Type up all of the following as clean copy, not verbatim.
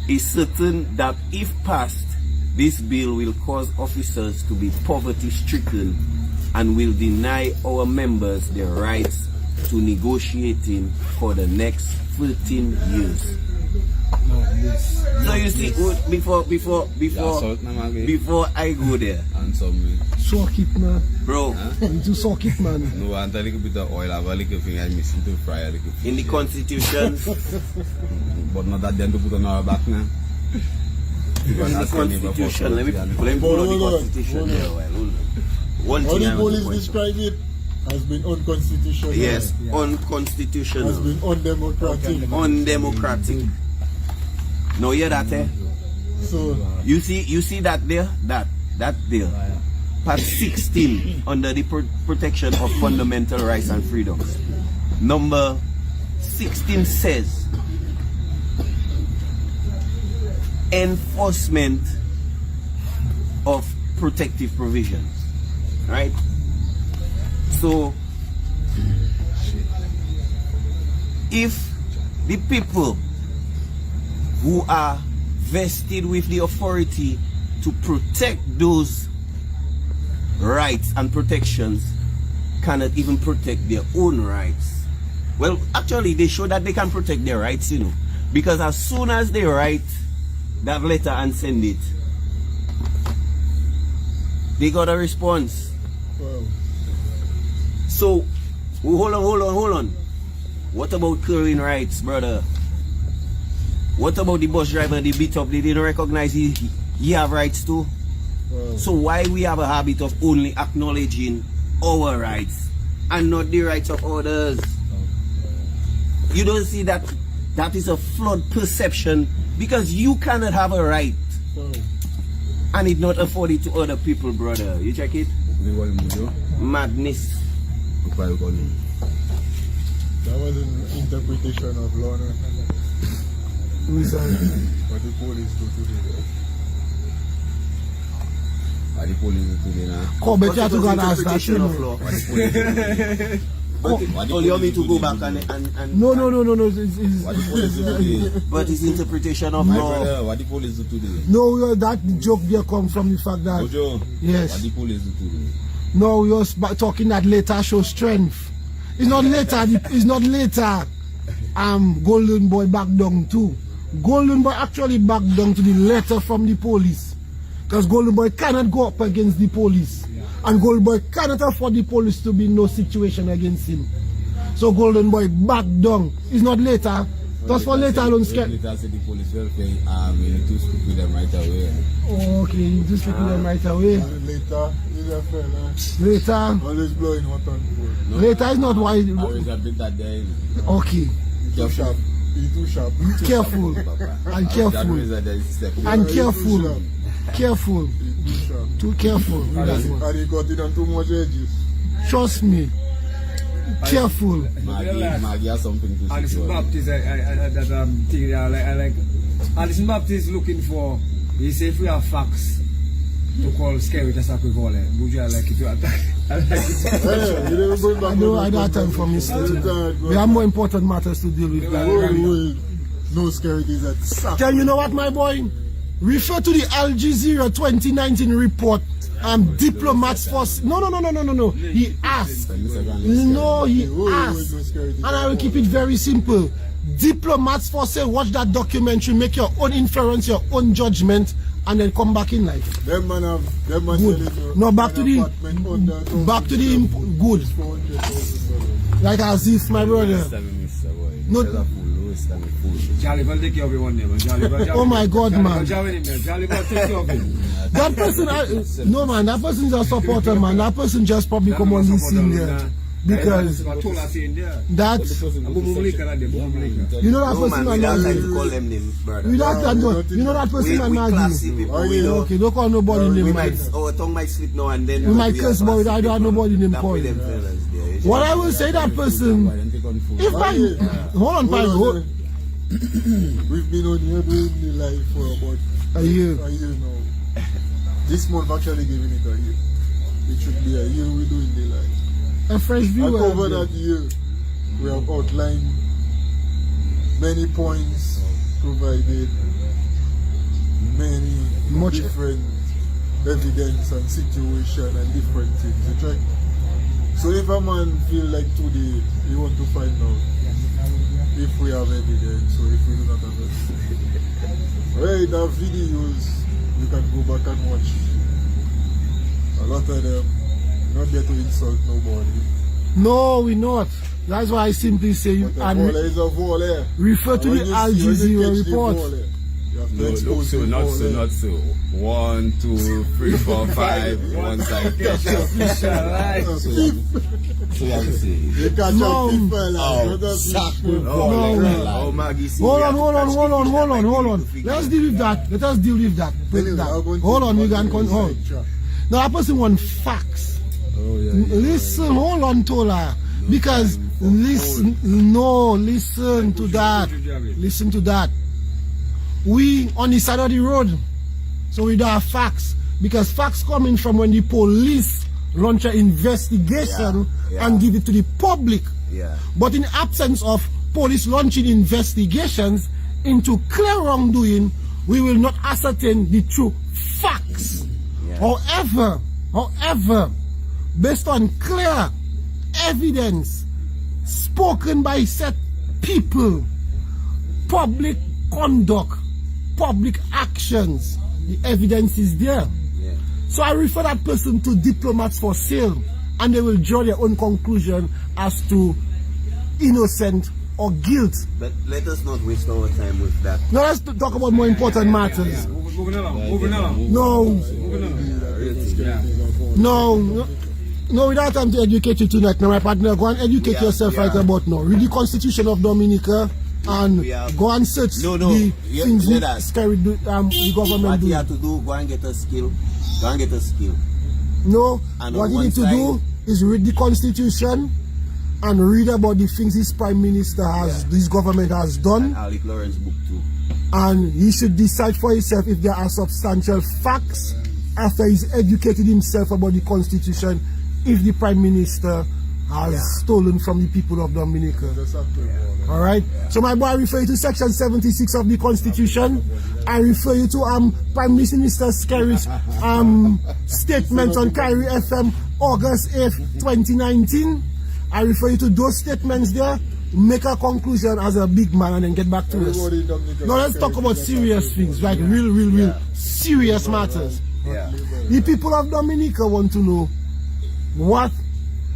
is certain that if passed, this bill will cause officers to be poverty-stricken and will deny our members their rights to negotiating for the next 13 years. So you see, before I go there, soak it, man. bro, You do soak it, man. No, I want a little bit of oil, I have a little thing I missing to fry a little in the Constitution, but not that then to put on our back now. in the Constitution, let me pull out the Constitution there a while. Hold on. One How thing the I want to police point out. describe it has been unconstitutional. Yes, Has unconstitutional, been undemocratic. undemocratic. Now hear that, eh? So You see that there, that there, part 16 under the protection of fundamental rights and freedoms. Number 16 says enforcement of protective provisions, right? So if the people who are vested with the authority to protect those rights and protections cannot even protect their own rights, well, actually they show that they can protect their rights, you know, because as soon as they write that letter and send it, they got a response. well, So hold on. What about clearing rights, brother? What about the bus driver they beat up? They didn't recognize he have rights too. well, So why we have a habit of only acknowledging our rights and not the rights of others? You don't see that that is a flawed perception, because you cannot have a right well, and it not afford it to other people, brother. You check it? Madness. that was an interpretation of law. No? What the police do today. What the police do today now? Come back here to go and ask that, Interpretation you of know. law. But you want me to go back and No. What the police do today? but it's interpretation of My law. brother, what the police do today? No, that joke there come from the fact that Ojo, Yes. what the police do today? no, we was talking that later show strength. It's not later. It's not later. Golden Boy back down too. Golden Boy actually back down to the letter from the police, because Golden Boy cannot go up against the police, and Golden Boy cannot afford the police to be in no situation against him. So Golden Boy back down. It's not later. Just for later alone, scared. Later said the police welfare, you need to speak with them right away. Oh, okay, you just speak with them right away. And later, he's a fella. Later, Always blowing hot on board. later is not why. Always a bit that day. Okay, He's too sharp. He's too sharp. careful and careful and careful, careful, He's too sharp. too careful with that one. And he got it on too much edges. Trust me, careful. Maggie has something to say. Alison Baptist, that thing there, I like. Alison Baptist looking for, he say if we have facts to call scary, that's what we call it. Would you like it to attack? I like it. Hey, you never going back I don't have time for me. We have more important matters to deal with. No security is at suck. Tell you know what, my boy? Refer to the Al Jazeera 2019 report. Diplomats force. No. He asked. No, he asked. And I will keep it very simple. Diplomats force say watch that documentary, make your own inference, your own judgment, and then come back in life. Them man Good. No, back to the good. Like as if my brother. No. Charlie, will take care of everyone there, man. Oh my God, man. Charlie, take care of him. That person, no man, that person is a supporter, man. That person just probably come on this scene there. Because that's, you know that No, person man, we and don't have time Maggie. to call them names, brother. You know that person and We classy Maggie. people. Okay, don't call nobody We name. might, our tongue might slip now and then. We might curse, but I don't have nobody name That call. way them fellas there. What I will say that person, if I, hold on, Pai, hold. We've been on here doing the live for about A year. now. This month actually giving it a year. It should be a year we doing the live. A fresh And viewer. over that year, we have outlined many points, provided much. different evidence and situation and different things. You check? So if a man feel like today he want to find out if we have evidence or if we do not have evidence, right, the videos you can go back and watch. A lot of them not there to insult nobody. No, we not. That's why I simply say you But a volley is a volley. refer to And the when Al you see- when you Jazeera catch the report. volley, you have to No, look, expose so the not so, volley. not so. 1, 2, 3, 4, 5, one side. So you have to say. You catch No. a people Oh, like sack. No. Oh, Maggie, see, Hold we on, have to hold on, catch hold on, the hold on, people hold like on. the Let us deal with that. Let us deal with that. With Anyway, that. I'm going to Hold on, we back can to the hold. side track. Now, I person want facts. Oh, yeah. Listen, hold on, Tola. Because listen, no, listen to that. Listen to that. We on the side of the road, so we don't have facts. Because facts coming from when the police launch an investigation Yeah. and give it to the public. Yeah. But in absence of police launching investigations into clear wrongdoing, we will not ascertain the true facts. Yeah. However, based on clear evidence spoken by set people, public conduct, public actions, the evidence is there. Yeah. So I refer that person to diplomats for sale, and they will draw their own conclusion as to innocent or guilt. But let us not waste our time with that. Now let's talk about more important matters. Moving along. No, we don't have time to educate you tonight. Now, my partner, go and educate Yeah, yourself yeah. right about now. Read the Constitution of Dominica and We have- go and search No, the yeah, things say the that. the government What do. you have to do, go and get a skill. Go and get a skill. No, And what on you one need to side- do is read the Constitution and read about the things his Prime Minister has, this government has done, Alec Lawrence book too. and he should decide for himself if there are substantial facts after he's educated himself about the Constitution, if the Prime Minister has stolen from the people of Dominica. Just after all. All right. So my boy, I refer you to Section 76 of the Constitution. I refer you to Prime Minister Skerry's statement on Kyrie FM August 8th, 2019. I refer you to those statements there. Make a conclusion as a big man and then get back to us. Everybody in Dominica Now let's is talk about just serious after things, all. like real serious matters. Yeah. The people of Dominica want to know what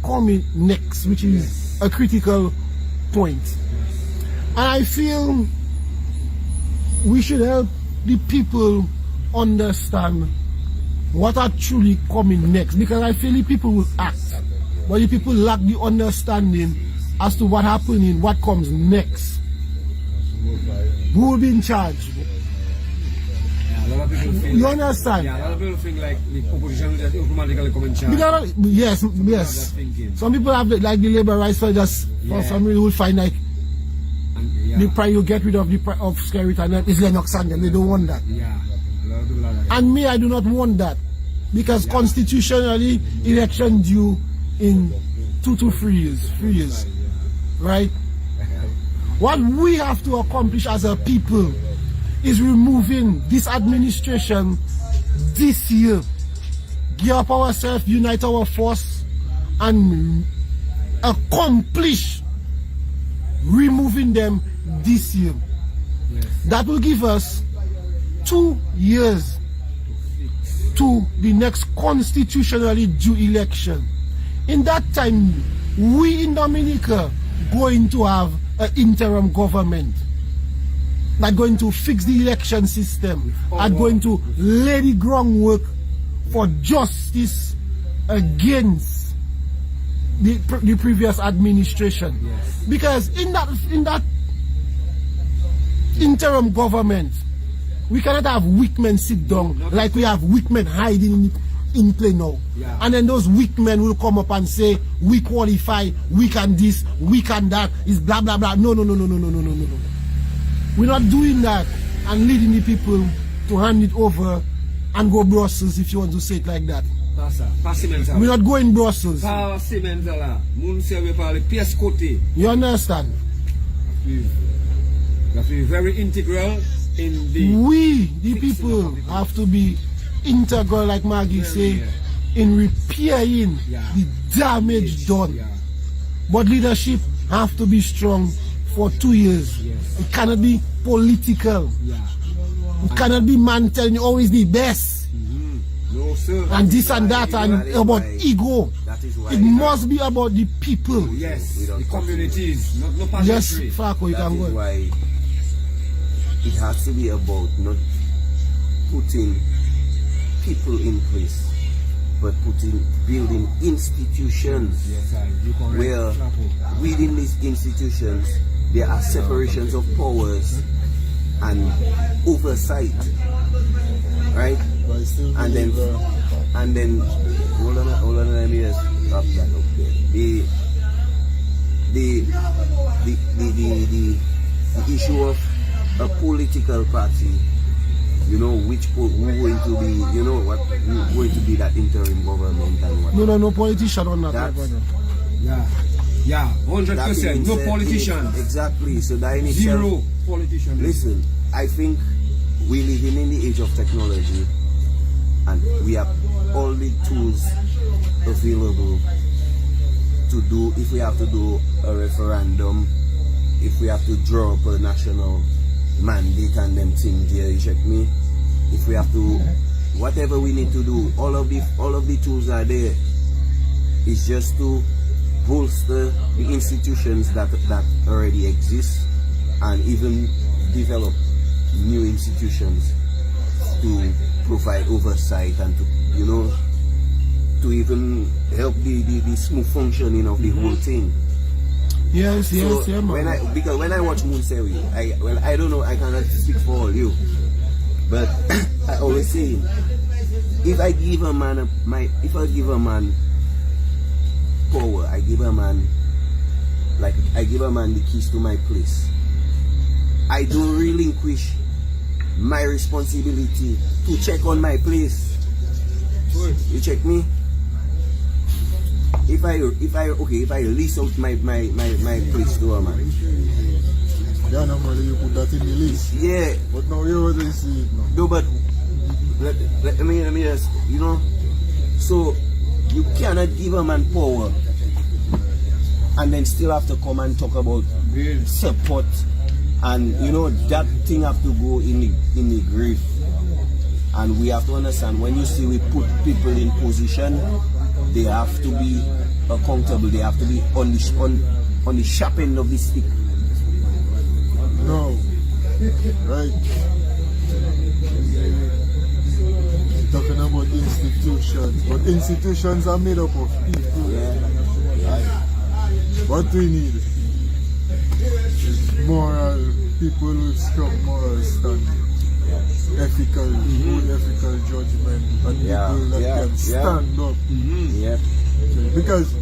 coming next, which is a critical point. And I feel we should help the people understand what are truly coming next, because I feel the people will act, but the people lack the understanding as to what happening, what comes next. Who will be in charge? A lot of people feel You like, understand? a lot of people think like the opposition will just automatically come in charge. Because, yes. That's thinking. Some people have like the labor rights for just for Yeah. some reason will find like And, the price you get rid of the price of Skerrit and that is Lennox and them. They don't want that. yeah, a lot of people are like that. And me, I do not want that, because constitutionally election due in 2 to 3 years. 3 years, right? What we have to accomplish as a people is removing this administration this year. Gear up ourselves, unite our force, and accomplish removing them this year. Yes. That will give us 2 years to the next constitutionally due election. In that time, we in Dominica going to have an interim government that going to fix the election system, and going to lay the groundwork for justice against the previous administration. Yes. Because in that interim government, we cannot have weak men sit down like we have weak men hiding in plain now. Yeah. And then those weak men will come up and say, we qualify, we can this, we can that, is blah blah blah. No. We're not doing that and leading the people to hand it over and go Brussels, if you want to say it like that. We're not going Brussels. Moun Séwyè par le pièce côté. You understand? You have to be very integral in the We, the people have to be integral, like Maggie say, in repairing the damage done. But leadership have to be strong for 2 years. It cannot be political. It cannot be man telling you always the best. No, sir. And this and that and about ego. That is why It must be about the people. Yes, We don't the talk communities, no Yes, pageantry. Farco, you That can is go. why it has to be about not putting people in place, but building institutions Yes, sir. You correct. where within these institutions there are separations of powers and oversight, right? But I still And then, believe, hold on, let me just stop that up there. The issue of a political party, you know, who going to be, you know, what who going to be that interim government and what. No politician on that, That's- brother. Yeah, That 100%. being No said, politicians. Exactly. So that in itself, Zero politicians. listen, I think we living in the age of technology, and we have all the tools available to do, if we have to do a referendum, if we have to draw up a national mandate and them things there, you check me, if we have to, whatever we need to do, all of the tools are there. It's just to bolster the institutions that already exist and even develop new institutions to provide oversight and to, you know, to even help the smooth functioning of the whole thing. Yes, So yeah, man. because when I watch Moun Séwyè, I don't know, I cannot speak for all you, but I always say, if I give a man power, I give a man the keys to my place. I don't relinquish my responsibility to check on my place. You check me? If I lease out my place to a man. yeah, normally you put that in the list. Yeah. But now you already see it now. No, but let me just, you know, so you cannot give a man power and then still have to come and talk about support, and you know that thing have to go in the grave. And we have to understand, when you see we put people in position, they have to be accountable. They have to be on the sharp end of the stick. No. Right. You're talking about institutions, but institutions are made up of people. Yeah. What we need is moral people with strong moral standing, ethical, good ethical judgment, and people that can stand up. Yeah. Because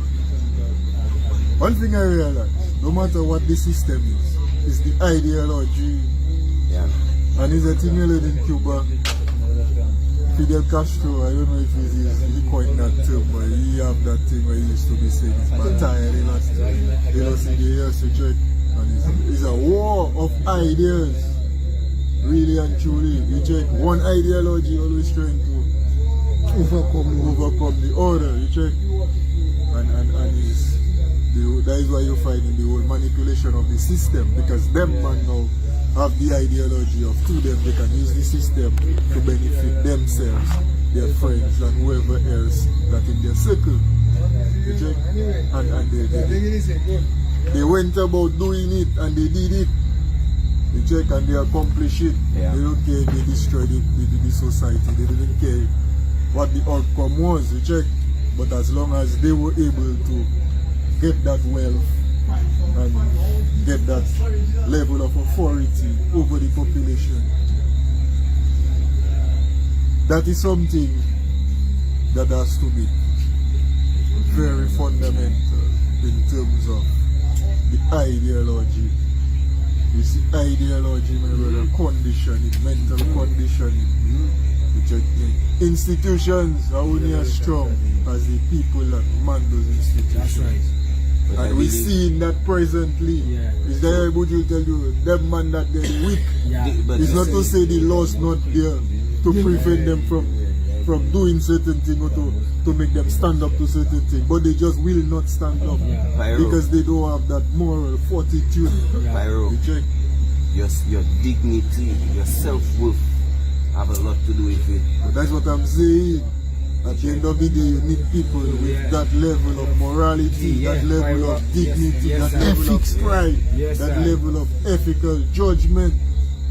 one thing I realize, no matter what the system is the ideology. Yeah. And it's a thing you learn in Cuba. Fidel Castro, I don't know if he coined that term, but he have that thing where he used to be saying it's battle, he lost in the years to check. And it's a war of ideas. Really and truly. You check, one ideology always trying to overcome the other. You check. And that is why you find in the whole manipulation of the system, because them man now have the ideology of to them they can use the system to benefit themselves, their friends and whoever else that in their circle. You check? And they went about doing it and they did it. You check, and they accomplish it. Yeah. They don't care if they destroyed the society. They didn't care what the outcome was. You check. But as long as they were able to get that wealth and get that level of authority over the population, that is something that has to be very fundamental in terms of the ideology. You see, ideology, my brother, conditioning, mental conditioning. Which I think institutions are only as strong as the people that man those institutions. And we seeing that presently. Yeah. Is there everybody will tell you, them man that they're weak. Yeah. But It's not to say the law's not there to prevent them from doing certain things or to make them stand up to certain things. But they just will not stand up Pyro. because they don't have that moral fortitude. Pyro, You check. your dignity, your self-worth have a lot to do with it. But that's what I'm saying. At the end of the day, you need people with that level of morality, that level of dignity, Yes, that sir. level of pride, Yes, that sir. level of ethical judgment.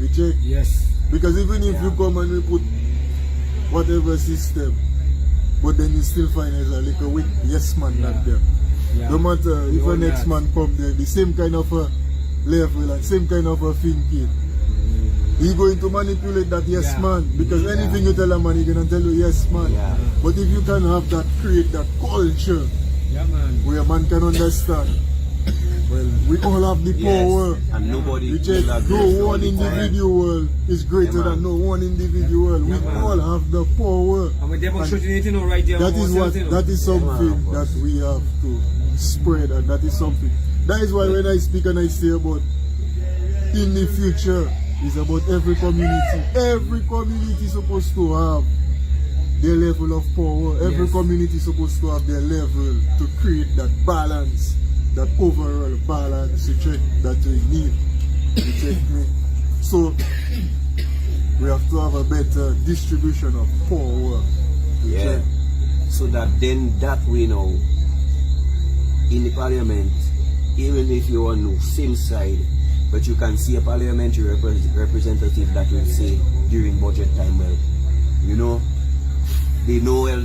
You check? Yes. Because even if you come and we put whatever system, but then you still find there's a little weak yes man not there. Yeah. No matter if You a want next that. man come there, the same kind of a level and same kind of a thinking. He going to manipulate that yes Yeah. man, because anything you tell a man, he gonna tell you yes man. Yeah. But if you can have that, create that culture Yeah, man. where a man can understand, well, we all have the power. And nobody You just will agree no all one the time. individual is greater Yeah, than man. no one individual. We all have the power. And we're demonstrating it, you know, right there. That on is what ourselves, you know. that is something man, of that course. we have to spread, and that is something. That is why when I speak and I say about in the future, it's about every community. Every community is supposed to have their level of power. Every Yes. community is supposed to have their level to create that balance, that overall balance you check that we need. You check me. So we have to have a better distribution of power. You Yeah. check. So that then that way now, in the parliament, even if you are on the same side, but you can see a parliamentary representative that will say during budget time, well, you know, they know, well,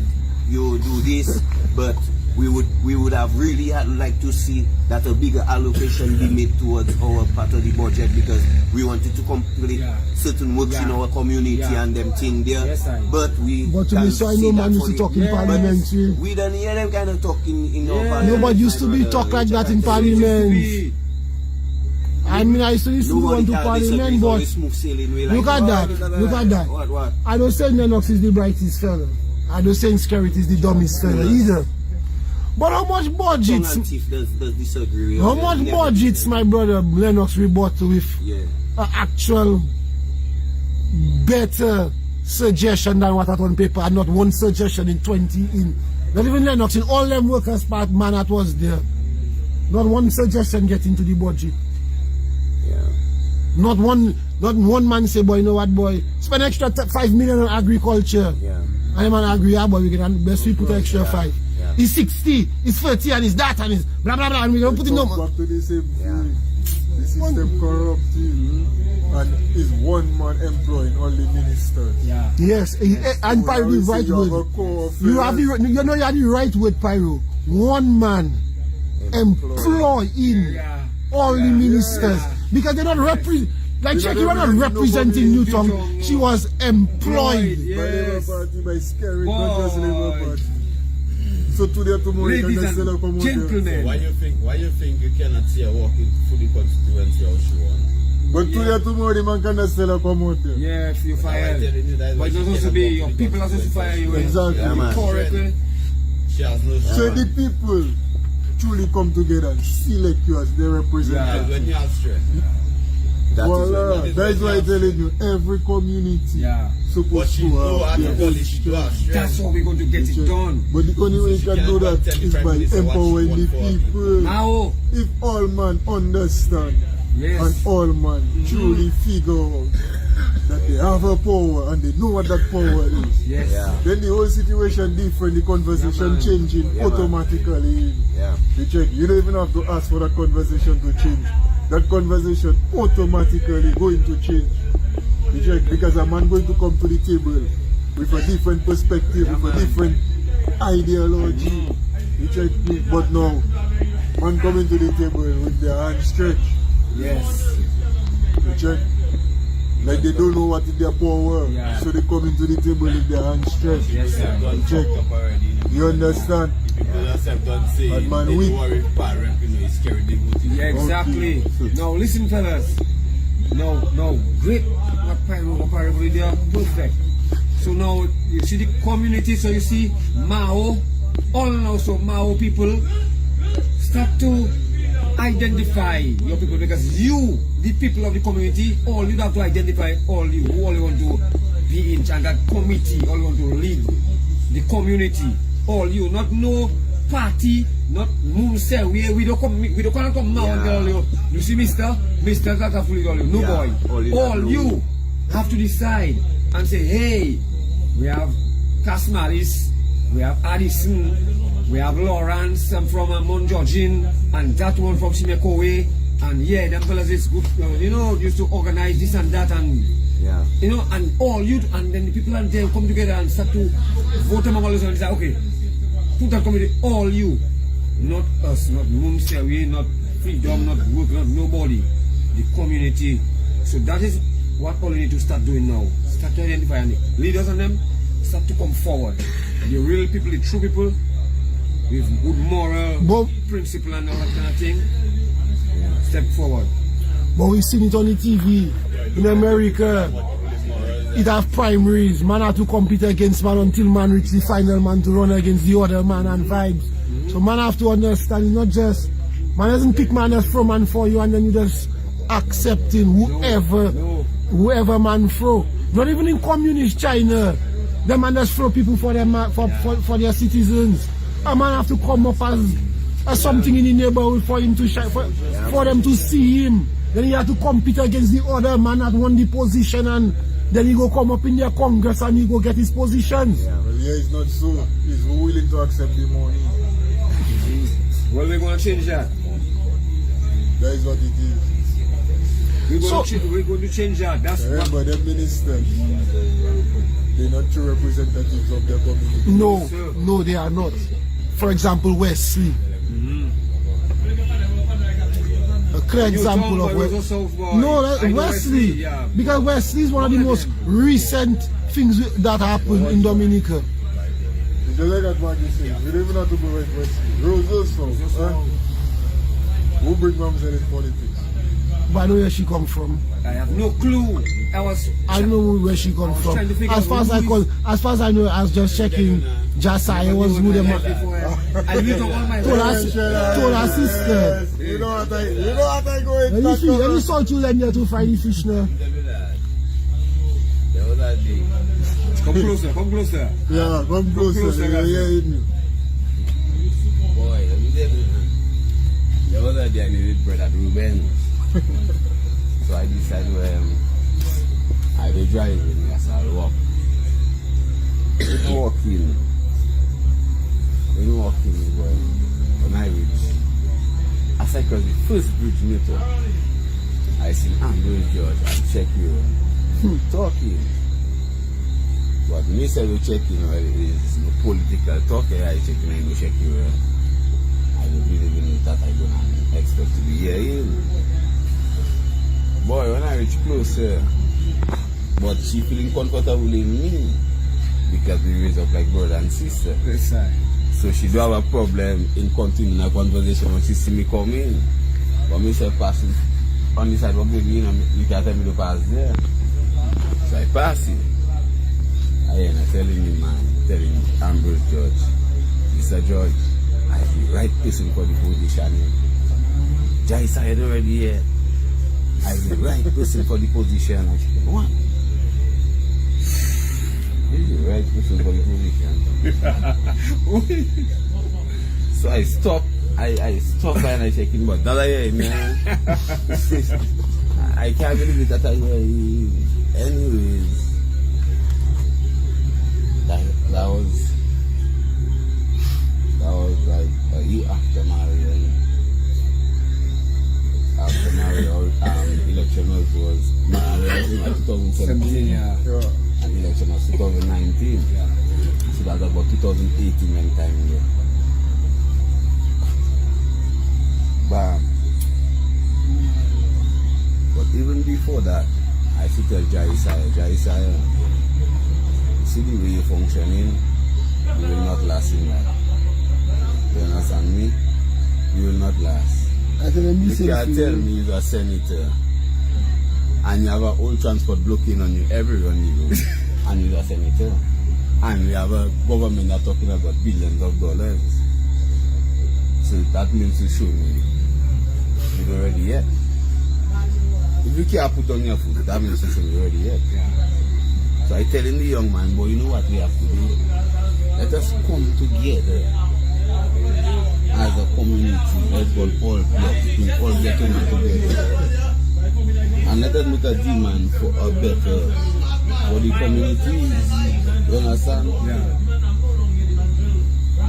you do this, but we would have really like to see that a bigger allocation be made towards our part of the budget, because we wanted to complete certain works in our community and them thing there. Yes, I- but we But to can be so I see know that man used for to the- talk in Yeah, parliamentary. we don't hear them kind of talking in our Yeah. parliament. Nobody used to be talk like that in parliament. I mean, I used to listen to one to parliament, but look at that, look at that. What? I don't say Lennox is the brightest fella. I don't say Skerrit is the dumbest fella either. But how much budgets, Does disagree with how them. much Never budgets said. my brother Lennox rebut with Yeah. an actual better suggestion than what I on paper, and not one suggestion in 20 in, not even Lennox, in all them workers part man that was there. Not one suggestion get into the budget. Yeah. Not one man say, boy, you know what, boy, spend extra 5 million on agriculture. Yeah. And the man agree, yeah, boy, we can best we put extra 5. Yeah. It's 60, it's 30, and it's that, and it's blah blah blah, and we don't put it no Come back to the same thing. The system corrupting, and is one man employing all the ministers. Yeah. Yes, and When I Pyro the will say right you have a word. core of You have the, fellas, you know you have the right word, Pyro. One man employing Yeah. all the ministers because they're not represent. Like They're Checky not was not representing representing nobody. Newton. She was employed. by Labour Yes. Party, by Skerrit, not just Boy. Labour Party. So today, tomorrow, you Ladies can still come and out there. gentlemen. Why you think you cannot see her walking through the constituency how she won? But today, tomorrow, the man can still come out there. Yeah, if you I'm fire. telling you that But it's she not supposed to cannot be, walk your in the people are supposed to fire you. Exactly. Yeah, man. Correctly. She has no So the people truly come together and select you as their Yeah, representative. when you have strength. Voila, that is that's why when I'm you have telling you, every community Yeah. But supposed she to know how have to their polish own it to her strength. That's strength. how we're going to get it done. But the only way you she can cannot do that tell the is Prime by Minister what she empowering the want for her. people. Now, If all man understand yes. and all man truly figure out that they have a power and they know what that power is, Yes. Yeah. then the whole situation different, the conversation man. changing Yeah, man. automatically. Yeah. You check, you don't even have to ask for that conversation to change. That conversation automatically going to change. You check, because a man going to come to the table with a different perspective, with a different ideology. You check, but now, man coming to the table with their hands stretched. Yes. You check, like they don't know what is their power, Yeah. so they come into the table with their hands stretched. Yes, sir. Done Check. fucked up already, you know. You understand? The people themselves don't say Bad man they weak. don't worry if parent, you know, is carrying the vote. Yeah, exactly. Okay. No, listen, fellas. No, great. What Pyro did there? Perfect. So now you see the community. So you see Mao, all now. So Mao people start to identify your people, because you, the people of the community, all you have to identify all you want to be in charge of that committee, all you want to lead the community, all you, not no party, not Moun Séwyè. We don't come now and tell you, you see Mr. That's a fully all you. No Yeah, boy. All you have to decide and say, hey, we have Kasmaris, we have Addison, we have Lawrence from Mount Georgian, and that one from Simekowe, and yeah, them fellas is good, used to organize this and that, and Yeah. and all you, and then the people and them come together and start to vote among all of us and say, okay, put that committee, all you, not us, not Moun Séwyè, not Freedom, not work, not nobody, the community. So that is what all you need to start doing now. Start to identify the leaders and them, start to come forward. The real people, the true people, with good moral principle and all that kind of thing, step forward. But we seen it on the TV in America. It have primaries. Man have to compete against man until man reach the final man to run against the other man and vibes. So man have to understand, it's not just man doesn't pick man as from and for you and then you just accepting whoever man throw. Not even in communist China. Them man just throw people for them for their citizens. A man have to come up as something in the neighborhood for him to shine, for them to see him. Then he have to compete against the other man that won the position, and then he go come up in their Congress and he go get his positions. Well, yeah, it's not so. He's willing to accept the money. Well, we're going to change that. That is what it is. We're going to change that. That's Remember, the ministers, they're not true representatives of their community. No, they are not. For example, Wesley. A clear example of Wesley. Because Wesley is one of the most recent things that happened in Dominica. It's just like that what you say. We don't even have to go with Wesley. Rose who bring moms in politics? But I know where she come from. I have no clue. I know where she come from. As far as I know, I was just checking. Jasai was who them told her sister. You know what I go in. Let me salt you then to fry the fish now. Come closer. Yeah, come closer. Yeah. Boy, let me tell you. The other day I needed bread at Ruben. So I decided I will drive in, yes, I'll walk. When I reach, as I cross the first bridge meter, I see Ambrose George, I check you talking. But me say we check, it is no political talk, I check, I no check you. I don't really believe that I don't expect to be here. Boy, when I reach closer, but she feeling comfortable in me because we raise up like brother and sister. Yes, sir. So she do have a problem in continuing a conversation when she see me come in. But me say passing on the side of the you can tell me to pass there. So I pass it. I telling Ambrose George, Mr. George, I am the right person for the position. Jais, I already here. I am the right person for the position. I said, what? He's the right person for the position. So I stop. I stop and I check him, but that I hear man. I can't believe that I hear him. Anyways, that was like a year after marriage. After marriage, election was marriage in 2017. And election was 2019. So that's about 2018 when time here. But even before that, I should tell Jaisaya, see the way you're functioning, you will not last in life. You understand me? You will not last. You can't tell me you're a senator and you have a whole transport blocking on you everywhere you go and you're a senator and we have a government that's talking about billions of dollars. So that means you show me you're ready yet. If you can't put on your foot, that means you show me ready yet. So I telling the young man, boy, you know what we have to do? Let us come together as a community. Let's go all blocks, we all get together. And let us make a demand for a better for the community. You understand? Yeah.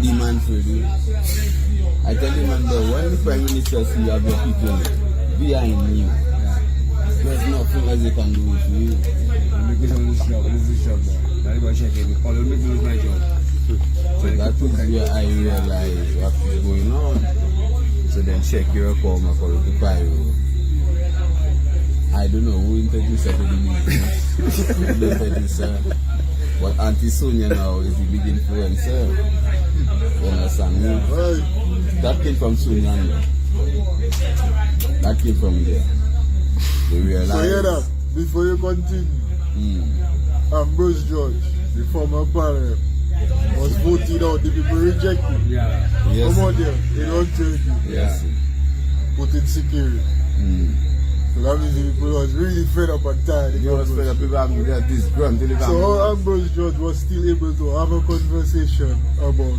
Demand for it. I tell you, man, bro, when the Prime Minister see you have your people behind you, there's nothing else they can do with you. Make me lose this job, bro. Everybody checking me. All will make me lose my job. So that is where I realize what is going on. So then check your coma for the pyro. I don't know who introduced her to the business. But Auntie Sonia now is the big influencer. You understand me? Right. That came from Sonia. That came from there. They realize. So hear that, before you continue, Ambrose George, the former parent, was voted out, the people rejected. Yeah. Yes. Come on there, they don't take you. Yes. Put in security. So that means the people was really fed up and tired. You was fed up, people have this grand. So how Ambrose George was still able to have a conversation about.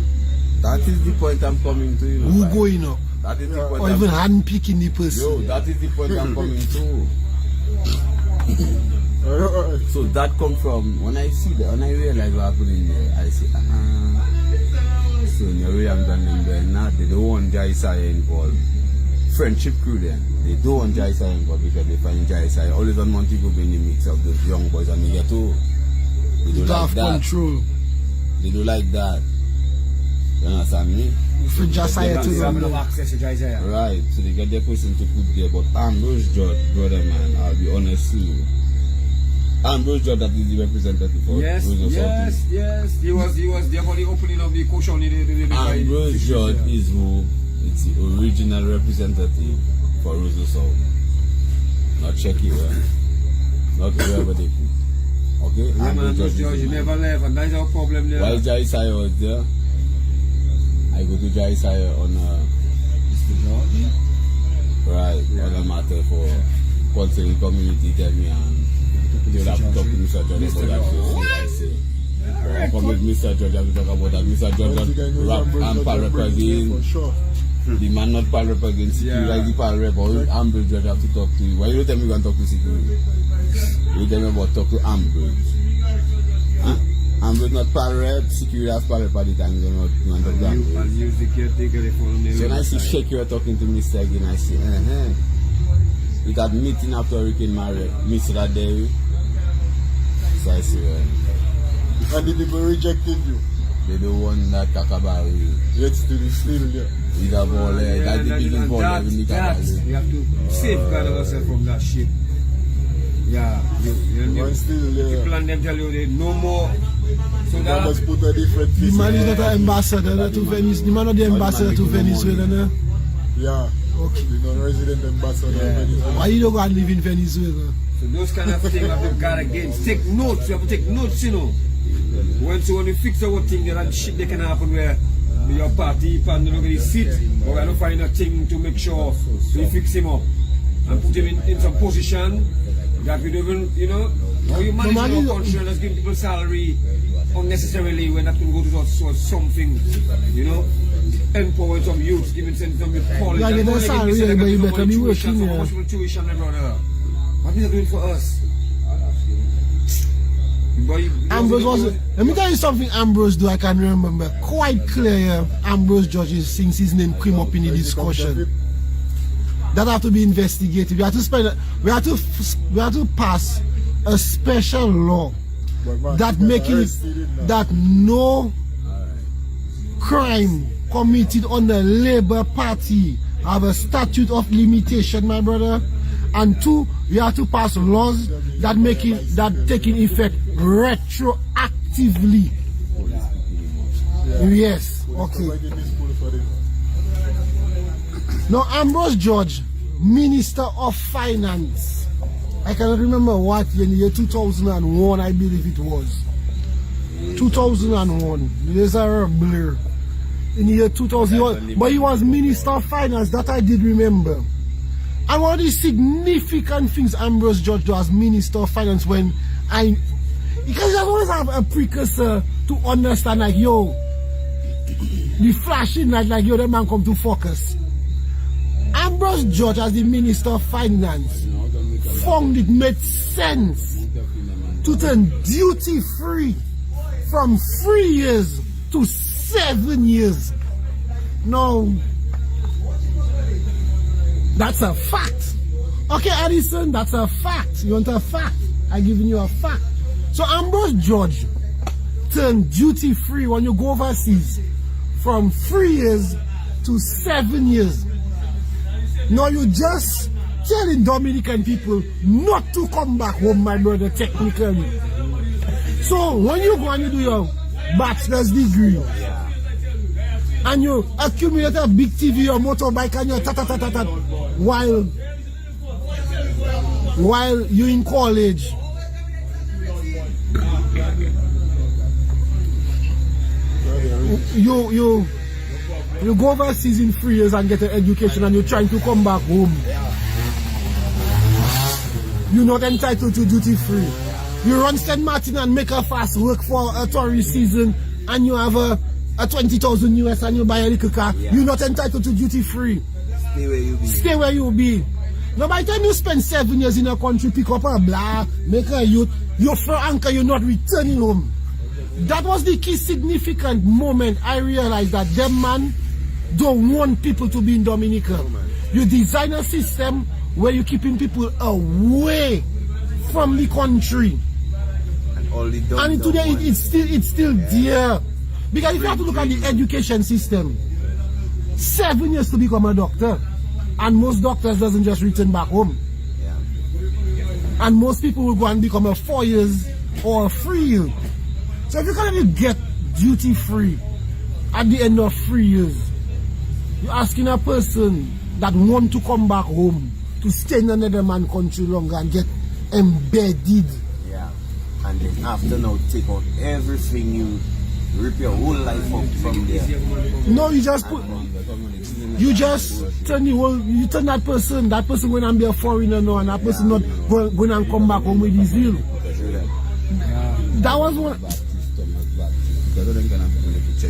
That is the point I'm coming to, you know. Who right? going up? That is the point. Or even hand picking the person. Yo, that is the point I'm coming to. So that come from when I see that, when I realize what happened in there, I say, so in the way I'm done in there, now they don't want Jai Saya involved. Friendship crew then, they don't want Jai Saya involved because they find Jai Saya always on Montego Bay in the mix of those young boys and they get too. They don't like that. Control. They don't like that. You understand me? For Josiah to You have run. enough access to Josiah. Right, so they get their person to put there, but Ambrose George, brother man, I'll be honest with you. Ambrose George, that is the representative for Yes, Rosa yes, Southeast. yes. He was there for the opening of the caution. Ambrose George is who? It's the original representative for Rosa South. Not check it, right? Not wherever they put. Okay? Yeah, man, George George, is you the man. never left, and that's our problem there. Why Jai Saya was there? I go to Jai Saya on Mr. George? right, on a matter for concerning community, tell me, and you'll have to talk to Mr. George about that. I say. I come with Mr. George, I have to talk about that. Mr. George, rap and pal rep again. For sure. The man not pal rep again, security like the pal rep, or Ambrose George have to talk to you. Why you don't tell me you can talk to security? You tell me about talk to Ambrose. Huh? Ambrose not pal rep, security has pal rep at the time, you don't want to talk to Ambrose. And use the caretaker the phone. So when I see Shakira talking to Mr. again, I say, we got meeting after Hurricane Maria, Mr. that day. So I say, And the people rejected you. they don't want that Kakabari. Yet still there. He's a ball, that's the biggest ball that we need to we have. have to safeguard ourselves from that shit. Yeah, One still there. people and them tell you they no more. So That that must put a different The face. man is not an ambassador to Venice. The man not the ambassador to Venezuela. No? Yeah. Okay. The non-resident ambassador Yeah. of Venezuela. Why you don't go and live in Venezuela? so those kind of things we have to guard against. Take notes, we have to take notes, you know. When you fix our thing, there are shit that can happen where your party pan look at his seat, but we have to find a thing to make sure we fix him up and put him in some position that we don't even, you know, how you manage Normally, your country and just give people salary unnecessarily when that can go towards something, you know, empowering some youth, giving some youth college. Yeah, and get not a letting salary, me say they but can you do better money be tuition, working, so yeah. much for tuition, my brother. What is that doing for us? Boy, Ambrose was. Let me tell you something Ambrose do. I can remember quite clear. Ambrose George since his name came up in the discussion. That have to be investigated. We have to spend. We have to pass a special law But man, that you making it arrested him now. that no crime committed on the Labour Party have a statute of limitation, my brother. And two, we have to pass laws that taking effect retroactively. Yes, okay. Like in this school for them. Now Ambrose George, Minister of Finance. I cannot remember what year, in the year 2001, I believe it was. 2001. These are a blur. in the year 2000, but he was Minister of Finance, that I did remember. And one of the significant things Ambrose George does as Minister of Finance because I always have a precursor to understand like, yo, the flashing light, like, yo, the man come to focus. Ambrose George as the Minister of Finance found it made sense to turn duty free from 3 years to 7 years. No, that's a fact. Okay, Addison, that's a fact. You want a fact? I'm giving you a fact. So Ambrose George turned duty free when you go overseas from 3 years to 7 years. Now you just telling Dominican people not to come back home, my brother, technically. So when you go and you do your bachelor's degree and you accumulate a big TV or motorbike and you're ta-ta-ta-ta-ta while you're in college, you go overseas in 3 years and get an education and you're trying to come back home. You're not entitled to duty free. You run St. Martin and make a fast work for a tourist season and you have a 20,000 US and you buy a little car. You're not entitled to duty free. Stay where you be. Stay where you be. Now by the time you spend 7 years in a country, pick up a blah, make a youth, you're for anchor, you're not returning home. That was the key significant moment I realized that them man don't want people to be in Dominica. You design a system where you're keeping people away from the country. And today it's still there. Because if you have to look at the education system, 7 years to become a doctor. And most doctors doesn't just return back home. And most people will go and become a 4 years or a 3 year. So if you can't get duty free at the end of 3 years, you're asking a person that want to come back home to stay in another man's country longer and get embedded. Yeah. And then after now take out everything, you rip your whole life up from there. No, you just turn the whole, you turn that person going to be a foreigner now and that person not going to come back home with his deal. That was one.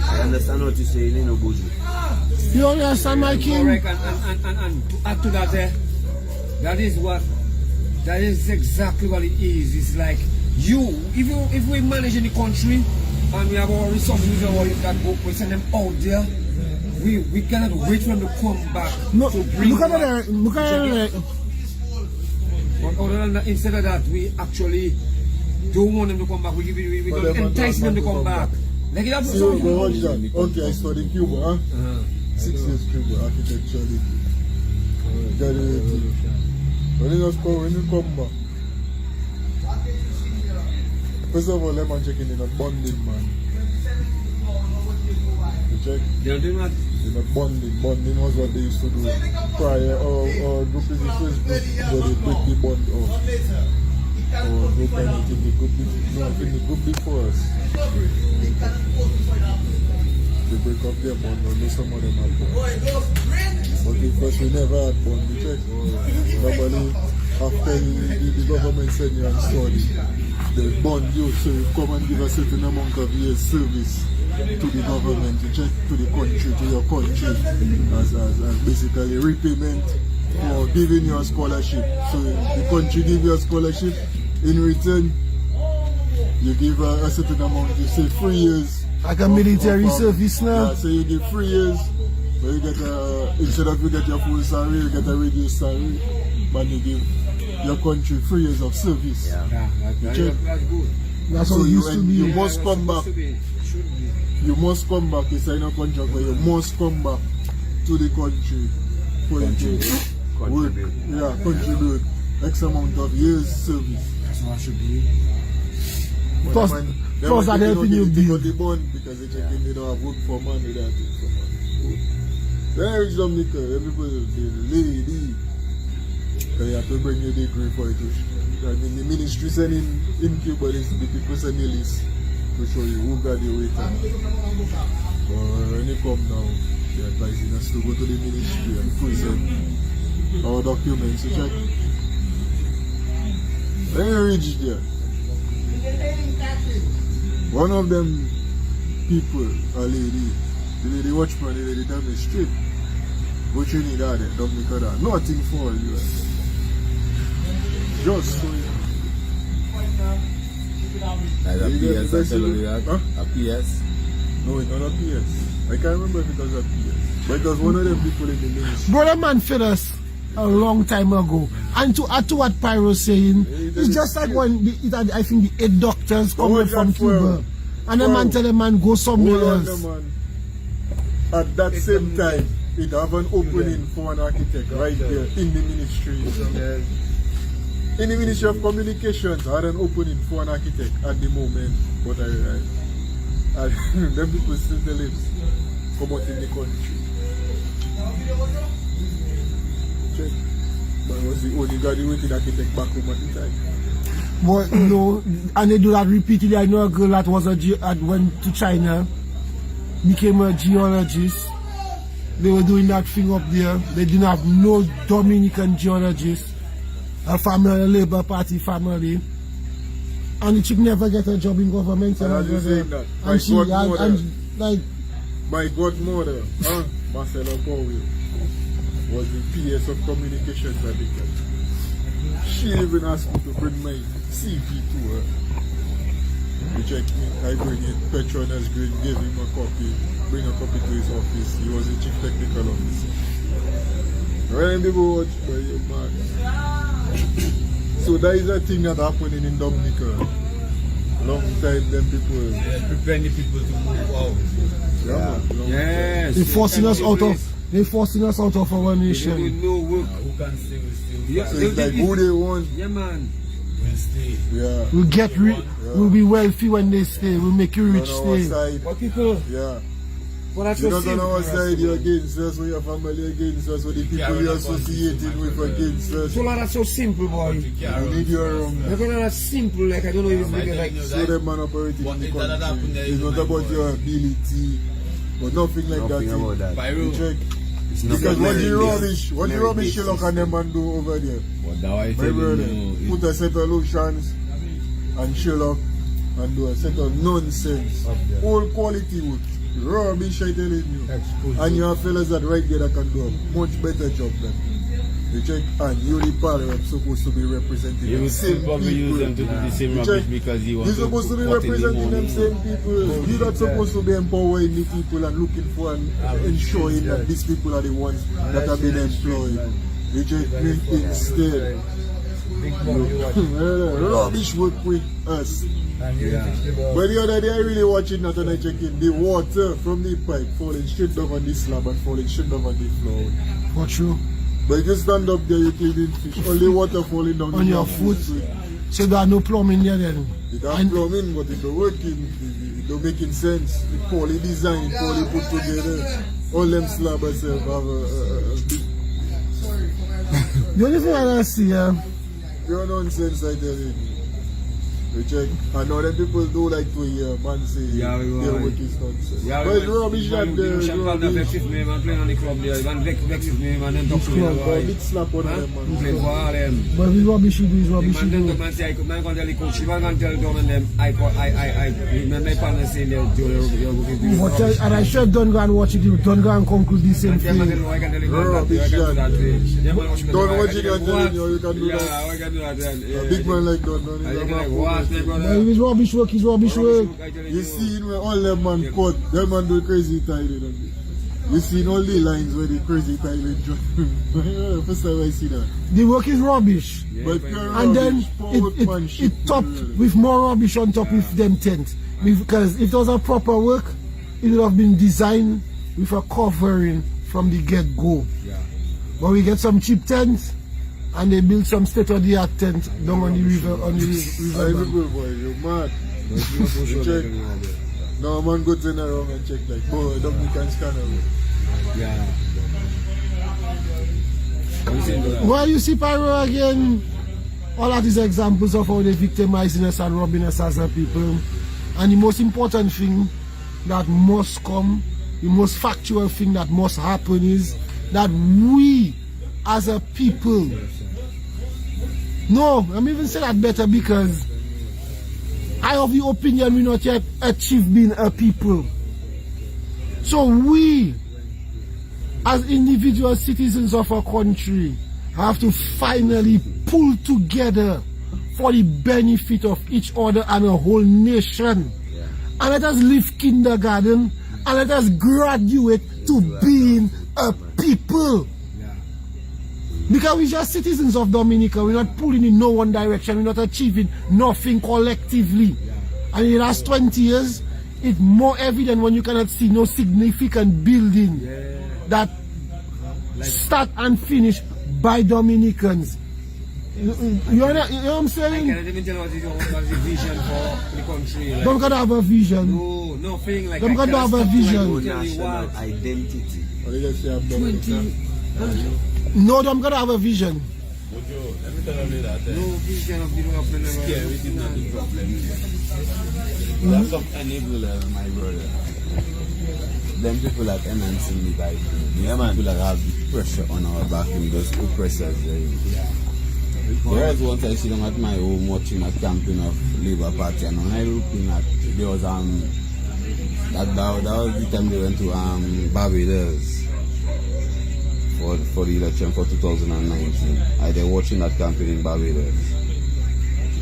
I understand what you say, you know, Buju. You understand, my king? Correct, and to add to that, that is exactly what it is. It's like if we manage in the country and we have our resources or that book, we send them out there. We cannot wait for them to come back. No, to bring look at it. But other than that, instead of that, we actually don't want them to come back. We don't entice them to come back. Like it happens. So go watch that. Okay, I studied Cuba, huh? 6 years Cuba, architecturally. Graduated. When you come back, first of all, let man check in a bonding, man. You check? They're doing that. You know, bonding. Bonding was what they used to do prior. Or group is the first group where they break the bond off. Or no kind of thing. The group before us. They break up their bond, or some of them have bond. But the first we never had bond. You check? Normally, after the government send you and study, they bond you, so you come and give a certain amount of years service to the government, you check, to the country, to your country, as basically repayment for giving you a scholarship. So the country give you a scholarship, in return you give a certain amount, you say 3 years. Like a military service now? Yeah, so you give 3 years, but you get instead of you get your full salary, you get a reduced salary, but you give your country 3 years of service. Yeah, that's good. That's So how it used to be. you must come back. Should be. You must come back. You sign a contract where you must come back to the country for you to work. Yeah, contribute X amount of years service. That's what it should be. Plus that helping you build. the bond because they checking they don't have work for money that is. There is Dominica, everybody the lady. You have to bring your degree for it. I mean the ministry sending in Cuba is the people sending list. to show you who got the weight. But when you come now, they're advising us to go to the ministry and present our documents to check. When you reach there, one of them people, a lady, the lady watchman, the lady tell me straight, go Trinidad, Dominica, nothing for you. Just so you. As a PS, I tell you that. Huh? A PS. No, it's not a PS. I can't remember if it was a PS. But it was one of them people in the ministry. Brother man fed us a long time ago. And to add to what Pyro's saying, it's just like when I think the 8 doctors coming from Cuba. And the man tell the man go somewhere else. Man. At that same time, it have an opening for an architect right there in the ministry. In the Ministry of Communications, I had an opening for an architect at the moment, but and them people still tell him come out in the country. Check. But I was the only graduated architect back home at the time. But no, and they do that repeatedly. I know a girl that was went to China, became a geologist. They were doing that thing up there. They didn't have no Dominican geologist. A family, a Labour Party family. And the chick never get a job in government. And she, like, my godmother, Marcelo Powell, was the PS of communications at the time. She even asked me to bring my CV to her. He checked me, I bring it, Petronas gave him a copy, bring a copy to his office. He was the chief technical officer. When people watch, but you're mad. So that is a thing that happening in Dominica. Long time them people. They're preparing the people to move out. Yeah. Yes. They're forcing us out of our nation. No work. Who can stay will stay. Yeah, So it's like who they want. Yeah, man. Will stay. Yeah. We'll be wealthy when they stay. We'll make you rich On our stay. side. What people? Yeah. But that's You're so not on our simple. side, you're against us, or your family against us, or the people you're associating with against us. So that's so simple, boy. You need your own. Because that's simple, like I don't know if it's because like So them man operating in the country. It's not about your ability, but nothing like that. Nothing about that. Pyro. You check. It's Because what the merit-based. rubbish Sherlock and them man do over there. But now I My tell brother, you, put a set of lotions and Sherlock and do a set of nonsense. All quality work. Rubbish, I telling you. And you have fellas that right there that can do a much better job than you check, and you the power are supposed to be representing you the will same still probably use them to do the same You rubbish check, because you want you're supposed to be put in the representing them money. same people. You're not supposed to be empowering the people and looking for and ensuring that these people are the ones that have been employed. You check, instead. Rubbish work with us. But the other day I really watching that and I checking the water from the pipe falling straight down on the slab and falling straight down on the floor. For true. But if you stand up there, you're cleaning fish. Only water falling down On your foot. So there are no plumbing there then. It has plumbing, but it don't working. It don't making sense. It poorly designed, poorly put together. All them slab itself have a big The only thing I see pure nonsense, I tell you. You check. I know that people do like to hear man say their work is nonsense. yeah, But it's rubbish that Champagne there. vex with me, man, playing on the club there. Man vex with me, man, then talk to me. But a big slap on them, Man, play man. for all them. but it's rubbish you do, it's rubbish Man, you then do. man say, man can tell the coach, man can tell them and them, my partner saying they're doing But and I sure don't go and watch it, you don't go and conclude the same and them, thing. I can tell you that, I can do that. Don't watch it and tell you can do Yeah, that. I can do that. A big man like that, man. I He's a can like, man. watch me, But brother. if it's rubbish work, it's rubbish work. You see where all them man cut, them man do crazy tiling. You see all the lines where the crazy tiling join. First time I see that. The work is rubbish. But pure And then rubbish, poor workmanship, it topped really. with more rubbish on top with them tent. Because if it was a proper work, it would have been designed with a covering from the get-go. Yeah. But we get some cheap tents and they build some state-of-the-art tent down on the river I bank. people, boy, you mad. You check. No man go turn around and check like, boy, Dominican scanner. Yeah. Well, you see Pyro again, all that is examples of how they victimizing us and robbing us as a people. And the most important thing that must come, the most factual thing that must happen is that we as a people, no, I'm even say that better because I have the opinion we not yet achieve being a people. So we, as individual citizens of our country, have to finally pull together for the benefit of each other and a whole nation. Yeah. And let us leave kindergarten and let us graduate to being a people. Because we're just citizens of Dominica. We're not pulling in no one direction. We're not achieving nothing collectively. And in the last 20 years, it's more evident when you cannot see no significant building that start and finish by Dominicans. You know what I'm saying? I can't even tell what is the vision for the country. Like, Don't gotta have a vision. no, nothing like Don't gotta have a vision. National identity. Or they just say I'm Dominica. No, don't gotta have a vision. Let me tell you that. No vision of development. Scary is not the problem. That's some enablers, my brother. Them people that enhancing the life. Yeah, man. People that have the pressure on our back and those oppressors. Whereas once I see them at my home watching a campaign of Labour Party, and when I looking at there was that was the time they went to Barbados for the election for 2019. I was watching that campaign in Barbados.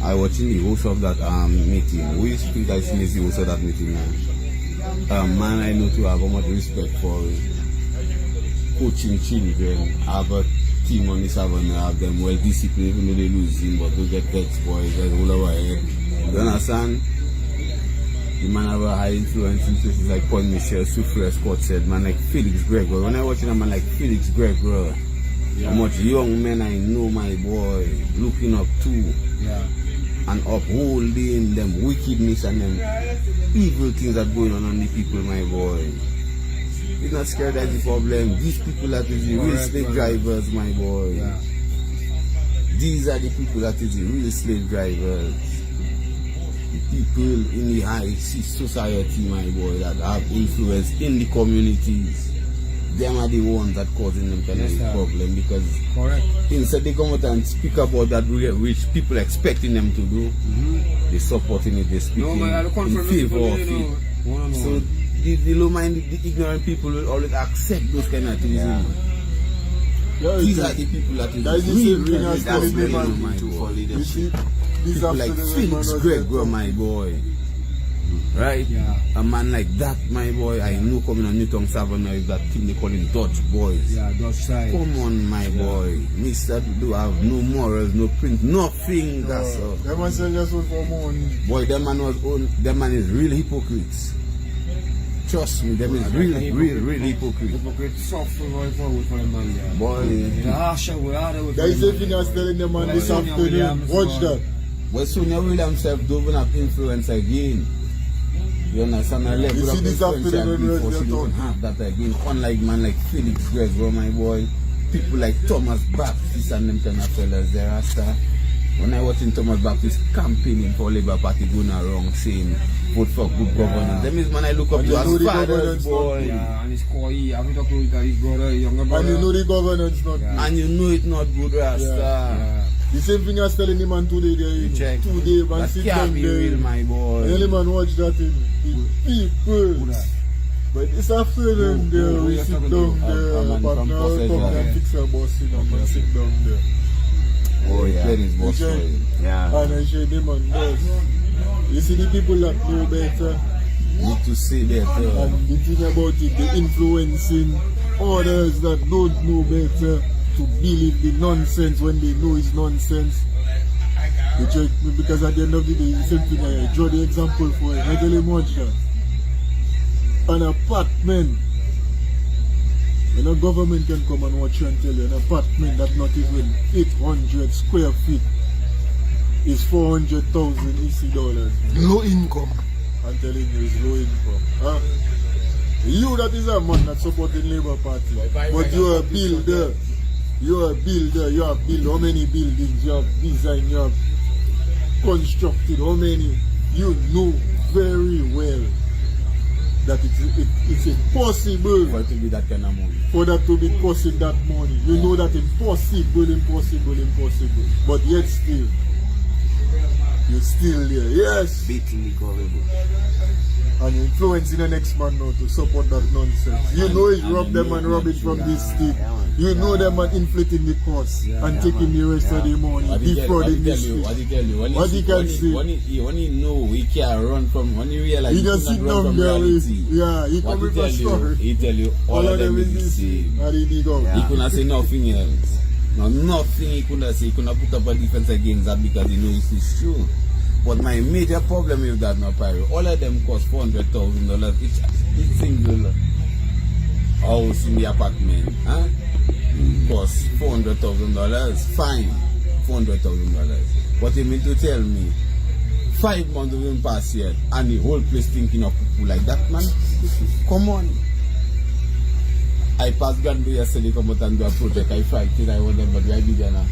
I watching the host of that meeting. Who is Peter is the host of that meeting now? Man, I know to have how much respect for coaching children. I have a team on this avenue, have them well disciplined, even though they losing, but they get text boys and all over here. You understand? The man have a high influence in places like Paul Michel, Soufriere Scott said, man like Felix Gregor. When I watching a man like Felix Gregor, how much young men I know, my boy, looking up to and upholding them wickedness and them evil things that going on the people, my boy. He's not scared, that's the problem. These people that is the real slave drivers, my boy. These are the people that is the real slave drivers. The people in the high society, my boy, that have influence in the communities. Them are the ones that causing them kind of problem because instead they come out and speak about that which people expecting them to do, they supporting it, they speaking in favor of it. So the low-minded, the ignorant people will always accept those kind of things. These are the people that is real leadership. People like Felix Gregor, my boy. Right? A man like that, my boy, I know coming on Newton Savannah is that team they call him Dutch boys. Yeah, Dutch side. Come on, my boy. Mr. do have no morals, no print, nothing. That's all. That man said just for money. Boy, that man is real hypocrites. Trust me, them is real hypocrite. Hypocrite, soft going forward for a man, yeah. Boy, That is if you're telling the man this afternoon. Watch that. well, Sonia Williams himself don't have influence again. You understand? I level You up see this influence afternoon before she don't have that again. Unlike man like Felix Gregor, my boy, people like Thomas Baptist and them kind of fellas there after. When I watching Thomas Baptist campaigning for Labour Party going around saying vote for good governance. Them is man I look up to as fathers, boy. Yeah, and his Koi, I talk to his brother, younger brother. And you know the governance not good. And you know it's not good, Rasta. Yeah. The same thing as telling the man today there, you know. Check. Today, man, That sit can't down be there. real, my boy. And the man watch that in people. But this afternoon there, we sit down there, partner, come and fix our bus, you know, and sit down there. Oh, yeah. His boss, Okay. Yeah. And I say them and boss. You see the people that know better, Need to say that. and the thing about it, the influencing others that don't know better to believe the nonsense when they know it's nonsense. Because at the end of the day, the same thing I draw the example for it. I tell you much that. An apartment, when a government can come and watch you and tell you an apartment that's not even 800 square feet is 400,000 EC dollars. Low income. I'm telling you, it's low income. Huh? You that is a man that supporting Labour Party, but you're a builder. You're a builder. You have built how many buildings? You have designed. You have constructed how many? You know very well that it's impossible For it to be that kind of money. for that to be costing that money. You know that impossible. But yet still, you're still there. Yes. Beating the gullible. And you're influencing the next man now to support that nonsense. You know it rob them and rob it from this state. You know them and inflating the cost and taking the rest of the money, defrauding the state. What he tell you? What he can say. When he know he can't run from, when he realize He he just sit cannot run down from there with, reality. yeah, he What come with he a tell story. you? He tell you all of them is the same. And he dig out. He couldn't say nothing else. No, nothing he couldn't say. He couldn't put up a defense against that because he knows it's true. But my major problem with that now, Pyro, all of them cost $400,000 each single house in the apartment. Huh? Cost $400,000. Fine, $400,000. But he mean to tell me 5 months have been passed yet and the whole place thinking of people like that, man. Come on. I passed Granby yesterday, come out and do a project. I fight it, I want them, but why did they now?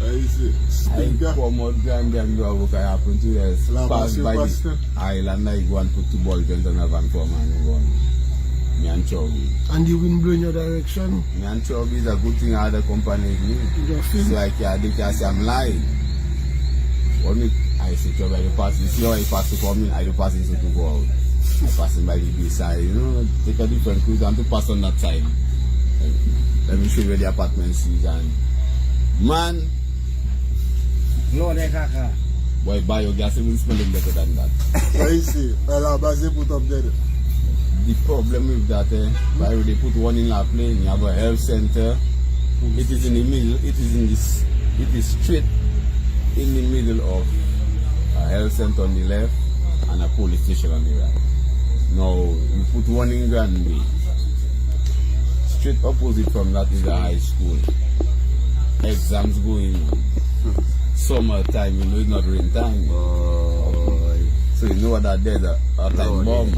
I see. I come out Granby and do a work. I happen to just pass by the Pastor. island. I go and put 2 ball joints on a van for man. Go on. Me and Chubby. And the wind blow in your direction. Me and Chubby is a good thing other companies need. You feel? So I can say I'm lying. When I say Chubby, I do pass. You see how I pass to come in, I do pass it to go out. I pass in by the B side, you know, take a different cruise and to pass on that side. Let me show you where the apartment is and man, Lord, kaka. boy, biogas even smelling better than that. I see. Well, Abase put up there. The problem with that, why they put one in La Plaine, you have a health center. It is in the middle, it is straight in the middle of a health center on the left and a police station on the right. Now, you put one in Granby. Straight opposite from that is the high school. Exams going on. Summertime, you know it's not rain time. So you know what that there's a time bomb.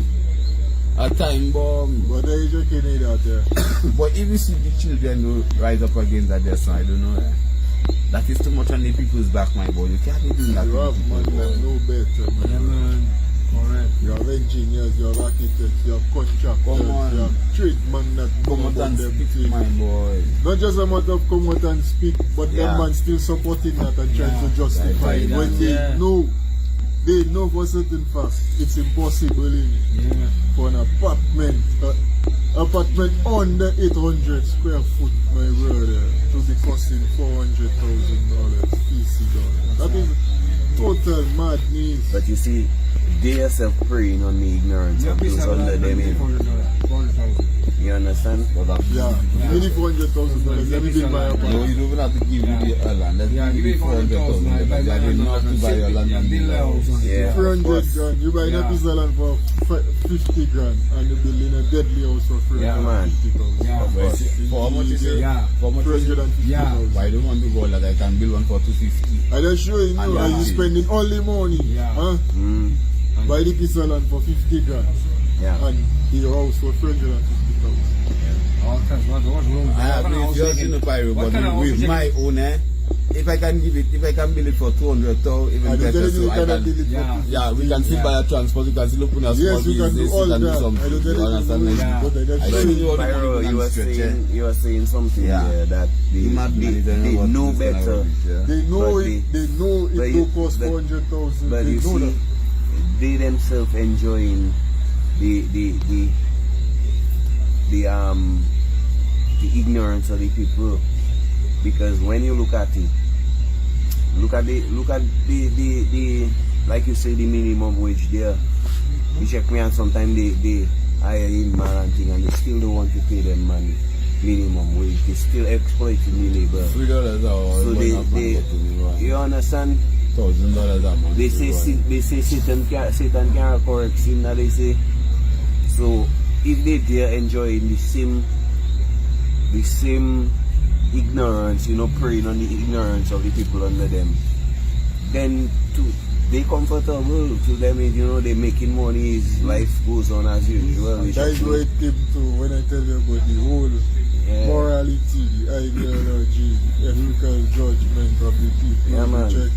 A time bomb. But there is a kid in that there. But if you see the children who rise up against that their son, I don't know. That is too much on the people's back, my boy. You can't be doing that. You to have the man people, that boy. know better, man. Correct. You have engineers, you have architects, you have contractors, Come on. you have tradesmen that know Come out about and them speak, things. my boy. Not just a matter of come out and speak, but Yeah. them man still supporting that and trying to justify it. Right, When yeah. they know for certain facts, it's impossible in it. Yeah. For an apartment under 800 square foot, my brother, to be costing $400,000 PC dollars. That is total madness. But you see, they yourself preying on the ignorance of those under them. $400,000. You understand? Yeah, maybe $400,000. Let me build my No, apartment. you don't even have to give you the land. Let's Yeah, give you give me 400,000. $400,000. Because you have enough to buy your land and build a house. Yeah. 300 grand. You buy that piece of land for 50 grand and you building a deadly house for Yeah, man. 350,000. Yeah. But for how much is it? Yeah. For how much is it? 350,000. Why don't want to go like I can build one for 250? I just show you, And are you yeah. spending only money? Yeah. Huh? Mm, Buy the piece of land for 50 grand yeah. and the house for 350,000. What's wrong? I have it just in the pyro, but with my own, if I can build it for 200,000, even I don't tell better, you so I cannot can. build it for Yeah. 50. Yeah, we can still buy a transport, we can still open a small Yes, you can do business, all you can do that. I something. don't tell You you understand? to do me? it, but I just I show show you. you all the Pyro, money we you can were stretch, saying something Yeah. there that they know better. They know But it. They know but it you- will cost but- 400,000. But They you know see, that. they themselves enjoying the ignorance of the people, because when you look at it, look at the like you say, the minimum wage there. You check me and sometimes they hire in man and thing and they still don't want to pay them money minimum wage. They still exploiting the labor. $3 or So you understand? $1,000 a month. They say Satan can't correct sin, that they say. So if they are enjoying the same ignorance, preying on the ignorance of the people under them, then they comfortable to them. If they making money, life goes on as usual. That is where it came to when I tell you about the whole morality, the ideology, the ethical judgment of the people. Yeah, man. Check.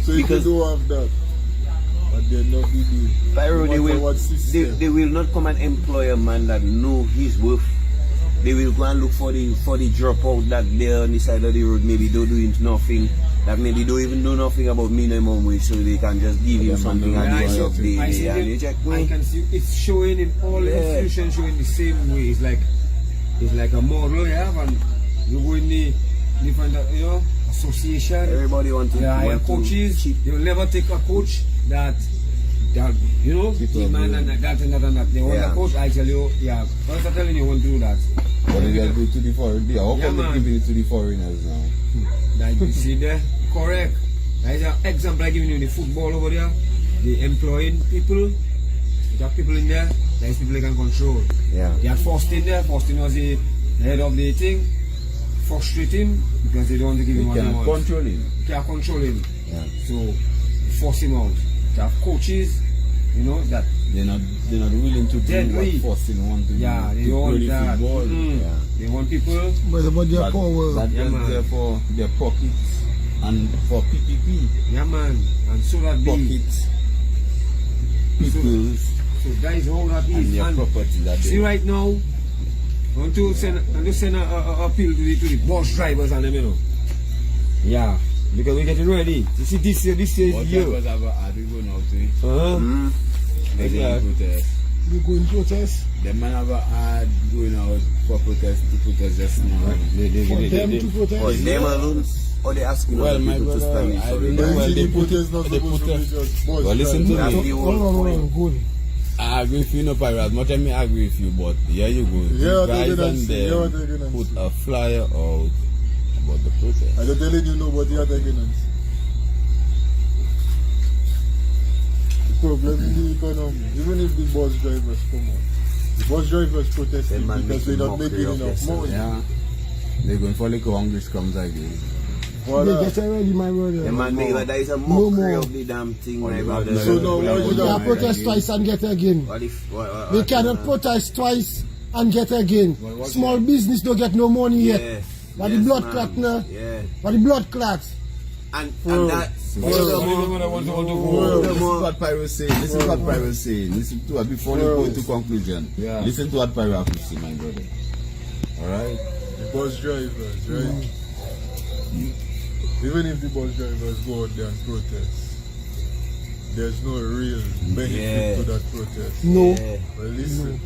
So Because- if you don't have that, at the end of the day. Pyro, no they matter will, what system. they will not come and employ a man that know his worth. They will go and look for the dropout that there on the side of the road, maybe don't doing nothing, that maybe don't even know nothing about minimum wage, so they can just give him something and I do see- up the I see and the- you check. I can see it's showing in all the institutions showing the same way. It's like a model you have, and you go in the different association. Everybody want to hire want to coaches. cheap. You'll never take a coach that the man and that and that and that. They want Yeah. a coach. I tell you, yeah. Once I'm telling you, won't do that. But they will go to the foreign. How Yeah, come man. they give it to the foreigners now? That you see there, correct. That is an example I giving you in the football over there. They employing people. They got people in there. There is people they can control. Yeah. They had Faustin there. Faustin was the head of the thing. Frustrate him because they don't want to give him You what he cannot wants. control him. They can't control him. Yeah. So force him out. They have coaches, that They're not willing to do Dead what weight. Faustin want to do. yeah, they to don't want play that. football. Yeah. They want people. But about their power. That Yeah, is man. there for their pockets and for PPP. Yeah, man. And so that be. Pockets, people's So that is how that and is. their And property that see they right now, I want to send a appeal to the bus drivers and them, Yeah, because we're getting ready. You see this year is What year. drivers have we going out to it? Uh-huh. They Yeah. going protest. You go in protest. The man have had going out for protest to protest just now. For them to Or protest. them alone, or they asking Well, other my people to brother, stand in I for don't it. know. Well, Well, see, they the put protest it- not they supposed put to it- be just bus Well, listen to drivers. That's me. the whole point. Good. I agree with you, no pirate. As much as I agree with you, but here you go. Yeah, The guys they're and gonna see, yeah, them they're gonna put see. a flyer out about the protest. I'm telling you what the other ignorance. The problem in the economy, even if the bus drivers come out, the bus drivers protesting Them man because they're not making making mockery of enough money. Yeah. They're going for like hungry scrums again. They Voila. get ready, my brother. The man make that is a more. mockery of the damn thing, my brother. So now why you They don't- can protest twice and get again. What if, They cannot protest twice and get again. Small business don't get no money yet. Yes. But the yes, blood man. clot now. Yeah. But the blood clots. And Well, that. This is what Pyro is saying. This is what Pyro is saying. Listen to it before you go into conclusion. Yeah. Listen to what Pyro has to say, my brother. Alright? The bus drivers, right? Even if the bus drivers go out there and protest, there's no real benefit Yeah. to that protest. No, Yeah. Well, listen,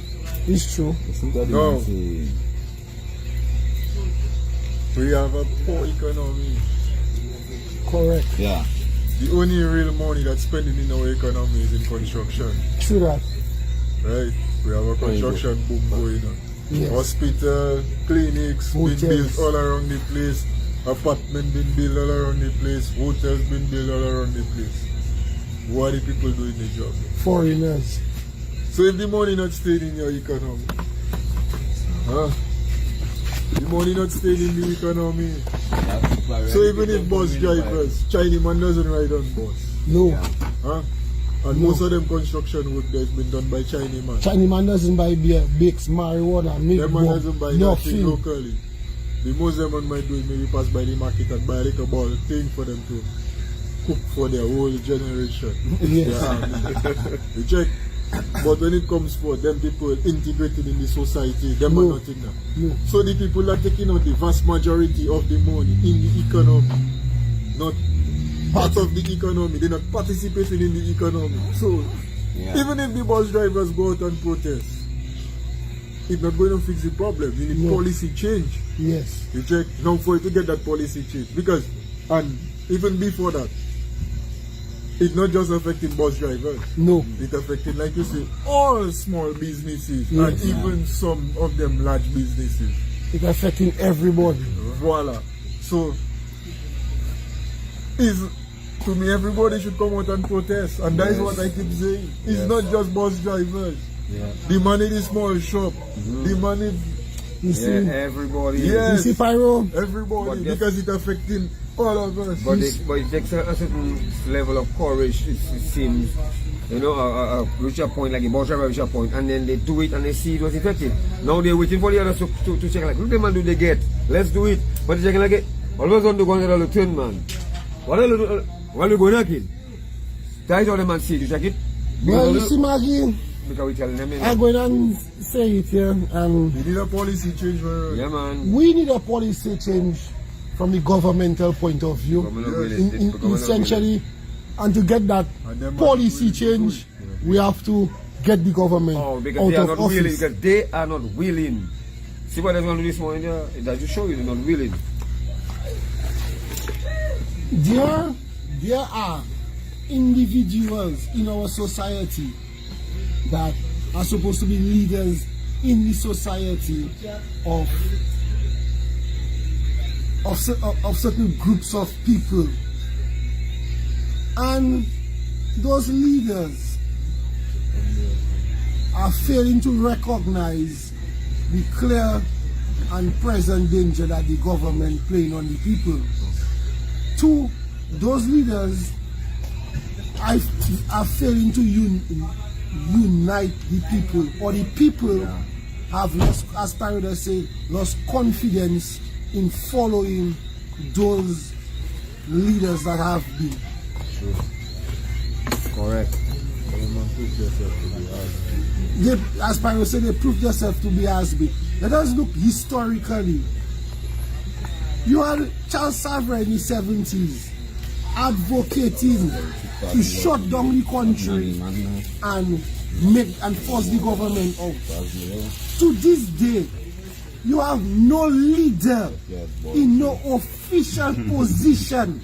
it's true. Listen to what No. he's saying. we have a poor economy. Correct. Yeah. The only real money that's spending in our economy is in construction, True that. right? We have a construction boom going on. Yes. Hospital, clinics been Hotels. built all around the place. Apartment been built all around the place. Hotels been built all around the place. Who are the people doing the job? Foreigners. So if the money not staying in your economy, the money not staying in the economy. So even if bus drivers, Chinese man doesn't ride on bus. No. Huh? And most of them construction work that's been done by Chinese man. Chinese man doesn't buy beer, bakes, marijuana, milk, Them man doesn't buy nothing nothing. locally. The most them man might do is maybe pass by the market and buy a little ball thing for them to cook for their whole generation. Yes. Yeah. You check. But when it comes for them people integrated in the society, them No. are not in that. No. So the people are taking out the vast majority of the money in the economy, not part of the economy. They're not participating in the economy. So even if the bus drivers go out and protest, it's not going to fix the problem. You need No. policy change. Yes. You check now for you to get that policy change, because and even before that, it's not just affecting bus drivers. No. It's affecting, like you say, all small businesses Yes. and even some of them large businesses. It's affecting everybody. Voila. So, to me, everybody should come out and protest, and that is what I keep saying. It's not just bus drivers. The man in the small shop, the man in You see? Everybody. Yes. You see, Pyro? everybody, But yes. because it's affecting all of us. But it takes a certain level of courage, it seems. You know, reach a point, like a bus driver reach a point, and then they do it and they see it was effective. Now they're waiting for the others to check, like, look, the man do they get? Let's do it. But they're checking like, always on the one that will turn, man. What are you going to kill? That is all the man see. You check it? Well, you see, Maggie, Because we telling them. I'm going to say it here, and We need a policy change for Yeah, man. we need a policy change from the governmental point of view. Government not willing. This government not Essentially, and to get that And them policy are change, we have to get the government Oh, because out they are of not office. willing. Because they are not willing. See what they're going to do this morning there? That just show you they're not willing. There are individuals in our society that are supposed to be leaders in the society of certain groups of people, and those leaders are failing to recognize the clear and present danger that the government playing on the people. Two, those leaders are failing to unite the people, or the people have lost, as Paradise said, lost confidence in following those leaders that have been. Correct. As Paradise said, they proved themselves to be as big. Let us look historically. You had Charles Savarin in the 70s advocating to shut down the country and force the government out. To this day, you have no leader in no official position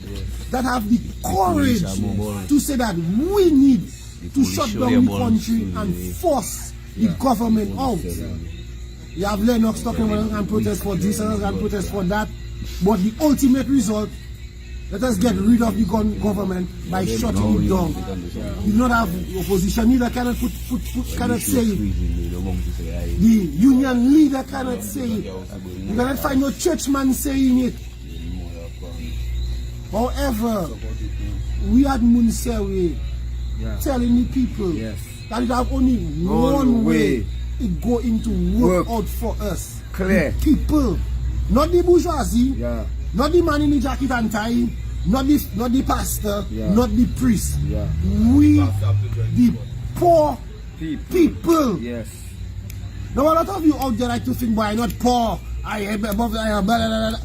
that have the courage to say that we need to shut down the country and force the government out. You have Lennox talking about and protest for this and protest for that, but the ultimate result, let us get rid of the government by shutting it down. You do not have opposition leader cannot cannot say it. The union leader cannot say it. You cannot find no churchman saying it. However, we at Moun Séwyè telling the people that it have only one way it go into work out for us. Clear. The people, not the bourgeoisie, not the man in the jacket and tie, not the pastor, not the priest. We, the poor people. Yes. Now a lot of you out there like to think, why not poor? I am above, I am blah, blah, blah.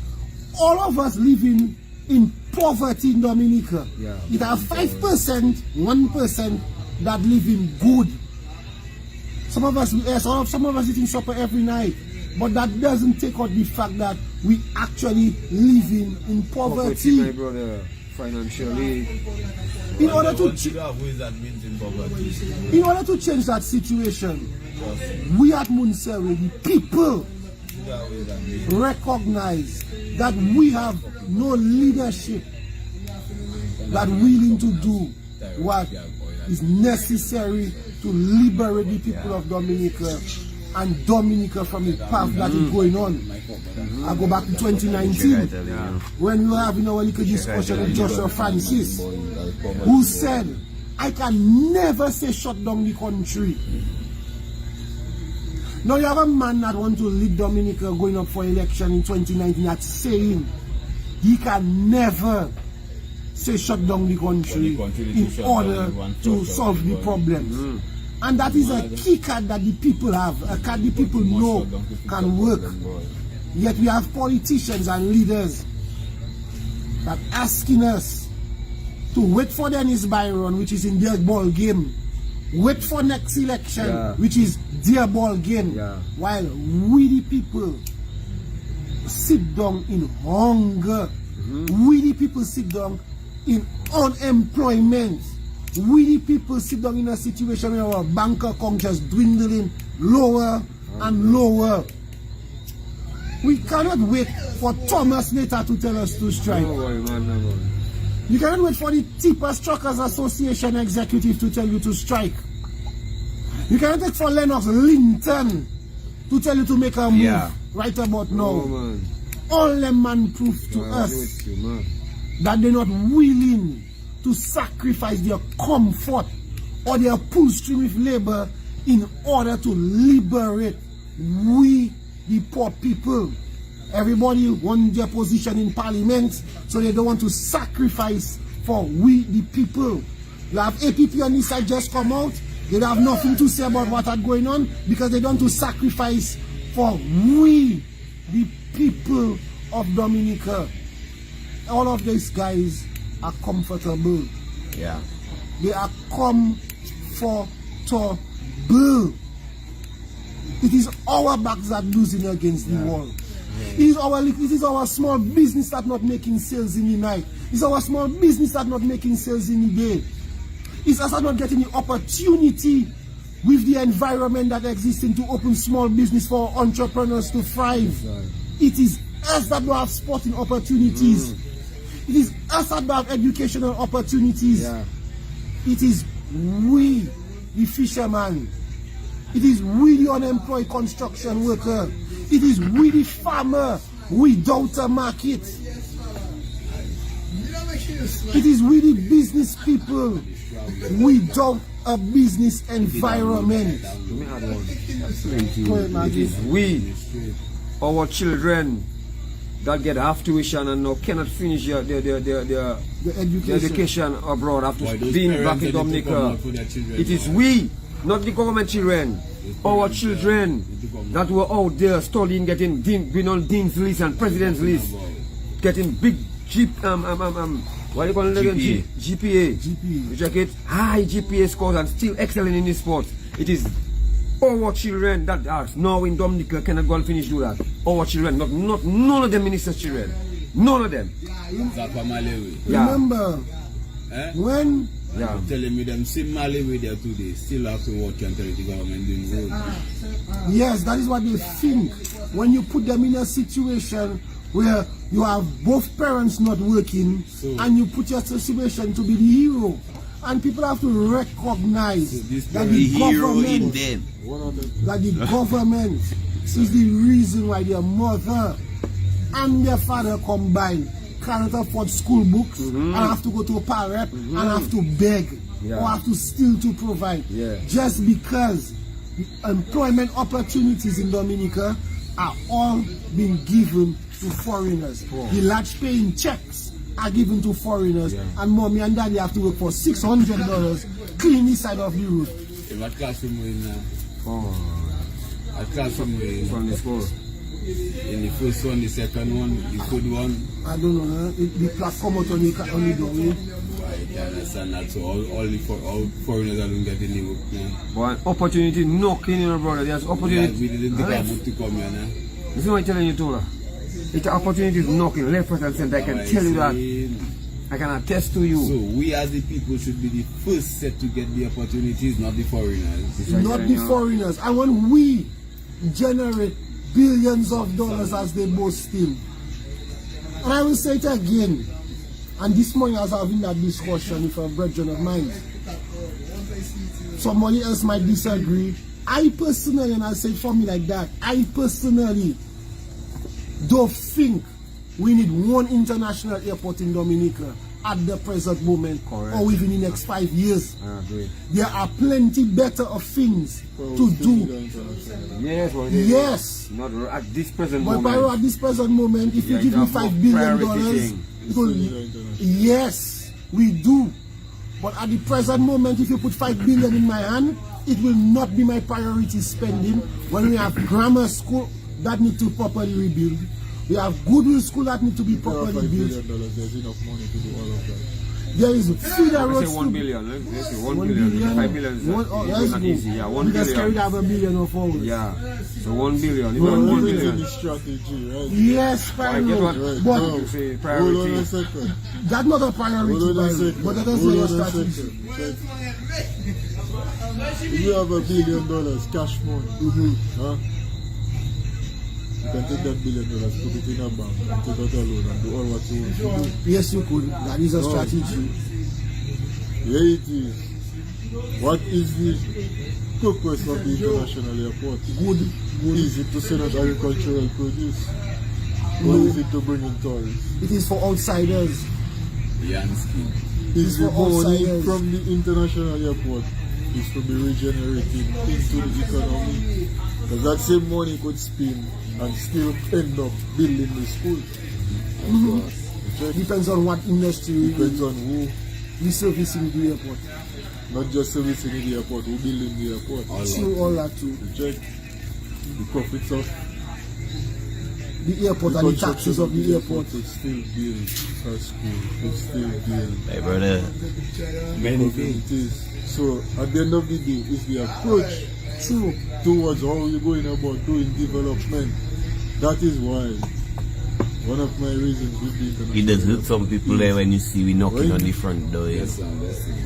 All of us living in poverty in Dominica. It have 5%, 1% that live in good. Some of us eating supper every night, but that doesn't take out the fact that we actually living in poverty. My brother, financially. In order to change that situation, we at Moun Séwyè, the people, recognize that we have no leadership that willing to do what is necessary to liberate the people of Dominica and Dominica from the path that is going on. I go back to 2019 when we were having our little discussion with Joshua Francis, who said, I can never say shut down the country. Now you have a man that wants to lead Dominica going up for election in 2019 that's saying he can never say shut down the country in order to solve the problems. And that is a key card that the people have, a card the people know can work. Yet we have politicians and leaders that asking us to wait for Dennis Byron, which is in their ball game, wait for next election, which is their ball game, while we the people sit down in hunger. We the people sit down in unemployment. We the people sit down in a situation where our bank account just dwindling lower and lower. We cannot wait for Thomas later to tell us to strike. You cannot wait for the Tippers Truckers Association executive to tell you to strike. You cannot wait for Lennox Linton to tell you to make a move right about now. All them man prove to us that they're not willing to sacrifice their comfort or their pull stream with labor in order to liberate we, the poor people. Everybody wants their position in parliament, so they don't want to sacrifice for we, the people. You have APP on this side just come out. They have nothing to say about what are going on because they don't to sacrifice for we, the people of Dominica. All of these guys are comfortable. Yeah. They are comfortable. It is our backs that losing against the wall. It is our small business that not making sales in the night. It's our small business that not making sales in the day. It's us that not getting the opportunity with the environment that existing to open small business for entrepreneurs to thrive. It is us that don't have sporting opportunities. It is us that don't have educational opportunities. It is we, the fisherman. It is we, the unemployed construction worker. It is we, the farmer, without a market. It is we, the business people, without a business environment. It is we, our children, that get half tuition and now cannot finish their education abroad after being back in Dominica. It is we, not the government children, our children that were out there studying, getting being on Dean's list and President's list, getting big what do you call it again? GPA. You check it? High GPA scores and still excelling in this sport. It is our children that are now in Dominica cannot go and finish do that. Our children, not none of them minister's children. None of them. Remember, when telling me them see Malawi there today, still have to work and tell the government doing road. Yes, that is what they think. When you put them in a situation where you have both parents not working and you put your situation to be the hero. And people have to recognize that the government, is the reason why their mother and their father combined cannot afford school books and have to go to a parrot and have to beg or have to steal to provide. Just because the employment opportunities in Dominica are all being given to foreigners. The large paying checks are given to foreigners, and mommy and daddy have to work for $600 clean this side of the road. What classroom we in now? A classroom we From the school. in the first one, the second one, the third one. I don't know, the platform out on the doorway. I understand that, so all foreigners are going to get any work now. But opportunity knocking, you know, brother. There's opportunity. We didn't think I would to come here now. This is what I'm telling you, Tola. It's opportunities knocking left, right, and center. I can tell you that. I can attest to you. So we as the people should be the first set to get the opportunities, not the foreigners. Not the foreigners. And when we generate billions of dollars as they boast still. And I will say it again. And this morning I was having that discussion with a brethren of mine. Somebody else might disagree. I personally, and I say for me like that, I personally don't think we need one international airport in Dominica at the present moment. Correct. Or within the next 5 years. I agree. There are plenty better of things to do. Yes, well, Yes. not at this present But moment. at this present moment, if you give me $5 billion, it will, yes, we do. But at the present moment, if you put $5 billion in my hand, it will not be my priority spending when we have grammar school that need to properly rebuild. We have goodwill school that need to be properly built. There's enough money to do all of that. There is federal Let's say 1 billion. Let's say 1 billion. 5 billion is not easy. Yeah, 1 Because carried billion. have $1 billion or forward. Yeah. So 1 billion. If Well, 1 everything billion. is strategy, right? Yes, I get what Pyro. Right, But now, you say hold on a priority. second. that's not a priority, Hold on a Pyro. second. But that is Hold your on a strategy. second. If you have $1 billion cash money, huh? You can take that $1 billion, put it in a bank, and take out a loan and do all what you want to do. Yes, you could. That is a strategy. Here it is. What is the purpose of the international airport? Good. Is it to send out agricultural produce? Or is it to bring in tourists? It is for outsiders. Yansky. Is the for money outsiders. from the international airport is to be regenerated into the economy? Because that same money could spin and still end up building the school. Depends on what industry. Depends on who. we servicing the airport. Not just servicing the airport, we building the airport. All that too. Check the profits of The airport and the taxes of the airport. It's still built for school. It's still built. My brother. Many things. It is. So at the end of the day, it's the approach towards how you're going about doing development. That is why one of my reasons with the international It does hurt some people there when you see we knocking When- on the front door. Yeah.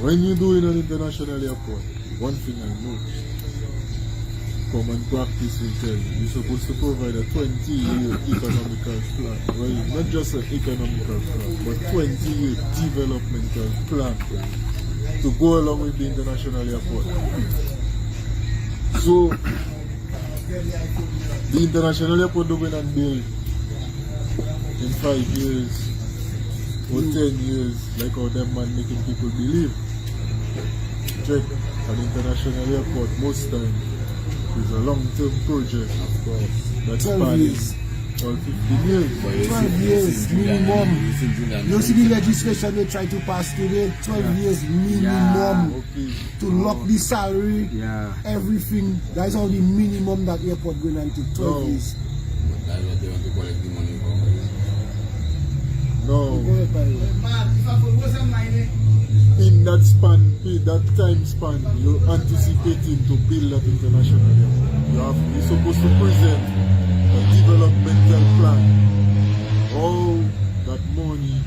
When you're doing an international airport, one thing I know, common practice will tell you, you're supposed to provide a 20-year economical plan. Well, not just an economical plan, but 20-year developmental plan to go along with the international airport. So, the international airport don't go and build in 5 years or 10 years, like how them man making people believe. Check an international airport most time is a long-term project. Of course. That's 12 years. Or 15 years. 12 years minimum. You see the legislation they try to pass today, 12 years minimum Okay. to lock the salary, everything. That is all the minimum that airport going into 12 No. years. That's what they want to collect the money from. No. Go ahead, by the way. In that span, in that time span, you're anticipating to build that international airport. You're supposed to present a developmental plan. All that money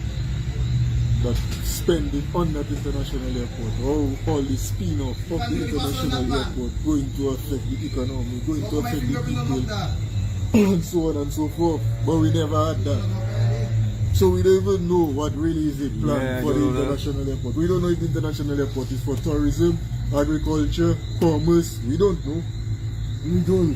that spending on that international airport, all the spin-off of the international airport going to affect the economy, going to affect the people, and so on and so forth. But we never had that. So we don't even know what really is the plan for the international airport. We don't know if the international airport is for tourism, agriculture, commerce. We don't know. We don't.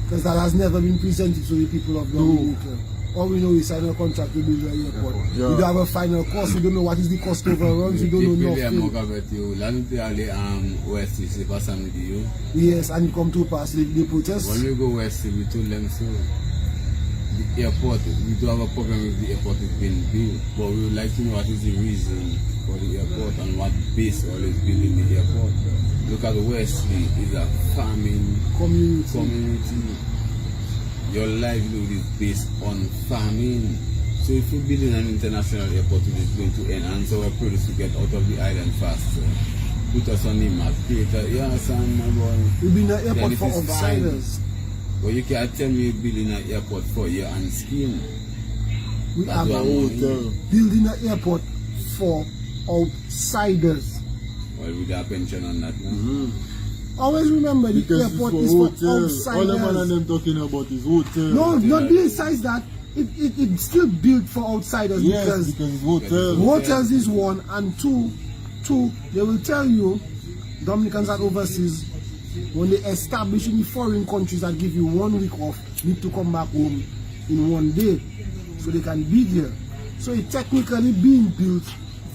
Because that has never been presented to the people of Dominica. All we know is sign a contract to build the airport. Yeah. We don't have a final cost. We don't know what is the cost overruns. We don't know nothing. West is the person with you. Yes, and it come to pass. They protest. When we go west, we told them so. The airport, we do have a problem with the airport is being built, but we would like to know what is the reason for the airport and what base always building the airport. Look at Wesley, it's a farming community. Your livelihood is based on farming. So if we're building an international airport, it is going to enhance our produce to get out of the island faster. Put us on the map, creator. Yeah, son, my boy. We've been an Then airport it for is outsiders. But you can't tell me you're building an airport for your own skin. We That's have what a I'm Hotel. building an airport for outsiders. Well, with our pension on that now. Always remember the Because airport it's is for for hotel. All the man and outsiders. them talking about is hotel. No, not besides that. It's still built for outsiders Yes, because because it's hotel. hotels is one, and two, they will tell you, Dominicans that overseas, when they establish in the foreign countries that give you 1 week off, need to come back home in 1 day so they can be there. So it's technically being built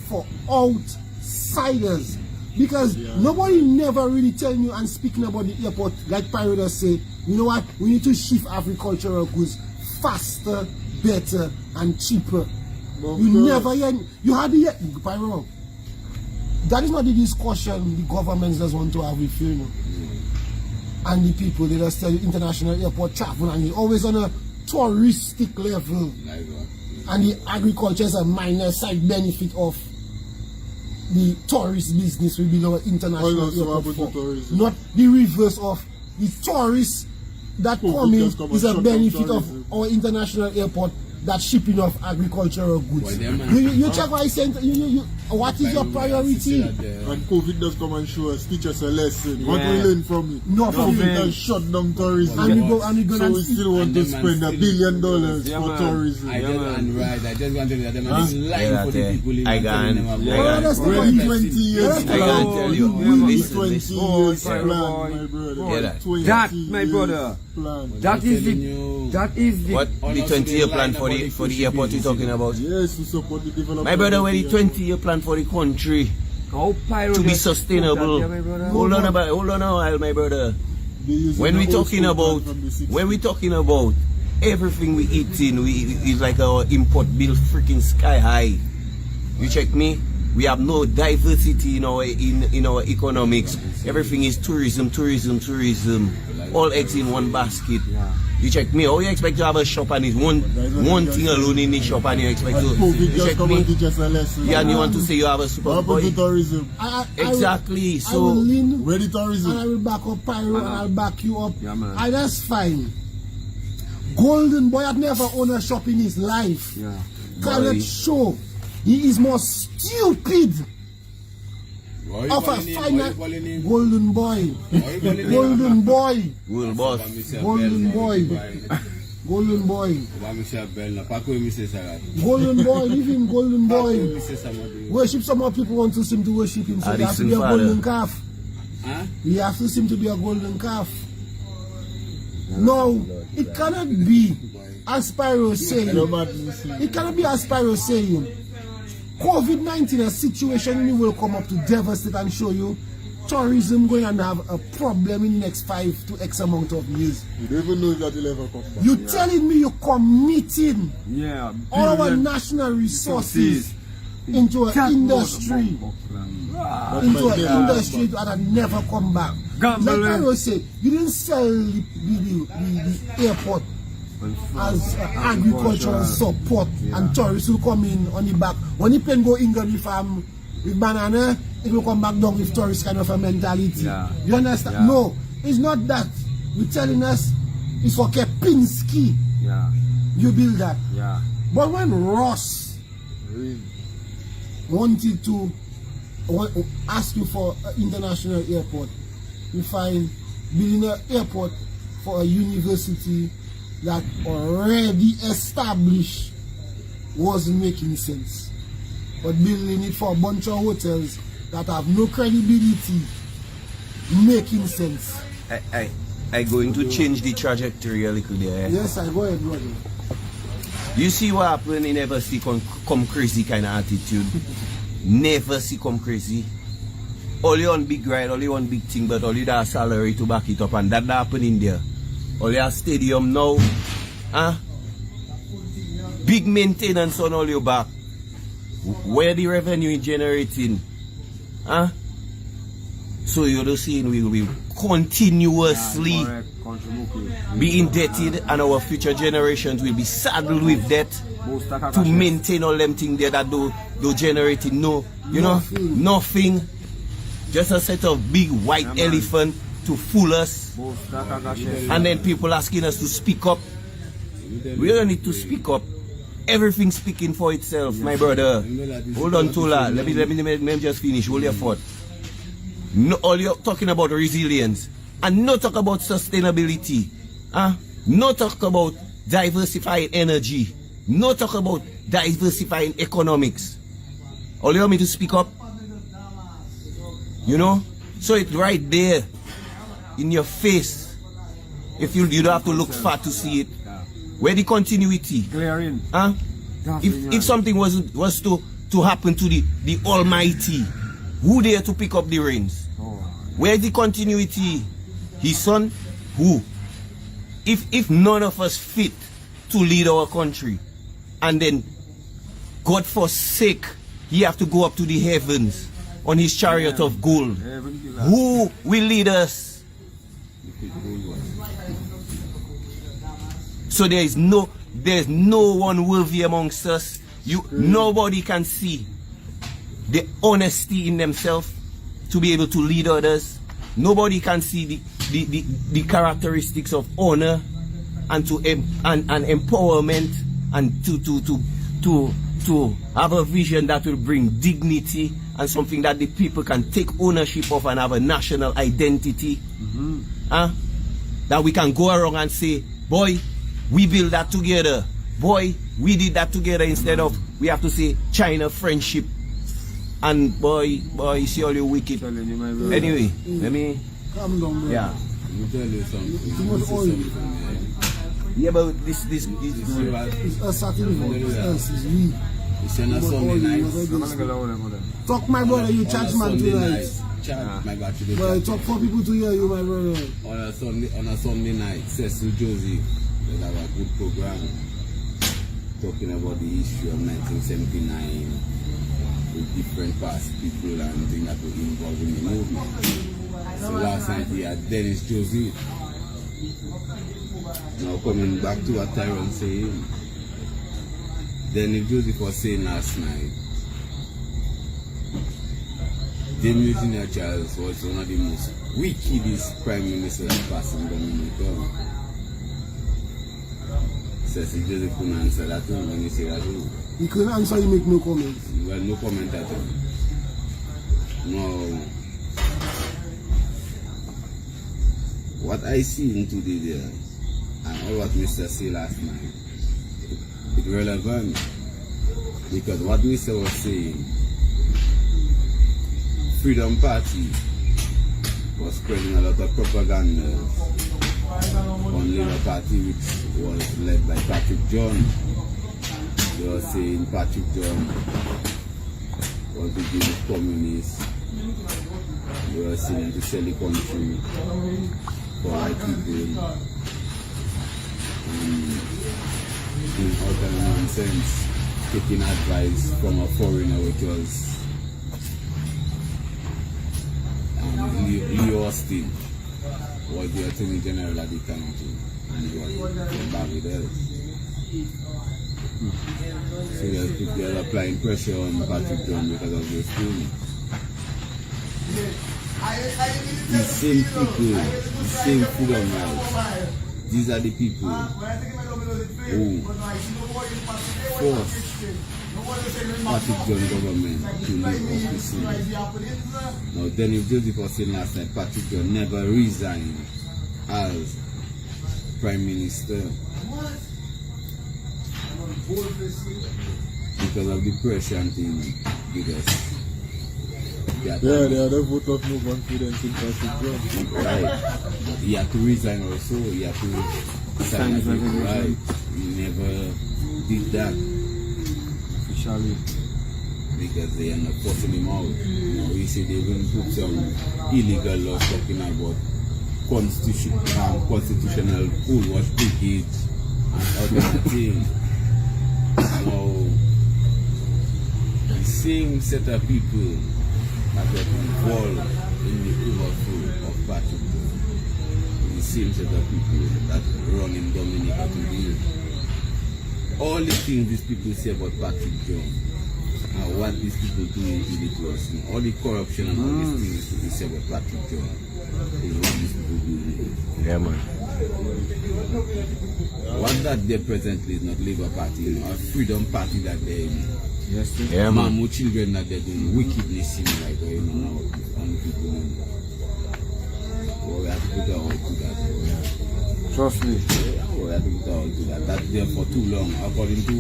for outsiders because nobody never really telling you and speaking about the airport like Pyrodas say, you know what, we need to shift agricultural goods faster, better and cheaper. You never hear, you hardly hear, Pyro, that is not the discussion the governments just want to have with you, you know. And the people, they just tell you international airport travel and it's always on a touristic level. Like what? And the agriculture is a minor side benefit of the tourist business will be our international Also airport about for. the tourism. Not the reverse of the tourists that come in just come is and a shut down benefit tourism. of our international airport that shipping of agricultural goods. Well, them man- You check what I said, what is your priority? And COVID does come and show us, teach us a lesson. What we learn from it? Nothing. COVID has shut down tourism. And we go So we still want to And them spend man $1 billion still- for tourism. I just and right. I just want to tell you that them Huh? is lying for the people in I the can't- telling them I about- can't- that's the Ready one. 20 years I plan. can't tell you. Really Listen, 20 listen. years Oh, plan, boy. my brother. Hear that? 20 That, my years brother. Plan. That is telling the you. that is the What the 20-year plan for the airport you talking about? Yes, we support the development. My brother, of where the the 20-year plan for the country how pyro to be just put that sustainable. there, my brother. Hold on a while, my brother. They using When the we old talking school plan about from the 60s. when we talking about everything we eat in, is like our import bill freaking sky high. You check me. We have no diversity in our economics. Everything is tourism. All eggs in one basket. You check me. How you expect to have a shop and it's one thing alone in the shop and you expect to you check me? Yeah, and you want to say you have a super boy. Tourism. Exactly. I will lean Where the tourism? and I will back up Pyro and I'll back you up. Yeah, man. That's fine. Golden Boy had never owned a shop in his life. Yeah. Cannot show. He is more stupid of a final Golden Boy. Golden Boy. Will boss. Golden Boy. Golden Boy. Golden Boy. Leave him Golden Boy. Worship some more people want to seem to worship him. So he has to be a golden calf. He has to seem to be a golden calf. No, it cannot be as Pyro saying. It cannot be as Pyro saying. COVID-19, a situation you will come up to devastate and show you tourism going to have a problem in the next 5 to X amount of years. You don't even know if that will ever come back. You telling me you're committing all our billion national resources into an industry, that never come back. Gambling. Like I say, you didn't sell the airport as agricultural support and tourists will come in on the back. When the plane go England with banana, it will come back down with tourist kind of a mentality. Yeah. You understand? Yeah. No, it's not that. You're telling us it's for Kepinski. Yeah. You build that. Yeah. But when Ross wanted to ask you for an international airport, you find building an airport for a university that already established wasn't making sense. But building it for a bunch of hotels that have no credibility making sense. I going to change the trajectory a little there. Yes, I go ahead, brother. You see what happened when you never see come crazy kind of attitude. Never see come crazy. All you on big ride, all you on big thing, but all you that salary to back it up, and that happen in there. All your stadium now, big maintenance on all your back. Where the revenue is generating, So you're just saying we will continuously be indebted, and our future generations will be saddled with debt to maintain all them things there that do generating nothing. Just a set of big white elephant to fool us, and then people asking us to speak up. We don't need to speak up. Everything speaking for itself, my brother. Hold on, Tola. Let me just finish. Hold your thought. No, all you're talking about resilience, and not talk about sustainability. Not talk about diversifying energy. Not talk about diversifying economics. All you want me to speak up? So it's right there in your face. If you don't have to look far to see it. Where the continuity? Clearing. If something was to happen to the Almighty, who there to pick up the reins? Where's the continuity? His son? Who? If none of us fit to lead our country, and then God forsake, he have to go up to the heavens on his chariot of gold. Who will lead us? So there's no one worthy amongst us. Nobody can see the honesty in themselves to be able to lead others. Nobody can see the characteristics of honor and empowerment, and to have a vision that will bring dignity and something that the people can take ownership of and have a national identity. That we can go around and say, boy, we built that together. Boy, we did that together, instead of we have to say China friendship. And boy, you see all your wicked. Anyway, let me. Calm down, bro. Yeah. Let me tell you something. Too much oil. Yeah, but this It's us Saturday. It's us. It's we. It's on a Sunday night. Talk, my brother. You charge man tonight. Charge my battery. But talk for people to hear you, my brother. On a Sunday night, Cecil Josie will have a good program talking about the history of 1979. with different past people and things that were involved in the movement. So last night we had Dennis Joseph. Now coming back to what Tyrone saying, Dennis Joseph was saying last night, James Junior Charles was one of the most wickedest prime ministers that passed in Dominica. Says he just couldn't answer that one when he said that one. He couldn't answer, he make no comments. Well, no comment at all. No. What I see in today there, and all what Mr. said last night, it's relevant. Because what Mr. was saying, Freedom Party was spreading a lot of propaganda on Labour Party, which was led by Patrick John. They were saying Patrick John was the biggest communist. They were saying to sell the country for white people. Doing all kind of nonsense, taking advice from a foreigner, which was Lee Austin was the Attorney General at the country, and he was from Barbados. So they are applying pressure on Patrick John because of this thing. The same people, the same freedom rights, these are the people who force Patrick John government to leave office. Now, Dennis Joseph was saying last night, Patrick John never resigned as Prime Minister because of the pressure and things with us. Yeah, they had a vote of no confidence in Patrick John. Right. But he had to resign also. He had to sign as right. He never did that. Officially. Because they end up forcing him out. You know, he said they will put some illegal laws talking about constitutional pool wash brigade and other things. Now, the same set of people that were involved in the overthrow of Patrick John, the same set of people that run in Dominica today. All the things these people say about Patrick John and what these people do to us, all the corruption and all these things people say about Patrick John is what these people do. Yeah, man. What that there presently is not Labour Party, you know, a Freedom Party that they Yes, sir. Yeah, man. more children that they're doing wickedness in like you know now and people know. So we have to put our all to that. Trust me. Yeah, we have to put our all to that. That's there for too long. According to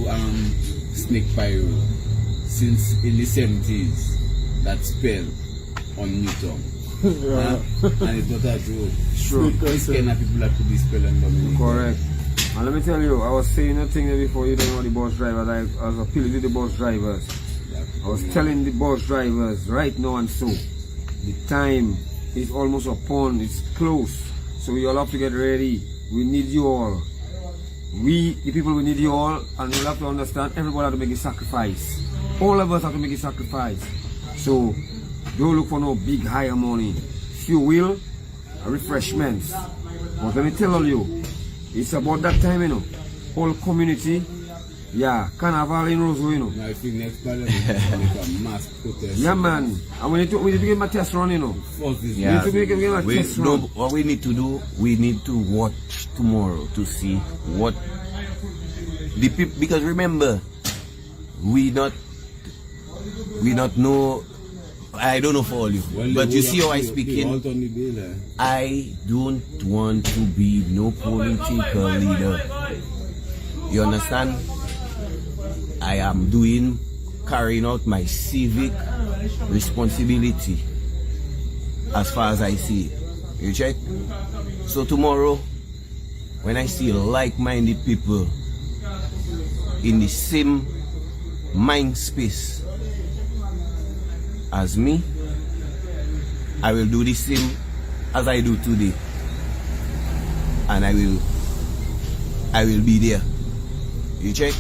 Snake Pyro, since in the 70s, that spell on Newton. And it's not a joke. Sure. This kind of people that put this spell on Dominica. Correct. And let me tell you, I was saying a thing there before you don't know the bus drivers. I was appealing to the bus drivers. I was telling the bus drivers right now and so, the time is almost upon, it's close. So we all have to get ready. We need you all. We, the people, we need you all, and you'll have to understand everybody have to make a sacrifice. All of us have to make a sacrifice. So don't look for no big higher money. If you will, refreshments. But let me tell you, it's about that time, you know. Whole community, yeah, carnival in Roseville, you know. Now, I think next parliament is make a mass protest. Yeah, man. And we need to get my test run, you know. First is Yeah. We need to get my test run. What we need to do, we need to watch tomorrow to see what the people, because remember, we not know. I don't know for all you, Well, but you they see how I they speak all in. turn the bill, eh? I don't want to be no political leader. You understand? I am carrying out my civic responsibility as far as I see it. You check? So tomorrow, when I see like-minded people in the same mind space as me, I will do the same as I do today, and I will be there. You check?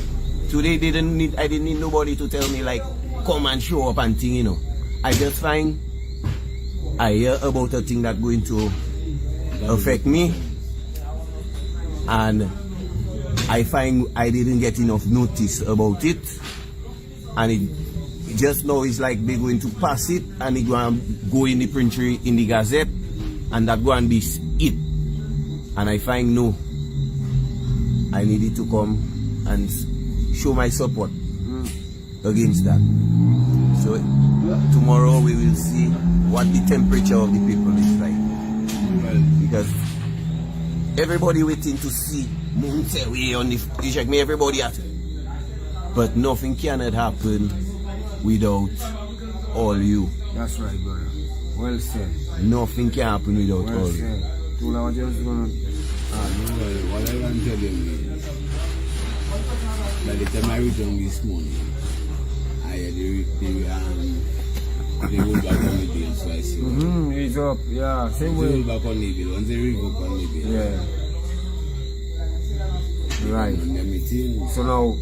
Today I didn't need nobody to tell me like come and show up and thing, you know. I just find I hear about a thing that going to affect me, and I find I didn't get enough notice about it, and it just now it's like they're going to pass it and it going to go in the printery in the Gazette, and that going to be it. And I find no, I needed to come and show my support against that. So tomorrow we will see what the temperature of the people is like, because everybody waiting to see Moun Séwyè on the, you check me, everybody at it. But nothing cannot happen without all you. That's right, brother. Well said. Nothing can happen without Well all you. said. Tula, what else gonna... What I want to tell you is, by the time I returned this morning, I had the roll back on the bill, so I see. He's up, yeah, same Once they way. roll back on the bill, once they revoke on the bill. Yeah. Right. And then me think, So now,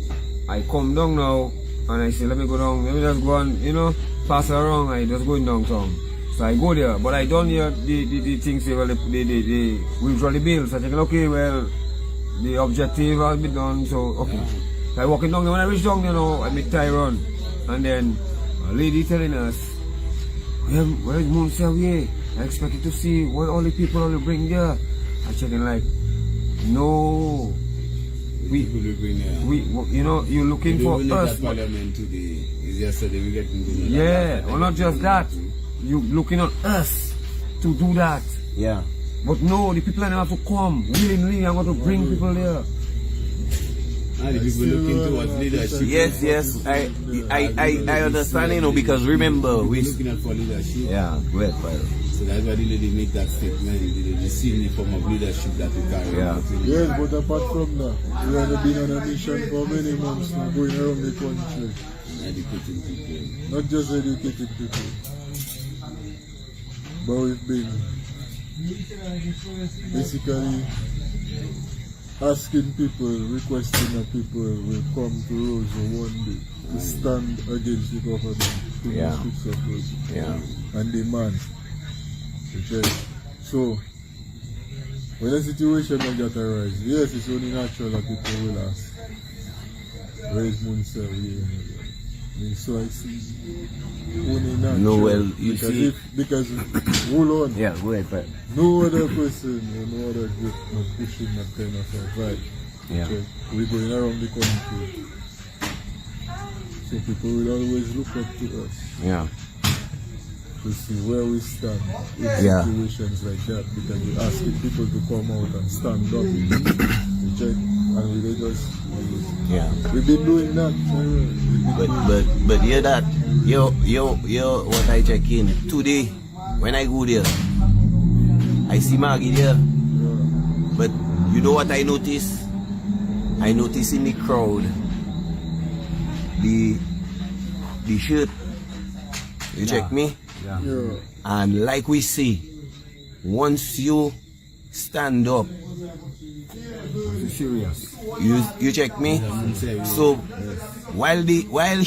I come down now, and I say, let me go down, let me just go and, you know, pass around, I just going downtown. So I go there, but I don't hear the things say, well, the withdraw the bills. I think, okay, well, the objective has been done, so, okay. So I walking down there, when I reach down there now, I meet Tyrone, and then a lady telling us, where is Moun Séwyè? I expected to see what all the people will bring there. I checking like, no. people will bring You know, you're looking for us. Parliament today. It's yesterday we get into Yeah, well, not just that. You looking on us to do that. Yeah. But no, the people have to come willingly. I want to bring people there. The people looking towards leadership. Yes. I understand, you know, because remember we looking at for leadership. yeah, go ahead, Pyro. So that's why the lady make that statement. They see the form of leadership that we carry. Yeah. Yes, but apart from that, we have been on a mission for many months now, going around the country. Educating people. Not just educating people, but we've been basically asking people, requesting that people will come to Rosa one day to stand against the government, to Yeah. Yeah. and demand. Okay. So, when a situation like that arises, yes, it's only natural that people will ask, where is Moun Séwyè? So I see only natural. No, well, you because see- because hold on. Yeah, go ahead, Pyro. No other person or no other group not pushing that kind of vibe. Yeah. Okay? We're going around the country. So people will always look up to us Yeah. to see where we stand in Yeah. situations like that, because we're asking people to come out and stand up. Okay? And we just Yeah. we've been doing that. But hear that. Yo, what I check in today, when I go there, I see Maggie there. But you know what I notice? I notice in the crowd the shirt. You check me? Yeah. Yeah. And like we say, once you stand up, Too serious. you check me. So while they might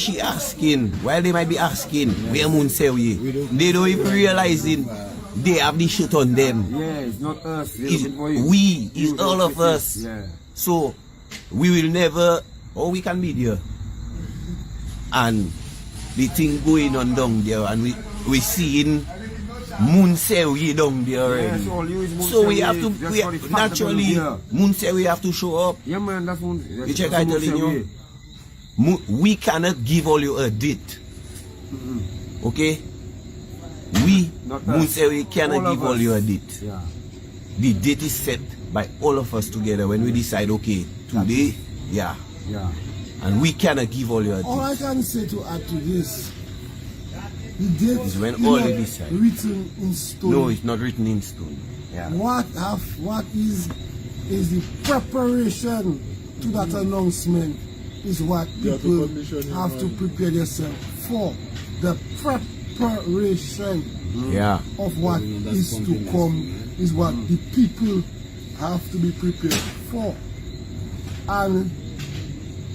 be asking where Moun Séwyè, they don't even realizing they have the shit on them. Yeah, it's not us. They're It's looking for you. we, it's You all don't of fit us. it. Yeah. So we will never, or we can be there, and the thing going on down there, and we seeing Moun Séwyè down there already. Yeah, all you is Moun So we Séwyè. have to, That's what the fact naturally, that Moun Séwyè have to show up. Yeah, man, that's one. You check, I telling you, we cannot give all you a date. Okay? We, Not Moun us. Séwyè, All cannot of give all us. you a date. Yeah. The date is set by all of us together when we decide, okay, today, yeah. Yeah. And we cannot give all you a All I date. can say to add to this, the date Is when is all not they decide. written in stone. No, it's not written in stone. Yeah. What is the preparation to that announcement is what You have to people condition your have to mind. prepare themselves for. The preparation Yeah. of what That's is to something come is what the people have to be prepared for. And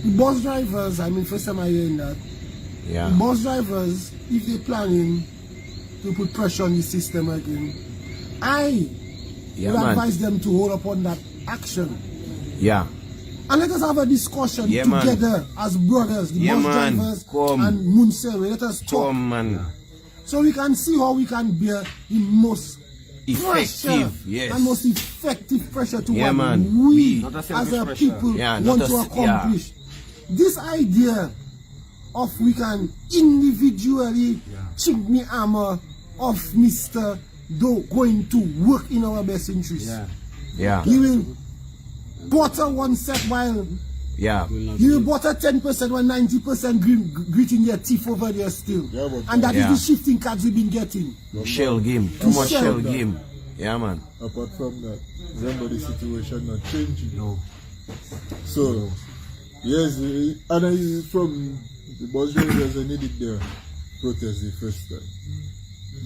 the bus drivers, I mean, first time I hearing that, Yeah. The bus drivers, if they're planning to put pressure on the system again, I Yeah, would man. advise them to hold upon that action. Yeah. And let us have a discussion Yeah, man. together as brothers, the Yeah, bus man. drivers Come. and Moun Séwyè. Let us talk Come, man. so we can see how we can bear the most pressure Effective, yes. and most effective pressure to Yeah, what man. we Not a as selfish a pressure. people Yeah, want not to a s- yeah. accomplish. This idea of we can individually chink me armor of Mr. Doe going to work in our best interest. Yeah. Yeah. He will butter one set while Yeah. he will butter 10% when 90% gritting their teeth over there still. Yeah, but- And that is Yeah. the shifting cards we've been getting. Shell game. Too much Shell. shell game. Yeah, man. Apart from that, remember the situation not changing. No. So, yes, and I from the bus drivers, I needed their protest the first time.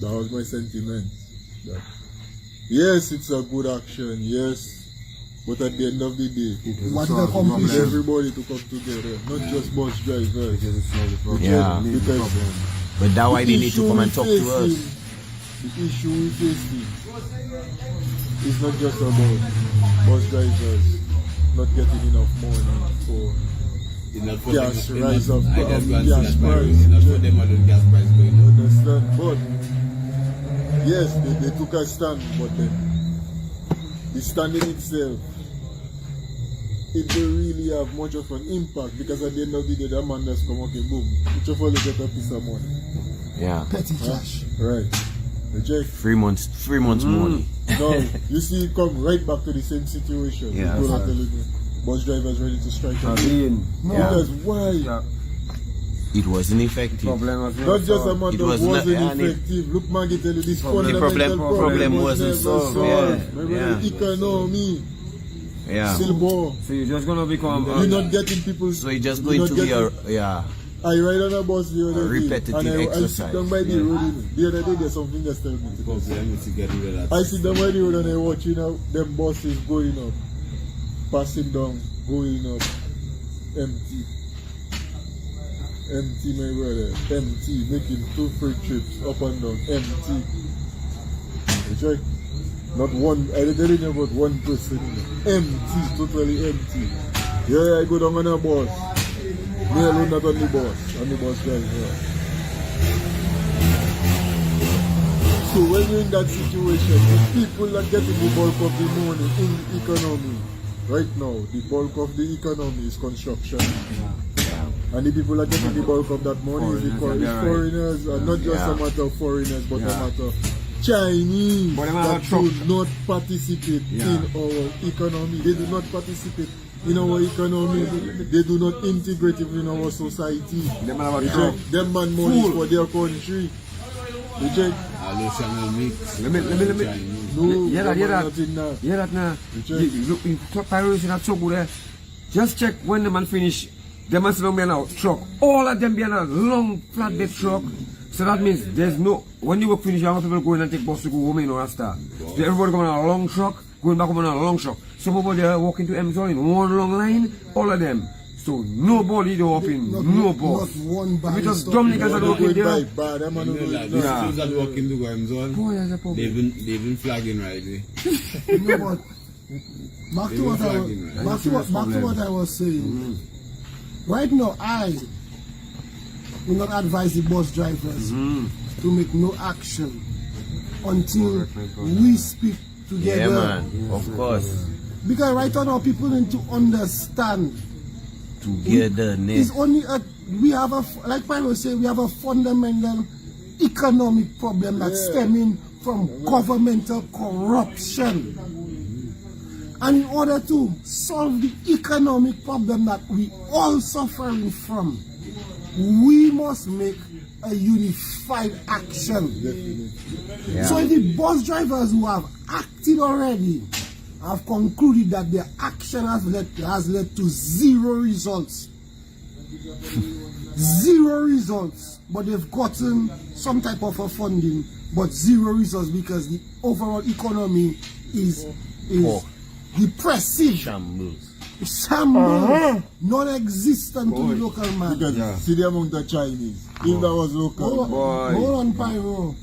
That was my sentiment. That yes, it's a good action, yes, but at the end of the day, What the accomplish? everybody to come together, not just bus drivers. Yeah. Because But that's why they need to issue come and we talk to facing- us. The issue we facing is not just about bus drivers not getting enough money for It's not for gas them, rise of I just want to gas see that price. It's not for them alone gas price going You up. understand? But yes, they took a stand, but then the stand in itself, it don't really have much of an impact because at the end of the day, that man just come, okay, boom, each of all get a piece of money. Yeah. Petty cash. Right. Reject. 3 months. 3 months money. Now, you see it come right back to the same situation. Yeah. People are telling me, bus drivers ready to strike again. Again. No. Yeah. Because why? Yeah. It wasn't effective. Problem was Not just a matter It of was not- wasn't yeah, and it- effective. Look, Maggie tell you this Problem- fundamental problem was wasn't never solved. solved. Yeah. Remember Yeah. the economy, Yeah. still more. So you're just gonna become You're not getting people. So it's just you're going not to be a getting- yeah. I ride on a bus the other day, repetitive and I sit exercise. down by the Yeah. road. The other day, there's something that's telling me. Because they need to get rid of that. I sit down by the road and I watch, them buses going up, passing down, going up, empty. Empty, my brother, empty, making 2 free trips up and down, empty. You check? Not one, I didn't know about one person, empty, totally empty. Yeah, I go down on a bus. Me alone not on the bus driver. So when you're in that situation, the people that getting the bulk of the money in the economy, right now, the bulk of the economy is construction. And the people that getting the bulk of that money is the foreigners, and not just a matter of foreigners, but a matter of Chinese But them are that not do truck. not participate in our economy. They do not participate in our economy. They do not integrate even in our society. Them are They truck. check them man money for their country. They check. Hello, channel mix. Let me. Chinese. No, Yeah, them yeah, man that. not in that. Yeah, that now. check. Look, in priority not so good. Just check when the man finish. Them man sit down behind a truck. All of them behind a long flatbed truck. So that means there's no. When you work finish, you have people going and take bus to go home in or start. So everybody coming on a long truck, going back home on a long truck. Some people they are walking to Amazon in one long line. All of them. So nobody they up in no bus. Not one If bad it was stop. Dominicans that They walking going there. by bad. Them man You don't know, know like, nothing. Yeah. those that walk in the Guam zone, Boy, that's a problem. they've been flagging right there. No, but back to what I was, flagging, right? back to what I was saying. Right now, I will not advise the bus drivers to make no action until we speak together. Yeah, man. Of course. Because right now, people need to understand. Togetherness. It's only we have a, like Pino was saying, we have a fundamental economic problem that's stemming from governmental corruption. And in order to solve the economic problem that we all suffering from, we must make a unified action. Yeah. So if the bus drivers who have acted already have concluded that their action has led to 0 results. 0 results, but they've gotten some type of a funding, but 0 results because the overall economy is Poor. depressive. Shambles. Some non-existent to the local man. Because see the amount of Chinese. If that was local. Hold on, Pyro.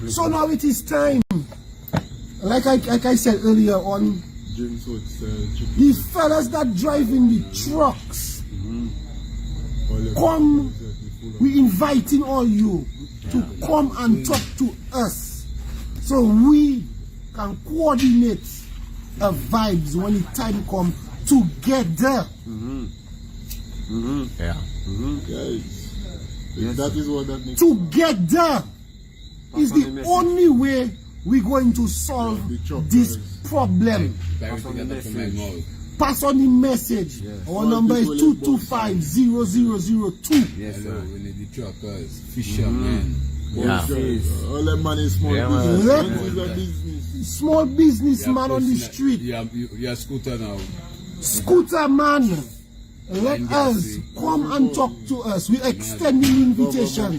So now it is time. Like I said earlier on, James would sell chicken. the fellas that drive in the trucks, come, we inviting all you to come and talk to us so we can coordinate the vibes when the time comes together. Yes. That is what that means. Together is the only way we're going to solve this problem. Pass on the message. Our number is 225-0002. Yes, sir. We need the truckers, fishermen. All that money is small business. Small businessman on the street. You are scooter now. Scooter man. Let us come and talk to us. We extending invitation.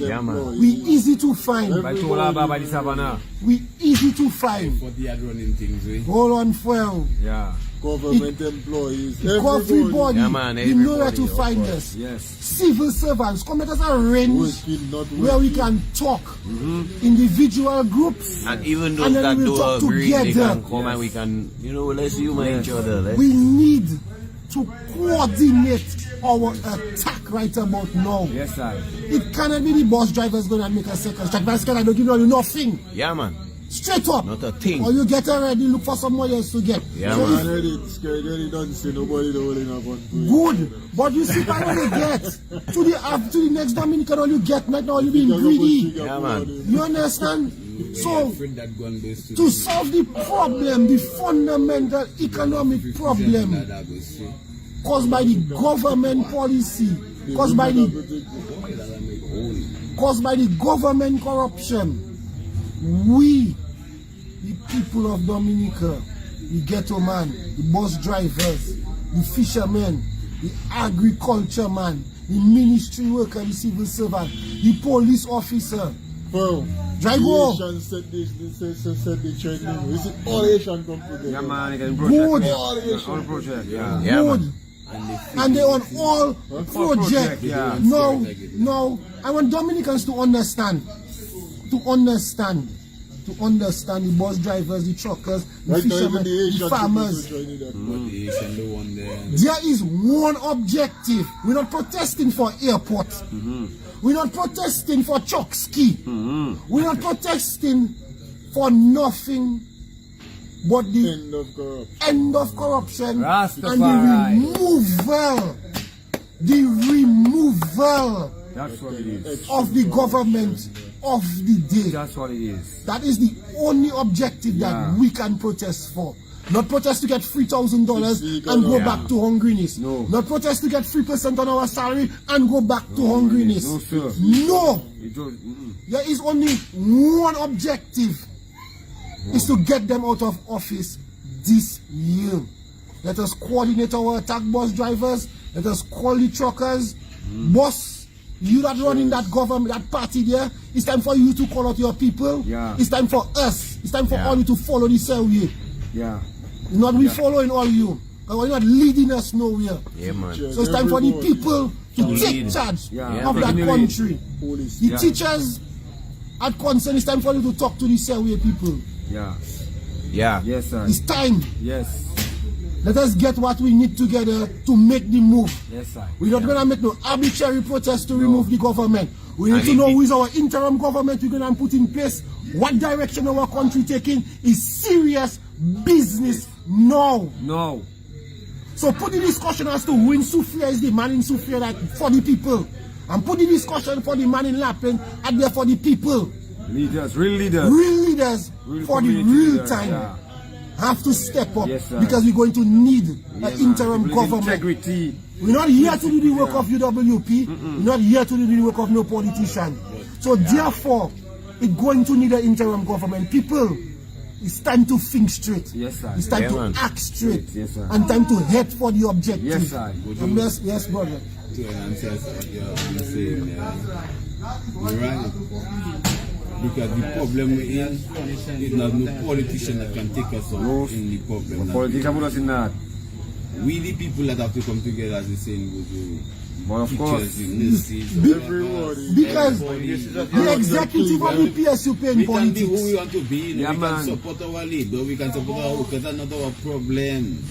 We easy to find. We easy to find. For the running things, Hold on, fuel. Government employees. Everybody. You know where to everybody, find us. Civil servants. Come let us arrange where we can talk. Individual groups. And even those And then that we will don't talk agree, they together. can come and we can, let's humor each other. Let's We need to coordinate our attack right about now. Yes, sir. It cannot be the bus drivers going to make a second strike. That's I don't give you nothing. Yeah, man. Straight up. Not a thing. Or you get already, look for someone else to get. Yeah, So man. Scared don't see nobody holding up on good. But you see what you get. To the next Dominican, all you get right now, you being greedy. Yeah, man. You understand? So, to solve the problem, the fundamental economic problem caused by the government policy, caused by the government corruption, we, the people of Dominica, the ghetto man, the bus drivers, the fishermen, the agriculture man, the ministry worker, the civil servant, the police officer. Bro, Drive the off. Asian said this, said the training. You see, all Asian come together. Yeah, man, you can Good. All Asian. All project, yeah. Yeah, Good. man. And they on all project. yeah. No, I want Dominicans to understand the bus drivers, the truckers, the Right now, even fishermen, the the Asian farmers. people joining that. The Asian, the one there. There is one objective. We're not protesting for airport. We're not protesting for Chokski. We're not protesting for nothing but the End of corruption. and the removal That's what it is. of the government of the day. That's what it is. That is the only objective that we can protest for. Not protest to get $3,000 and go back to hungriness. No. Not protest to get 3% on our salary and go back to hungriness. No, sir. No. It don't, There is only one objective. Is to get them out of office this year. Let us coordinate our attack bus drivers. Let us call the truckers. Boss, you that running that government, that party there, it's time for you to call out your people. Yeah. It's time for us. It's time for all you to follow the Séwyè. yeah. Not we following all you. Because you're not leading us nowhere. Yeah, man. So it's time for the people to take charge Yeah. of that country. Police. The teachers at concern, it's time for you to talk to the Séwyè people. Yeah. Yeah. Yes, sir. It's time. Yes. Let us get what we need together to make the move. Yes, sir. We're not going to make no arbitrary protest to remove the government. We need to know who is our interim government we're going to put in place. What direction our country taking is serious business now. No. So put the discussion as to who in Séwyè is the man in Séwyè that for the people. And put the discussion for the man in Lapin and there for the people. Leaders, real leaders. Real leaders Real for the community real leaders, time. yeah. Have to step up Yes, sir. because we're going to need Yeah, an man. interim With government. Integrity. We're not here to do the work of UWP. We're not here to do the work of no politician. So therefore, it's going to need an interim government. People, it's time to think straight. Yes, sir. It's time Yeah, to man. act straight. Yes, sir. And time to head for the objective. Yes, sir. Yes, brother. You're right. Because the problem we're in, there's not no politician that can take us out in the problem. Politics put us in that. we the people that have to come together, as the saying goes. But of course, Everybody. Because the executive of the PSU paying we can be who politics. we want to be. Yeah, we man. can support our leader, we can support our workers. That's not our problem.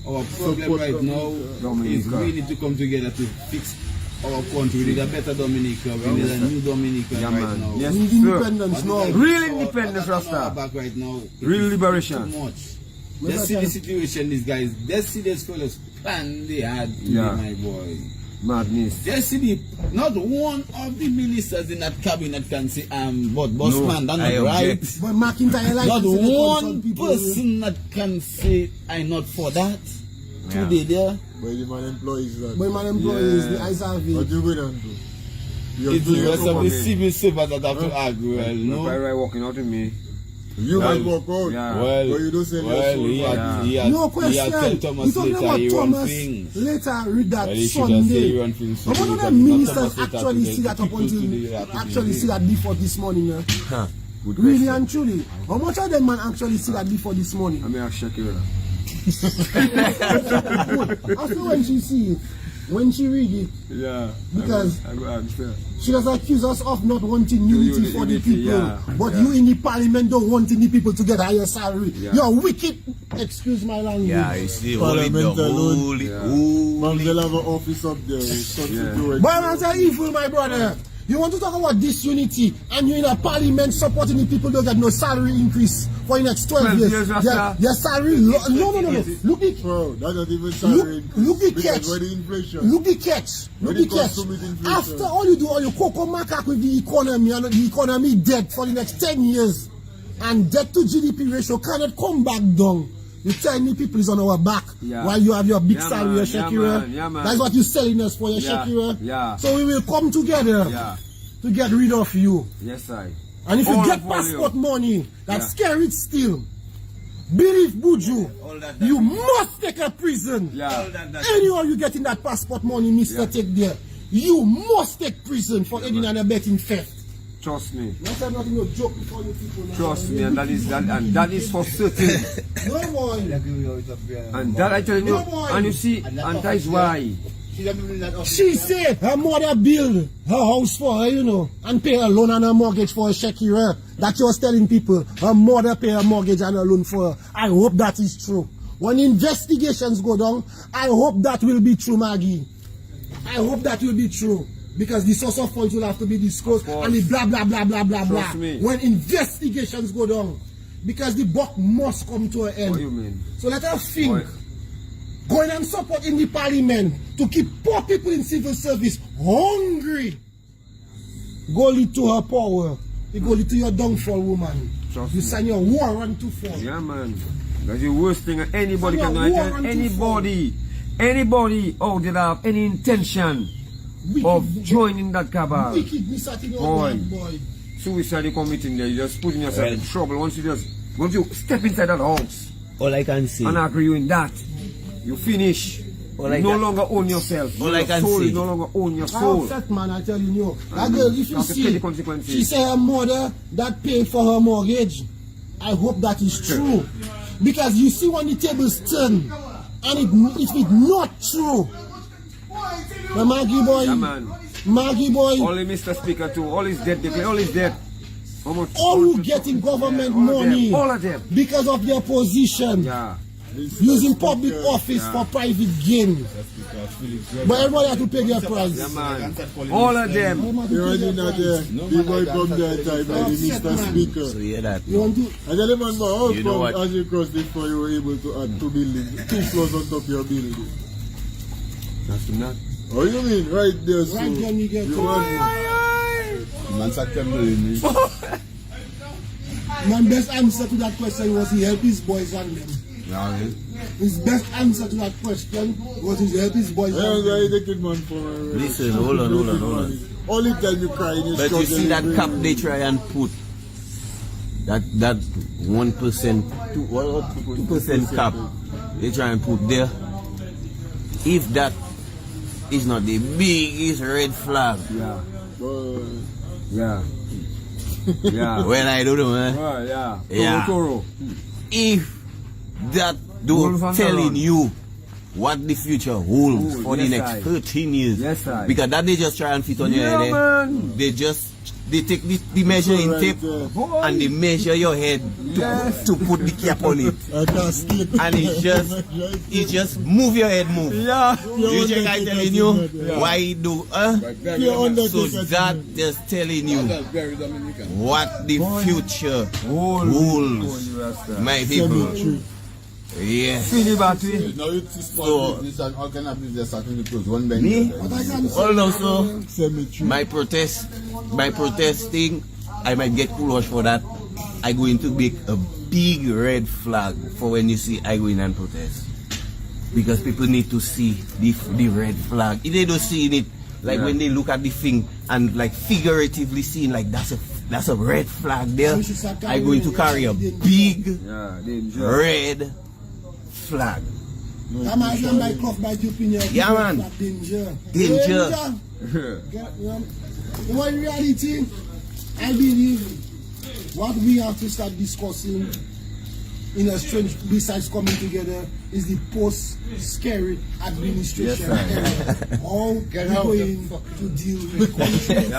Our problem Support right now is Dominica. we need to come together to fix our country. We need a better Dominica. We need a new Dominica Yeah, right man. now. Yes, We need sir. independence now. Real independence, What's on our Rasta. back right now. It Real is liberation. Too much. Let's see the situation, these guys. Let's see these fellows plan they had today, Yeah. my boy. Madness. Let's see not one of the ministers in that cabinet can say, but boss No, man, that's I not right. object. But McIntyre like Not to say they one consult people. person that can say, I'm not for that. Yeah. Today there. But the man employees that. But my employees, Yeah. the eyes are What vague. you going to do? You're It's the doing rest your of the own. civil servants that have to argue, well, No. no? Right walking out with me. You Well, might walk out. yeah. But you don't sell your Well, soul. he man. had, he had, No he had tell question. Thomas You talking later about he run Thomas things. later read that Well, he should have said Sunday. he run things. But one of the Not ministers Thomas later actually today, see that up people today until have to actually be see that before this morning. Good Really question. and truly. How much of them man actually see that before this morning? I mean, I'll check you. After when she see it, when she read it, Yeah. Because- I go answer. she does accuse us of not wanting unity for the Unity, people. yeah, But yeah. you in the parliament don't wanting the people to get higher salary. Yeah. You're wicked. Excuse my language. Yeah, you see, hold it Parliament down, alone. hold it, Yeah. hold Man, it. they'll have an office up there. Constituent. But man's are evil, my brother. You want to talk about disunity and you're in a parliament supporting the people don't get no salary increase for the next 12 12 years. years after. Their salary, no. Look it. Bro, that's not even salary. Look the because catch. where the inflation. Look the catch. When Look it the comes catch. to meet inflation. After all you do, all you cocoa macaque with the economy and the economy dead for the next 10 years. And debt to GDP ratio cannot come back down. You tell me people is on our back Yeah. while you have your big Yeah, salary, man. your Yeah, Shakira. man. Yeah, man. That's what you're selling us for, your Yeah. Shakira. Yeah. So we will come together Yeah. to get rid of you. Yes, I. And if you All get of volume. passport money, that's Yeah. scary still. Believe Buju, All that- you must take a prison. Yeah. Anyhow you getting that passport money, Mr. Yeah. Take there, you must take prison for aiding and abetting theft. Trust me. Not nothing no joke before you people. now. Trust me, and that is for certain. No boy. And that I tell you, No, boy. and you see, and that is why. She said her mother build her house for her, you know, and pay her loan and her mortgage for her Shakira. That you was telling people. Her mother pay her mortgage and her loan for her. I hope that is true. When investigations go down, I hope that will be true, Maggie. I hope that will be true. Because the source of funds will have to be disclosed course. and the blah blah blah blah blah blah. Trust me. When investigations go down. Because the buck must come to an end. What do you mean? So let us think. Boy. Going and support in the parliament to keep poor people in civil service hungry. Go lead to her power. You go lead to your downfall, woman. Trust You me. sign your warrant to fall. Yeah, man. That's the worst thing anybody So can do. you I are tell warrant to anybody out there that have any intention of joining that cabal, Wickedness at your Boy. blood, boy. suicide committing there, you're just putting yourself in trouble. Once you step inside that house All I can say, and agree in that, you finish. All I You no can- longer own yourself. all I Your can soul say- you no longer own your I soul. upset, man, I tell you. That girl, if you have to pay the see, consequences. she say her mother that paid for her mortgage. I hope that is true. Because you see when the tables turn, and if it's not true, the Maggie boy, Yeah, man. Maggie boy, Only Mr. Speaker too. All is dead. They play. All is dead. How much? all who getting government all of them, money all of them. because of their position, Yeah. using public office for private gain. But everybody have to pay their price. Yeah, man. All of them. Everybody You have to already pay know their there. price. The boy come there time by the Upset, Mr. man. Speaker. so hear that. You want to? I tell him, man, how You know come what? as you cross this far you were able to add 2 buildings, 2 floors on top of your building? That's not. Oh, you mean right there, so Right there, Miguel. you want Man, start trembling. My best answer to that question was he help his boys and them. Yeah, His best answer to that question was he help his boys I and don't them. know, take it, man, for my Listen, hold on. Only time you cry in your But you see that cap they try and put that 1%, 2% cap they try and put there. If that is not the biggest red flag, Yeah. But, Yeah. Yeah. well I don't know, man. Well, yeah. Yeah. Toro. If that don't Wolf and telling Baron. you what the future holds for the yes, next I. 13 years. Yes, I. Because that they just try and fit on your Yeah, head. man. They take the measuring Right tape there. and they measure your head to put the cap on it. I can't sleep. And it just move your head move. Yeah. You check I telling you why you do Pure so Undertaker that thing. just telling you Very Dominican. what the future holds, my people. Cemetery. Yes. Feel the battery. Now it's So- small business and all kind of business are going to close. One bench. Me? But I can say, Also, Cemetery. my protesting, I might get cool for that. I going to make a big red flag for when you see I go in and protest. Because people need to see the red flag. If they don't see it, like when they look at the thing and like figuratively seeing like that's a red flag there, I going to carry a big Yeah, danger. red flag. I'm a young by cloth by opinion. Yeah, man. Danger. Danger. The one reality, I believe what we have to start discussing in a strange, besides coming together, is the post-scary administration era. How we going to deal with country.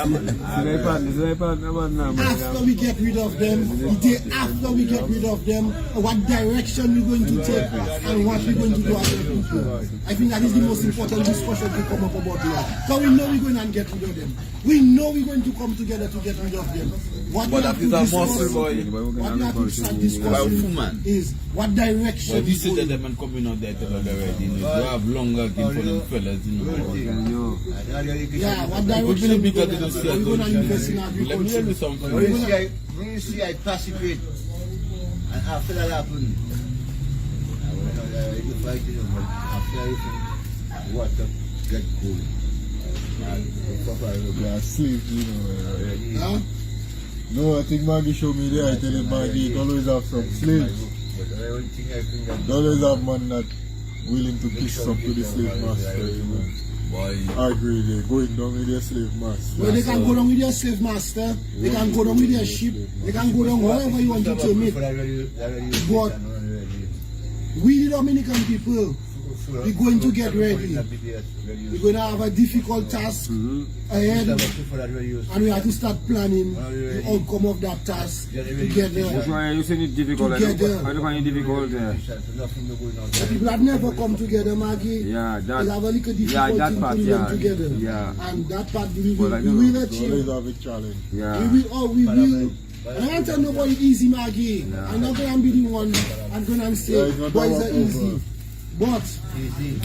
After we get rid of them, the day after we get rid of them, what direction we're going to take and what we're going to do as a people. I think that is the most important discussion to come up about that. So we know we're going to get rid of them. We know we're going to come together to get rid of them. What we have to discuss, what we have to start discussing is what direction But this we're is going. the man coming out there already. You have longer game for them fellas. Yeah, what direction we're going to invest in Let me tell agriculture. you something. When you see I participate, and after that happen, you fight it, but after everything, water get cold. They are slaves, you know. Huh? No, I think Maggie showed me there. I tell him Maggie, it always have some slaves. They always have man that willing to kiss up to the slave master, you know. I agree there. Going down with their slave master. Well, they can go down with their slave master, they can go down with their ship, they can go down however you want to term it. But we the Dominican people, we're going to get ready. We're going to have a difficult task ahead, and we have to start planning the outcome of that task together. That's why you saying it difficult. I don't find it difficult there. The people that never come together, Maggie, Yeah, will have a little difficulty that part, putting yeah. them together. Yeah. And that part we will Well, I know. achieve. They always have a challenge. Yeah. We will. And I don't tell nobody easy, Maggie. I'm not going to be the one I'm going to say, it's not boys about are easy. But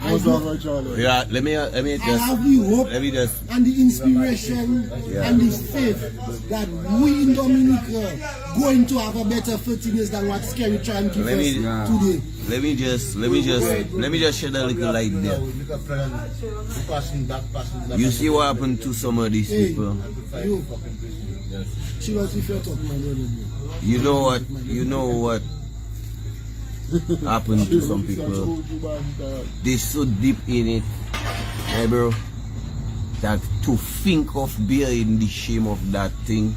I Most do- have a challenge. Yeah, let me I have just the hope let me just and the inspiration and the faith that we in Dominica going to have a better 13 years than what Scary trying to give Let us me- today. let me just shed a little light there. You see what happened to some of these Hey, people? you. She was if you're talking my brother. You know what happened to some people? They so deep in it, hey bro, that to think of bearing the shame of that thing,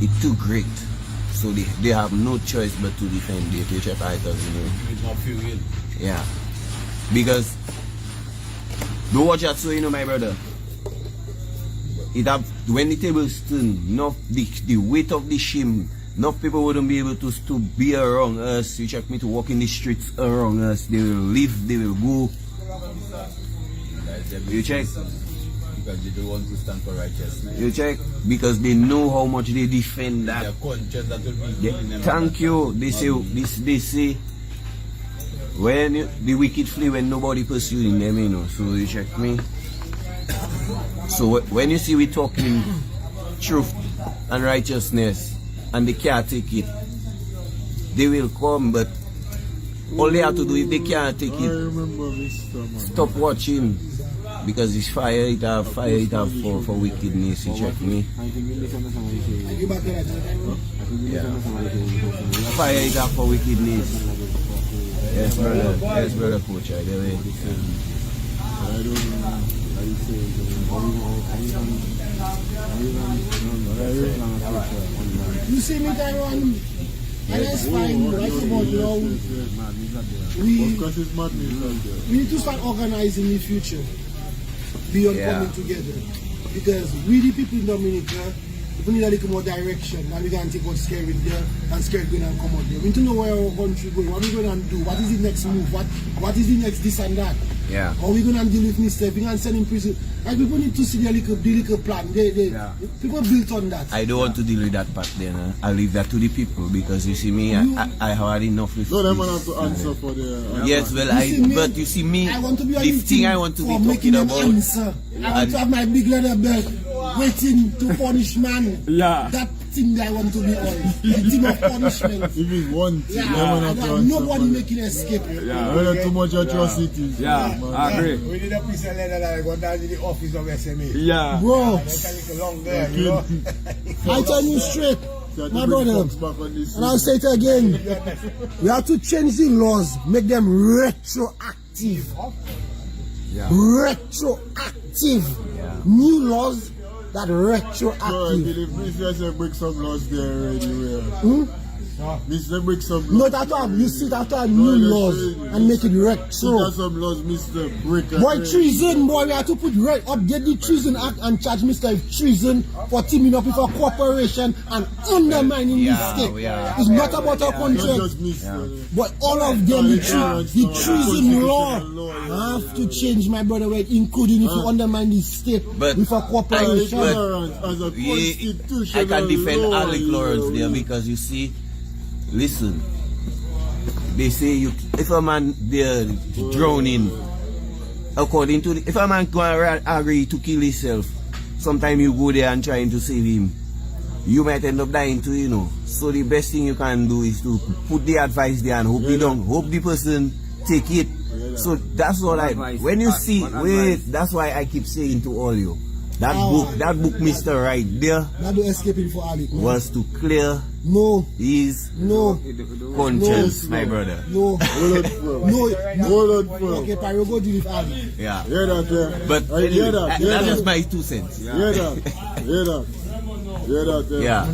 it's too great. So they have no choice but to defend the HF titles, you know. It's not fuel. Yeah. Because do watch that, so you know, my brother. It have when the tables turn, enough the weight of the shame, enough people wouldn't be able to be around us. You check me to walk in the streets around us. They will live, they will go. You check. Because they don't want to stand for righteousness. You check because they know how much they defend that. Their conscience that will be They, in them. thank you. They say when the wicked flee when nobody pursuing them, you know. So you check me. So when you see we talking truth and righteousness and they can't take it, they will come, but all they have to do if they can't take I it, remember this man. stop watching. Because it's fire it have for wickedness, you check me. You back there, Fire it up for wickedness. Yes, brother coach, I do it. I don't know. You see me, Taiwan? And that's fine, right? But you know, we Because it's madness out there. we need to start organizing in the future beyond Yeah. coming together. Because we the people in Dominica, we need a little more direction and we can take out Scared there and Scared going and come out there. We need to know where our country going, what we going to do, what is the next move, what is the next this and that. Yeah. How we going to deal with Mr. We can send him prison. Like people need to see the little plan. People built on that. I don't want to deal with that part then. I'll leave that to the people because you see me, I have had enough with No, them this. man have to answer for their... Yes, well, But you see me, I want to be on the the thing I team want to be for making talking them about. answer. I want to have my big leather belt waiting to punish man. Yeah. That thing that I want to be on. The team of punishment. If it's one thing, Yeah, them man I have to want answer nobody for making escape. Yeah. Whether too much atrocities. Yeah, man. I agree. We need a piece of leather that go down to the office of SMA. Yeah. Bro, Make a little long there, you know. I tell you straight, So my to bring brother, folks back on this and I'll say it again, we have to change the laws, make them retroactive. Retroactive. New laws that So I retroactive. believe Mr. break some laws there already. Where? Mr. break some laws. Not at all, you sit after new laws and make it So retro. there's some laws Mr. break. Boy, treason, boy, we have to put update the treason act and charge Mr. treason for teaming up with a corporation and undermining the state. It's not about our Not country, just Mr. but all of them, the treason law have to change, my brother, way, including if you undermine the state But with a corporation. Ignorance as a I constitutional can defend law, Alec Lawrence there because you see, listen, they say if a man there drowning, according to if a man go and agree to kill himself, sometimes you go there and trying to save him, you might end up dying too, you know. So the best thing you can do is to put the advice there and hope hope the person take it. So that's all when you see, that's why I keep saying to all you, that book Mr. Right there Not do escaping for Alec. No. was to clear No, his no, conscience, my brother. no, Hold on, bro. no. Hold on, bro. Okay, Pyro, go deal with Alec. Yeah. Hear that, yeah. But I anyway, hear that, hear that's that. just my 2 cents. Hear that, hear that. Hear that, Yeah.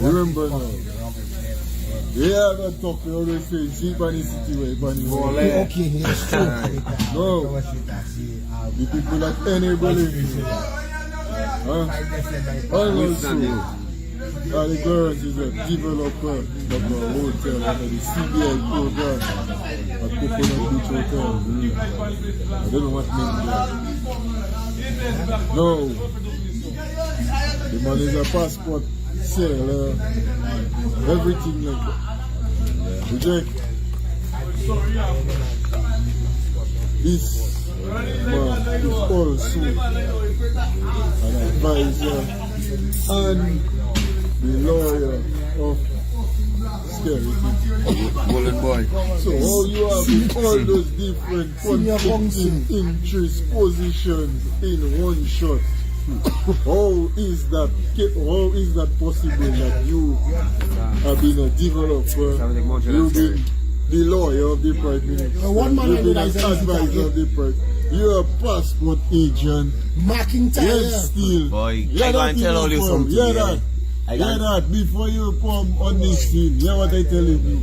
Remember now. Yeah, that talk you always say, see Pani City way, Pani way. Okay, yes, true. No, the people that anybody huh? Also, Alec Lawrence is a developer of a hotel under the CBI program at Coconut Beach Hotel. I don't know what name there. No, the man is a passport seller, everything like that. Reject. This man is also an advisor and the lawyer of Scary. Golden boy. So how you have all those different conflicting interest positions in one shot? How is that possible that you have been a developer, you've been the lawyer of the Prime Minister, One man you've been an is advisor of the Prime, you're a passport agent, McIntyre. yet still. Boy, Yeah, I that gonna tell all you is something. Yeah, Yeah. that. I Yeah, gonna- that. Before you come on this field, hear what I telling you.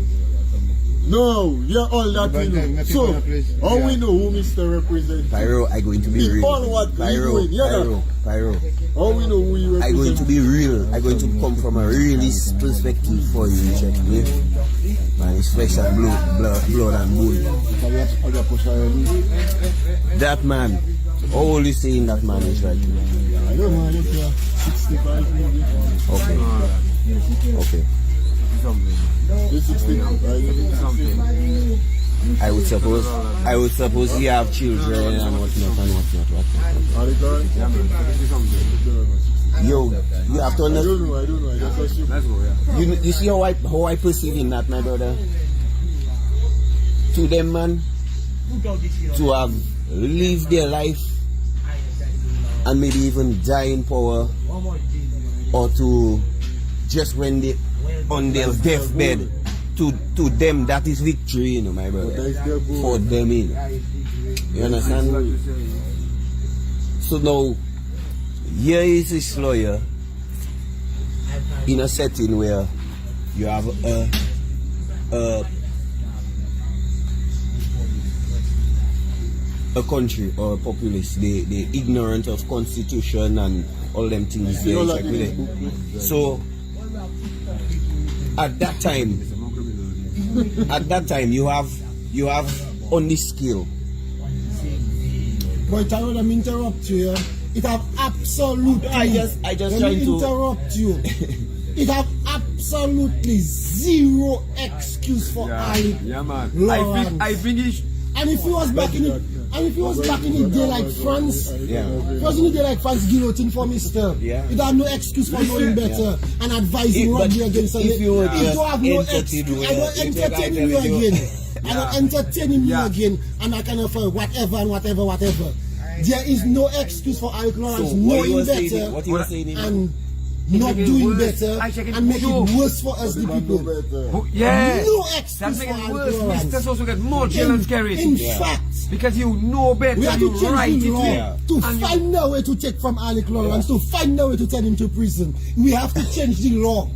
No, you're all that we know. So, how we know who Mr. represents? Pyro, I going to be The real. all what we Pyro, doing, yeah, Pyro. how we know who you I going represent? to be real. I going to come from a realist perspective for you, check me. Man, it's flesh and blood and bone. That man, how old is saying that man is right now? I don't know, I look here, 65 maybe. Okay. You're 65, right? I would suppose you have children and whatnot. Alec Lawrence? Yo, you have to I understand. don't know, I just assume. Let's go, yeah. You see how I perceive in that, my brother? To them, man, to have lived their life and maybe even die in power, or to just when they on their deathbed, to them that is victory, you know, my brother. That is their goal. For them, you understand? So now, here is this lawyer in a setting where you have a country or a populace, they ignorant of constitution and all them things there. So at that time you have only skill. But I want to interrupt you. It have absolutely. I just let trying me to interrupt you. It have absolutely zero excuse for Ali. Yeah, man. Lawrence. I think it. And if he was back in it, and if he was back in the day like France, Yeah. if he was in the day like France guillotine for Mister, Yeah. it have no excuse for knowing better and advising But Robbie against if you were it just don't have no entertain excuse. you, I don't yeah, entertain yeah, you yeah. again. I don't entertain you Yeah. again, and I can offer whatever and whatever. There is no excuse for Alec Lawrence So what he knowing was better saying, what he was saying, and not making it doing worse. better I check it and making too. it worse for us the people. Yeah. No That excuse make for it Alec worse. Lawrence. Mr. also get more jail and carried. In fact, Because you know better, we have you to change write the it law there. to And you- find a way to take from Alec Lawrence, to find a way to send him to prison. We have to change the law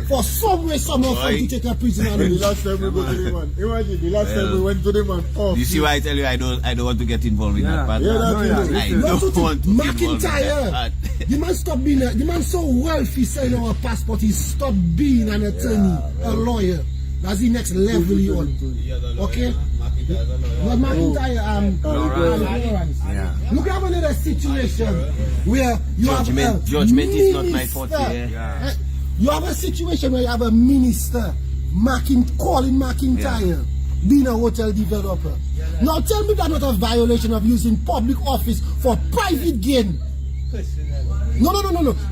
for some way, somehow, for him to take a prisoner. The last time we go to the man, imagine the last time we went to the man. Oh, you see why I tell you I don't want to get involved in Yeah. that part. Yeah, that's I it. don't Don't you want to think get involved in that McIntyre, part. the man stop being the man so wealthy selling our passport, he stopped being an attorney, a lawyer. That's the next level he on. Okay? But McIntyre, Lawrence. Yeah. Look at another situation where you Judgment- have a judgment is not my minister. forte, yeah. You have a situation where you have a minister calling McIntyre being a hotel developer. Now tell me that's not a violation of using public office for private gain. No.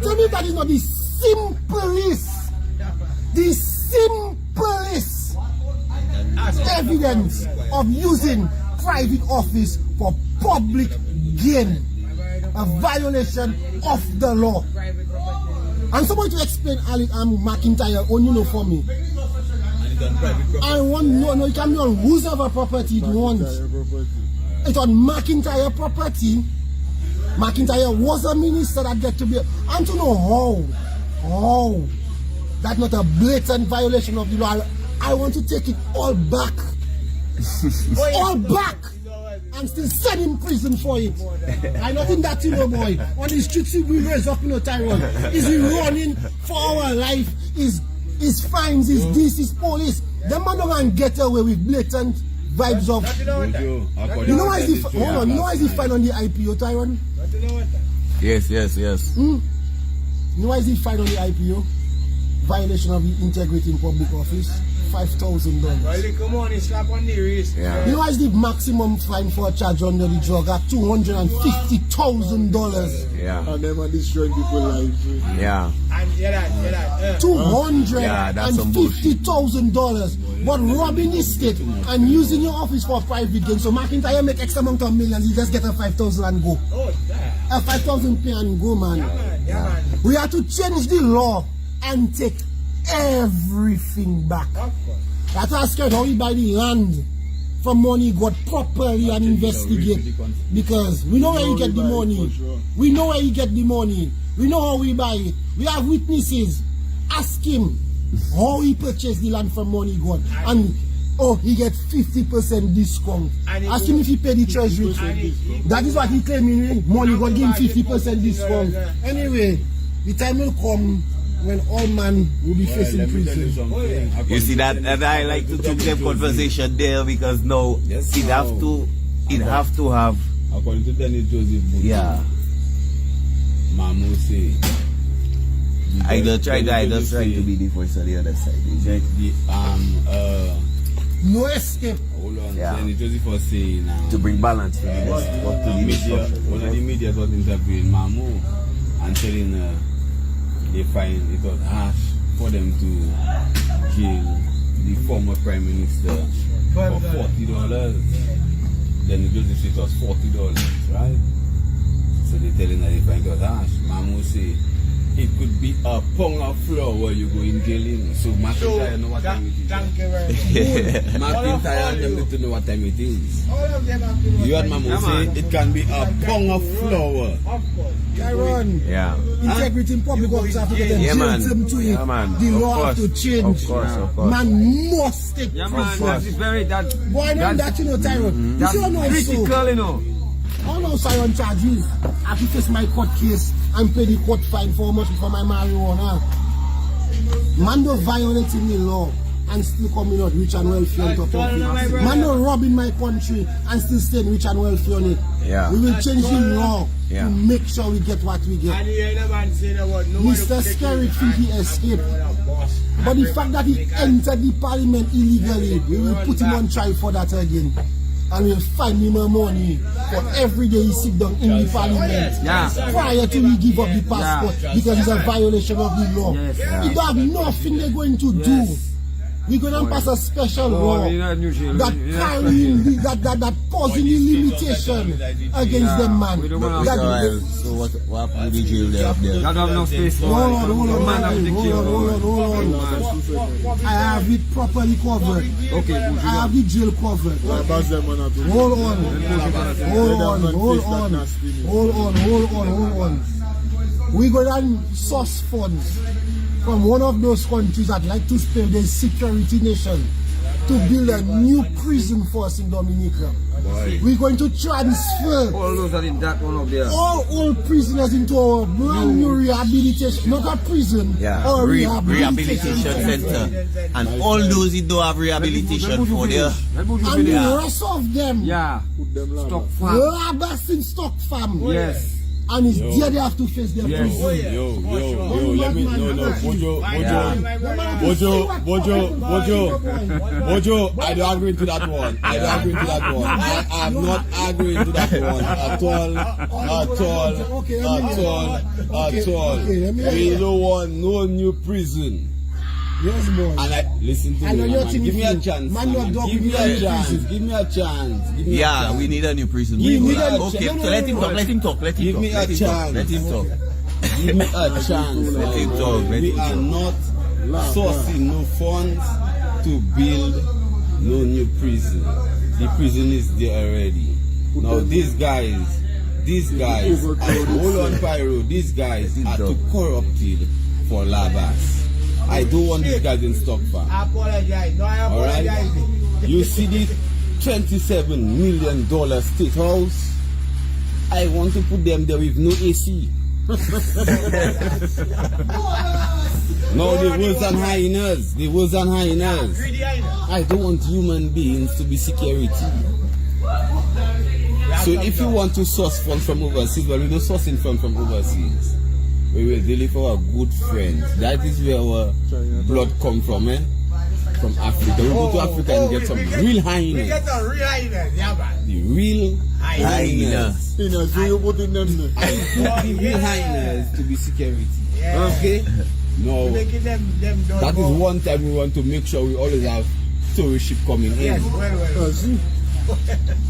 Tell me that is not the simplest evidence of using private office for public gain. A violation of the law. And somebody to explain Ali McIntyre only for me. I want no, it can be on whose other property it wants. It's on McIntyre property. McIntyre was a minister that get to be, and to know how that's not a blatant violation of the law. I want to take it all back. All back. And still send him prison for it. I don't think that, boy. On the streets he will raise up, Tyrone. Is he running for our life? Is fines, is this, is police. The man don't get away with blatant vibes of. You know why is he fine on the IPO, Tyrone? Yes. You know why is he fine on the IPO? Violation of the integrity in public office. $5,000. Come on, it's slap on the wrist. Yeah. You know why is the maximum fine for a charge under the drug at $250,000? Yeah. and them are destroying people's lives. Yeah. And $250,000, but robbing the state and using your office for private gain. So McIntyre make X amount of millions, you just get a 5,000 and go. A 5,000 pay and go, man. We have to change the law and take everything back. That's why I scared how we buy the land from money got properly and investigate. Because we know where you get the money. We know where you get the money. We know how we buy it. We have witnesses. Ask him how he purchased the land from money god. And he get 50% discount. Ask him if he paid the treasury. That is what he claiming. Money god give him 50% discount. Anyway, the time will come when all man will be facing prison. You see that, and I like to took them conversation there because now it have to have. According to Dennis Joseph Bush, Yeah. Moun Séwyè. I just try to be the voice on the other side. No escape. Hold on, Yeah. Dennis Joseph was saying To bring balance to the media, one of the media was interviewing Mamu and telling they find it was harsh for them to jail the former Prime Minister for $40. Then the judge said it was $40, right? So they telling that they find it was harsh. Mamu say it could be a pound of flour you go in jail in. So McIntyre know what time it is. Thank you very much. McIntyre and them need to know what time it is. All of them have to know. You heard Mamu say it can be a pound of flour. Of course. Tyrone, Yeah. integrity in public office have to get them Yeah, man. jail them to it. Yeah, man. The Of law have to course. change. Of course. Man must take Yeah, man, prison. that is very, that, Boy, know that you know, Tyrone. You that's see how now critical, so. you know. How now Sion charges? I have to face my court case and pay the court fine for how much for my marijuana. Man don't violating the law and still coming out rich and wealthy on top of it. Man don't robbing my country and still staying rich and wealthy on it. Yeah. We will change the law Yeah. to make sure we get what we get. And you ain't a man saying a word. Nobody Mr. will take Scary you. think he escaped. Boss. But the fact that he entered the parliament illegally, we will put him on trial for that again. And we'll find him a money for every day he sit down in the parliament. Yeah. Prior to he give up the passport because it's a violation of the law. Yes. He don't have nothing they're going to do. We're going to pass a special law you know, New Zealand, that you know. carrying the, that causing the limitation against them, man. We don't want That- So what happened with the jail there up there? That have no space for Hold on, man have the key. hold on. I have it properly covered. Okay, I have the jail covered. Pass them on up. Hold on. We go down source funds from one of those countries that like to spend their security nation to build a new prison for us in Dominica. We're going to transfer All those are in that one up there. all old prisoners into a brand new rehabilitation, not a prison, Yeah. or Rehabilitation center. And all those who don't have rehabilitation for there. And the rest of them, Yeah. Stock farm. labors in stock farm. Yes. And it's there they have to face their Yes. prison. Yo, let me, no, Bojo, I don't agree to that one. I am not agreeing to that one at all. We don't want no new prison. Yes, boy. And I listen to I know me, you're man. Give me a thinking, chance. man, you're Man. dog Give me with a your chance. prison. Give me a chance. Give me a Yeah, chance. we need a new prison. We need a Okay, chance. so let him talk. Let him talk. Give me a chance. Let him talk. Give me a chance. Let him talk. Let We him are talk. not sourcing no funds to build no new prison. The prison is there already. Now these guys, hold on Pyro, these guys are too corrupted for labas. I don't want these guys in stock farm. I apologize. No, I Alright? apologize. You see this $27 million state house? I want to put them there with no AC. No, the wolves and hyenas. Greedy eye. I don't want human beings to be security. So if you want to source funds from overseas, well, we don't sourcing funds from overseas. We will deliver our good friends. That is where our blood come from, eh? From Africa. We go to Africa and get some real We hyenas. get a real highness. Yeah, man. The real Hyena. In a zoo, you put in them there. I put the real hyenas to be security. Yeah. Okay? No. Making them done. That is one time we want to make sure we always have tourist ship coming in. Yes, well. See?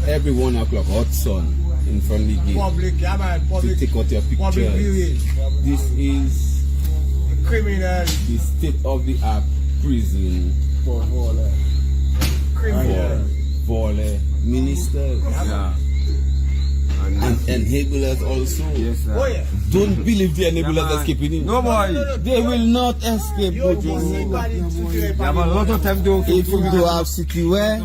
Every 1 o'clock, hot sun in front of the gate Public, yeah, man. to Public. take out your Public pictures. viewing. This is Criminal. the state-of-the-art prison Criminal. for ministers Yeah. and enablers also. Yes, sir. Oh, yeah. Don't believe the enablers Yeah, man. escaping in. No, boy. They will not escape. You Bojo. see body situation. Yeah, but a lot of time don't If you do have Séwyè,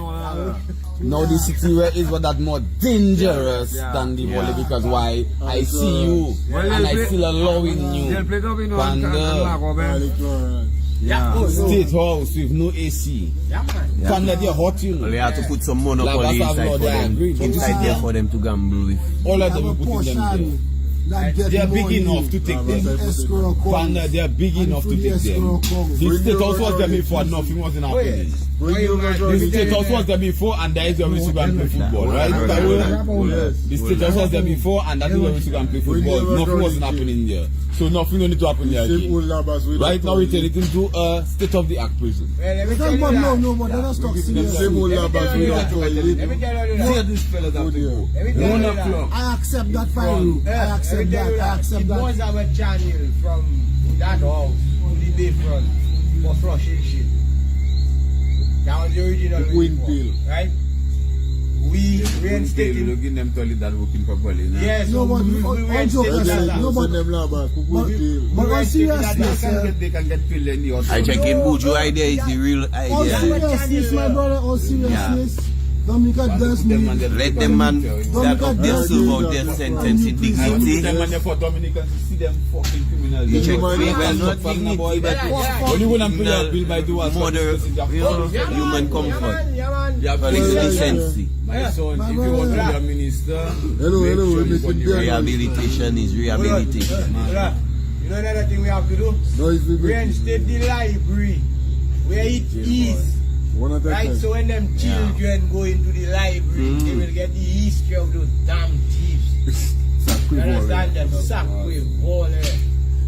now the Séwyè is what that more dangerous Yeah. than the volley because why? I see you Well, and they'll I play- feel allowing you. They'll play up in Panda. Yeah. State house with no AC. Yeah, man. Panda, they're hot, you Well, they know. have to put some monopoly Like, that's inside how for they them. agree. Inside there for them to gamble with. All of Have them a we put in them there. portion that get They are big money enough to take in them. escrow accounts. Panda, they are big And enough to through the take them. escrow accounts. The state house was there before, nothing wasn't happening. When you Let The me majority, tell you status was there before, and that is where we used to go and play football, right? yes. The status was there before, and that is where we used to go and play football. Nothing wasn't happening here. So nothing don't need to happen here Same again. old labas with Right the now, we toilet. turn it into a state-of-the-art prison. Well, let me tell No, you but that. no, but let us talk Same seriously. old labas with the Let toilet. me tell you See that. these fellas have to go. Let me tell One you o'clock. that. I accept that, Pyro. I accept that. I accept It that. was our channel from that house to the bayfront for flushing shit. That was the original Wind before, pill. right? We Still reinstated. looking them toilet that working properly. Now. Yes, No, but all joke reinstated aside, that. no, but- Send them labas, But on They seriousness, can get filled in the I check in Buju idea is the real on idea. seriousness, my brother, on seriousness, Dominica does me. Let them man that up their serve out their sentence in dignity. Them and for Dominicans to see them fucking criminals. You check man, free well, well, not not fucking boy, but Yeah. when you go and pay your bill by do as mother, you know, human comfort, Yeah, man. Yeah, police Yeah, yeah, decency. my son, My if you want to be brother. a minister, Hello, make hello, sure we're you making got the beer. right- Rehabilitation is rehabilitation. Brother, you know another thing we have to do? No, it's the Reinstate the library where it is. one at a Right, time. so when them children go into the library, they will get the history of those damn thieves. You understand them? Sack with all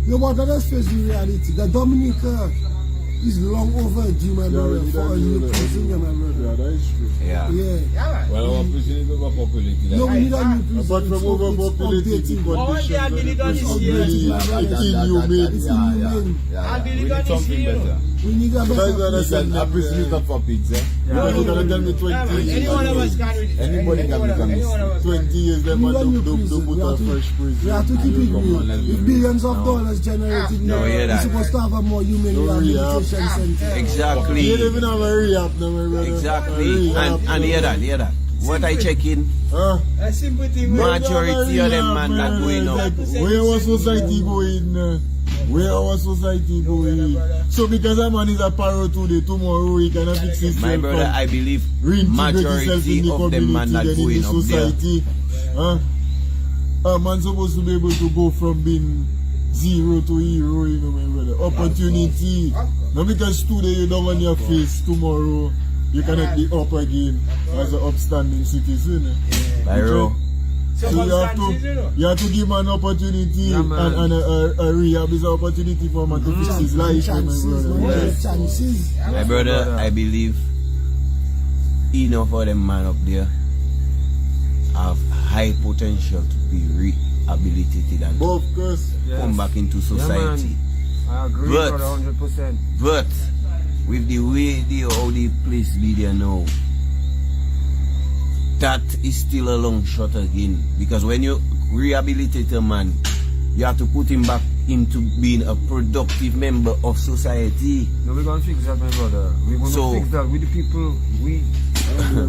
No, but let us face the reality. The Dominica is long overdue, my Yeah, brother, we need for a that new new- prison, my brother. Yeah, that is true. Yeah. Yeah. Yeah, man. Well, our prison is overpopulated. No, we need a new prison. Apart from It's overpopulated updated. What they are conditions, building on it's this really year. inhumane. It's inhumane. And We building need on this something year. better. We need a Guys, better understand prison. A prison is not for pigs, eh? You're gonna tell me Yeah, man. 20 Any one of us can do it. Anybody can become Any one of us can. 20 years, them We man need a new don't prison. put We a have to- fresh prison. We have to keep it Come real. on, let's be With real. billions of dollars generated, No, hear we're that. supposed to have a more human No rehabilitation rehab. center. You Exactly. don't even have a rehab now, my brother. Exactly. And hear that. What I check in, Huh? A simple thing. majority of them man that going up. Like, where our society going? Where our society going? So because a man is a parrot today, tomorrow he cannot fix himself. My brother, I believe reintegrate himself in majority the of them man that community, then in going the up there. society. Huh? A man supposed to be able to go from being zero to hero, you know, my brother. Opportunity. Not because today you don't on your face, tomorrow you cannot be up again as an upstanding citizen. Byro. So you have to give man opportunity, Yeah, man. and a rehab is an opportunity for man to fix his life, my Chances, brother. man. Yes. Chances. My brother, I believe enough of them man up there have high potential to be rehabilitated and But of course, come back into society. I agree, But- brother, 100%. But with the way how the place be there now, that is still a long shot again. Because when you rehabilitate a man, you have to put him back into being a productive member of society. No, we're gonna fix that, my brother. We're gonna So- fix that with the people.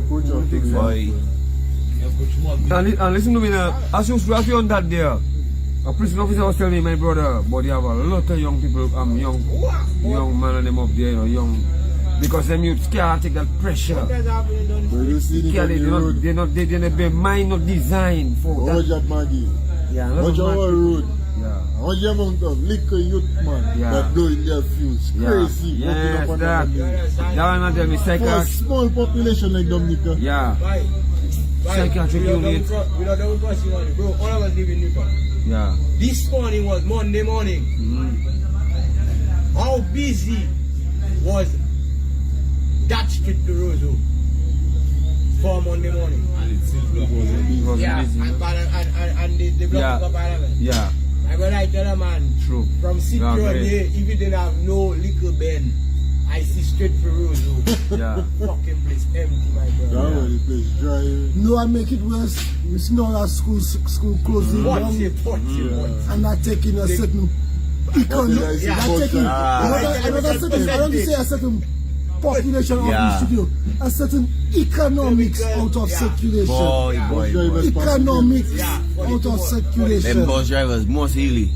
coach of the Boy, And listen to me now. As you on that there, a prison officer was telling me, my brother, but they have a lot of young people, young man and them up there, you know, young, because them youths can't take that pressure. But you see the Can't, road, their mind not designed for watch that. that Maggie, Yeah, a lot watch of our man- road. Yeah. Watch the amount of liquor youth man Yeah. that blowing their fuse. Yeah. Crazy. Yes, walking up and that. down the road. That one tell me For a psychiatric. small population like Dominica. Yeah. Right. Psychiatric unit. We don't know crossing money, bro. All of us live in Newton. Yeah. This morning was Monday morning. How busy was that street to Roseau for Monday morning? It was Yeah, busy. and the block Yeah. of Parliament. Yeah. I go like tell a man, True. from City Yeah, Road great. here, if you didn't have no liquor bend, I see straight for Roseau. Yeah. Fucking place empty, my That brother. was the place dry. No, I make it worse. It's not a school closing What's down it? and not taking a certain economy. What did I Not say? taking another certain, I don't say a certain population of Yeah. the studio, a certain economics out of circulation. boy. Economics Yeah. out of Them circulation. bus drivers most hilly.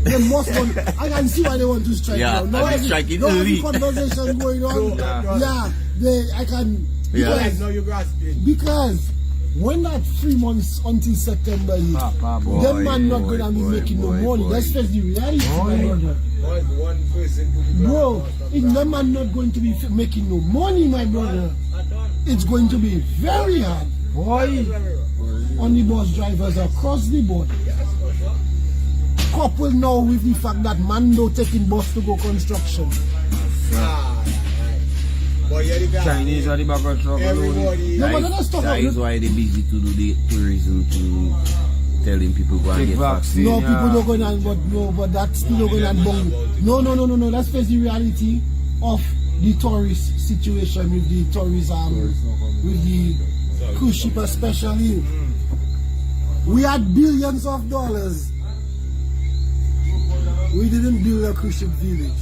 They must want, I can see why they want to strike Yeah, now. and they strike it no early. conversation going on. Yeah, I can, Yeah. Like, no, you grasp it. because when that 3 months until September hit, them man not gonna be making no money. Let's face the reality, my brother. One person to be Bro, them man not going to be making no money, my brother. It's going to be very hard. Why? On the bus drivers across the board. Coupled now with the fact that Mando taking bus to go construction. Chinese are the back of trouble. Everybody. No, but let's talk That about is why they busy to do the tourism to telling people go and Take get vaccine. no, people don't go and but that's still not going and bong. No. Let's face the reality of the tourist situation with the tourism, with the cruise ship especially. We had billions of dollars. We didn't build a cruise ship village.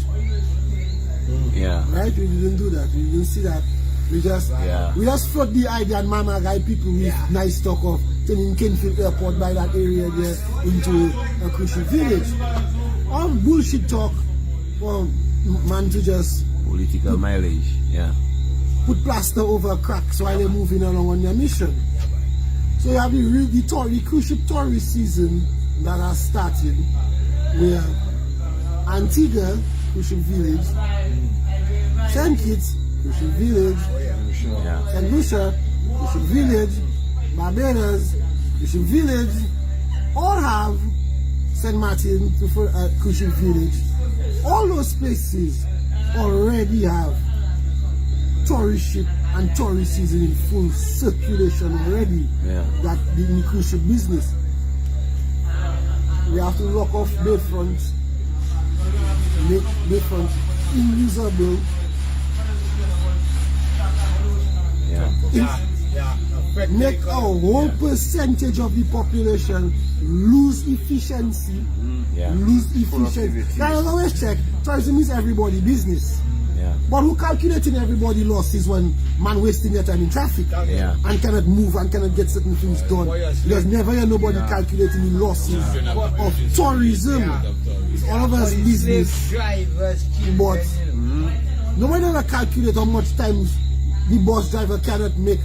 Yeah. Right? We didn't do that. We didn't see that. We just float the idea and mama guide people with nice talk of turning Kenfield Airport by that area there into a cruise ship village. All bullshit talk for man to just Political mileage. Yeah. put plaster over cracks while they're moving along on their mission. So you have the cruise ship tourist season that has started where Antigua cruise ship village, St. Kitts cruise ship village, St. Lucia cruise ship village, Barbados cruise ship village, all have St. Martin cruise ship village. All those places already have tourist ship and tourist season in full circulation already. That in the cruise ship business. We have to lock off bayfront, make bayfront unusable. Make a whole percentage of the population lose efficiency. Lose efficiency. Now I always check, tourism is everybody business. But who calculating everybody losses when man wasting their time in traffic and cannot move and cannot get certain things done? There's never hear nobody calculating the losses of tourism. It's all of us business. But nobody ever calculate how much time the bus driver cannot make.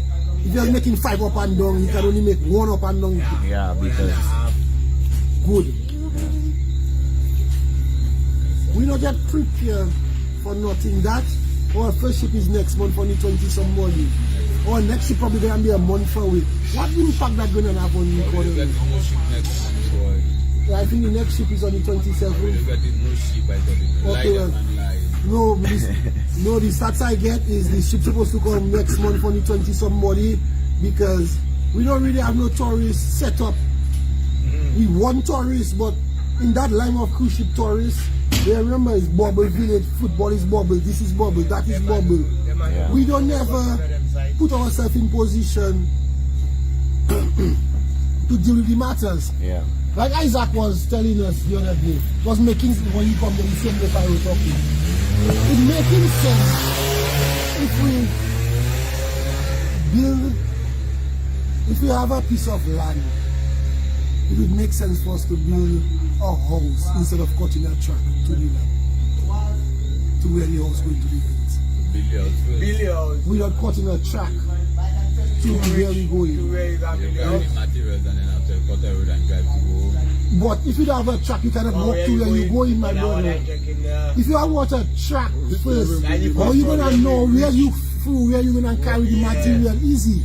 If you're making 5 up and down, you can only make 1 up and down. Yeah, because good. We not get prepared for nothing. That our first ship is next month for the 20 somebody. Our next ship probably gonna be a month away. What impact that gonna have on the economy? I think the next ship is on the 27th. Okay, well, no, the stats I get is the ship supposed to come next month for the 20 somebody because we don't really have no tourists set up. We want tourists, but in that line of cruise ship tourists, they remember it's bubble village, football is bubble, this is bubble, that is bubble. We don't never put ourselves in position to deal with the matters. Like Isaac was telling us the other day, was making when you come to the same way I was talking. It's making sense if we have a piece of land, it would make sense for us to build a house instead of cutting a track to the land, to where the house is going to be built. Billions. Without cutting a track to where we going. But if you don't have a track, you cannot walk to where you going, my brother. If you have a track first, how you gonna know where you gonna carry the material easy?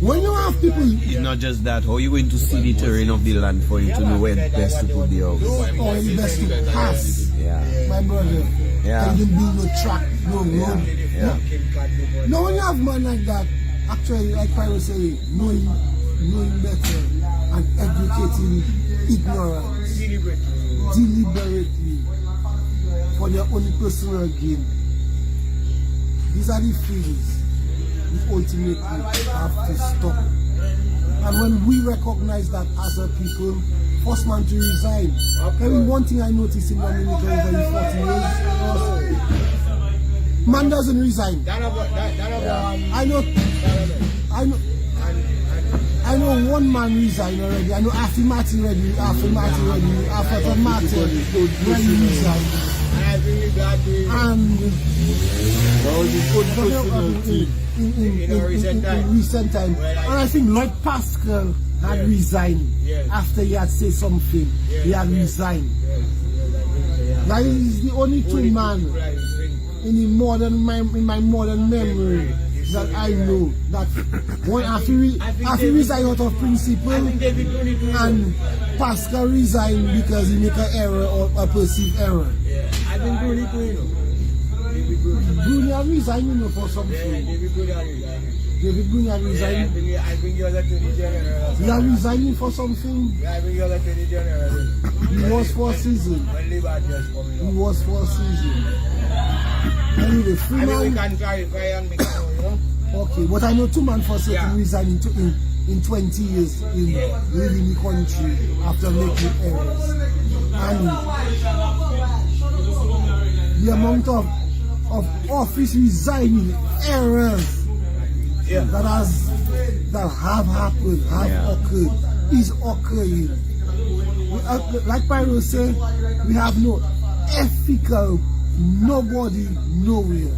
When you have people, it's not just that. How you going to see the terrain of the land for you to know where best to put the house? Or the best to pass, my brother. And you build no track, no road. Now when you have man like that, actually, like Pyro say, knowing better and educating ignorance deliberately for their own personal gain. These are the things we ultimately have to stop. And when we recognize that as a people, first man to resign. One thing I noticed in America over the 40 years, man doesn't resign. I know one man resigned already. I know Afi Martin already, Afi Martin already, Afi Martin when he resigned. I really glad to and That was a good personal thing. in recent time. And I think Lloyd Pascal had resigned after he had said something. He had resigned. That is the only two man in my modern memory that I know that one after resign out of principle and Pascal resigned because he make an error or a perceived error. I think Bruni too, you know. Bruni had resigned, you know, for something. David Bruni had resigned. David Bruni had resigned. I think he was Attorney General. He had resigning for something. I think he was Attorney General. He was for a season. When Libat just coming He up. was for a season. Anyway, I think we Freeman. can clarify and make it know, you know. Okay, but I know two men for certain Yeah. resigning in 20 years in leaving the country after making errors. And the amount of office resigning errors that have happened, occurred, is occurring. Like Pyro said, we have no ethical nobody nowhere.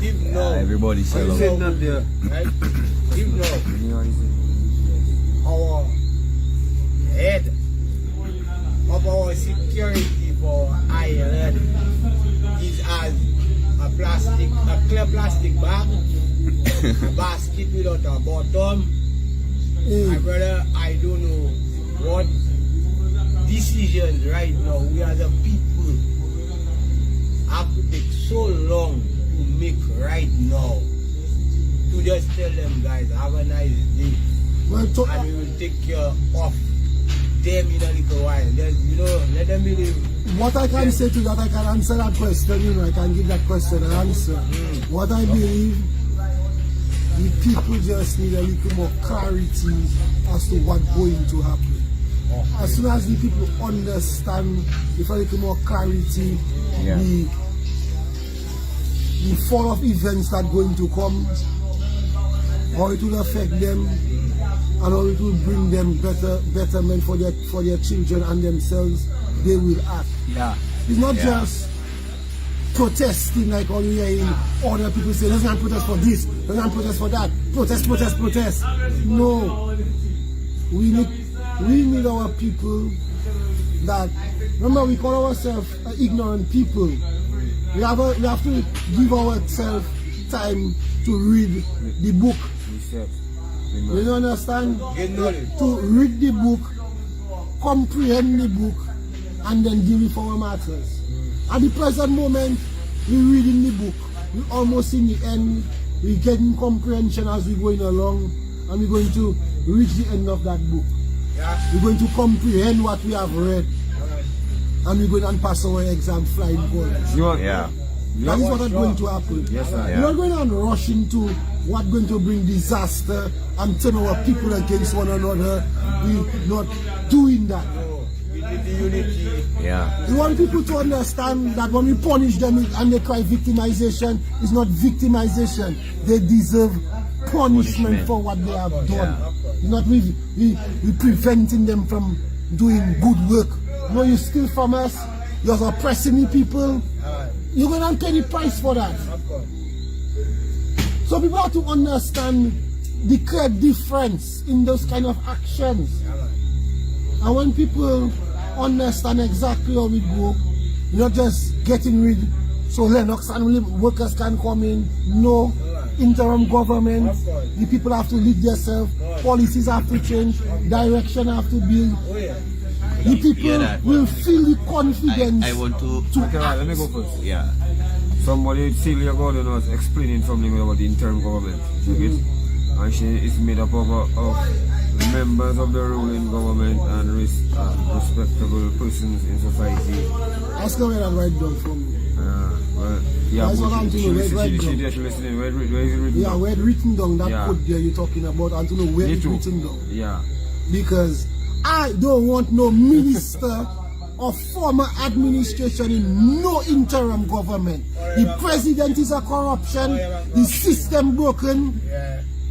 Give no. Everybody sell out. Said not there. Right? Give no. Our head of our security for Ireland is as a clear plastic bag, a basket without a bottom. My brother, I don't know what decisions right now we as a people have to take so long to make right now. To just tell them, guys, have a nice day. Well, And we will take care of them in a little while. Just, you know, let them believe. what I can say to that, I can answer that question, you know, I can give that question an answer. What I believe, the people just need a little more clarity as to what's going to happen. As soon as the people understand, with a little more clarity, the fall of events that are going to come, how it will affect them, and how it will bring them betterment for their children and themselves, they will act. Yeah. It's not just protesting like all you hear in other people say, let's not protest for this, let's not protest for that, protest. No. We need our people that, remember we call ourselves ignorant people. We have to give ourselves time to read the book. You don't understand? Get knowledge. To read the book, comprehend the book, and then deal with our matters. At the present moment, we're reading the book. We're almost in the end. We're getting comprehension as we're going along, and we're going to reach the end of that book. Yeah. We're going to comprehend what we have read, and we're going to pass our exam flying colors. Yeah. That is what is going to happen. Yes, sir. We're not going to rush into what's going to bring disaster and turn our people against one another. We're not doing that. No, we need the unity. Yeah. We want people to understand that when we punish them and they cry victimization, it's not victimization. They deserve punishment for what they have done. It's not we preventing them from doing good work. No, you steal from us, you're oppressing the people. You're going to pay the price for that. So people have to understand the clear difference in those kind of actions. And when people understand exactly how we go, you're not just getting rid so Lennox and workers can come in. No, interim government, the people have to lead themselves, policies have to change, direction have to build. The people will feel the confidence. I want to. Okay, right, let me go first. Yeah. Somebody, Celia Gordon, was explaining something about the interim government. You get? And she is made up of members of the ruling government and respectable persons in society. Ask her where that write down from. Well, yeah, That's what I'm she doing, write down. listening. Where is it written Yeah, down? where it written down, that Yeah. code there you're talking about, and to know where Me it's too. written down. Yeah. Because I don't want no minister or former administration in no interim government. The president is a corruption, the system broken.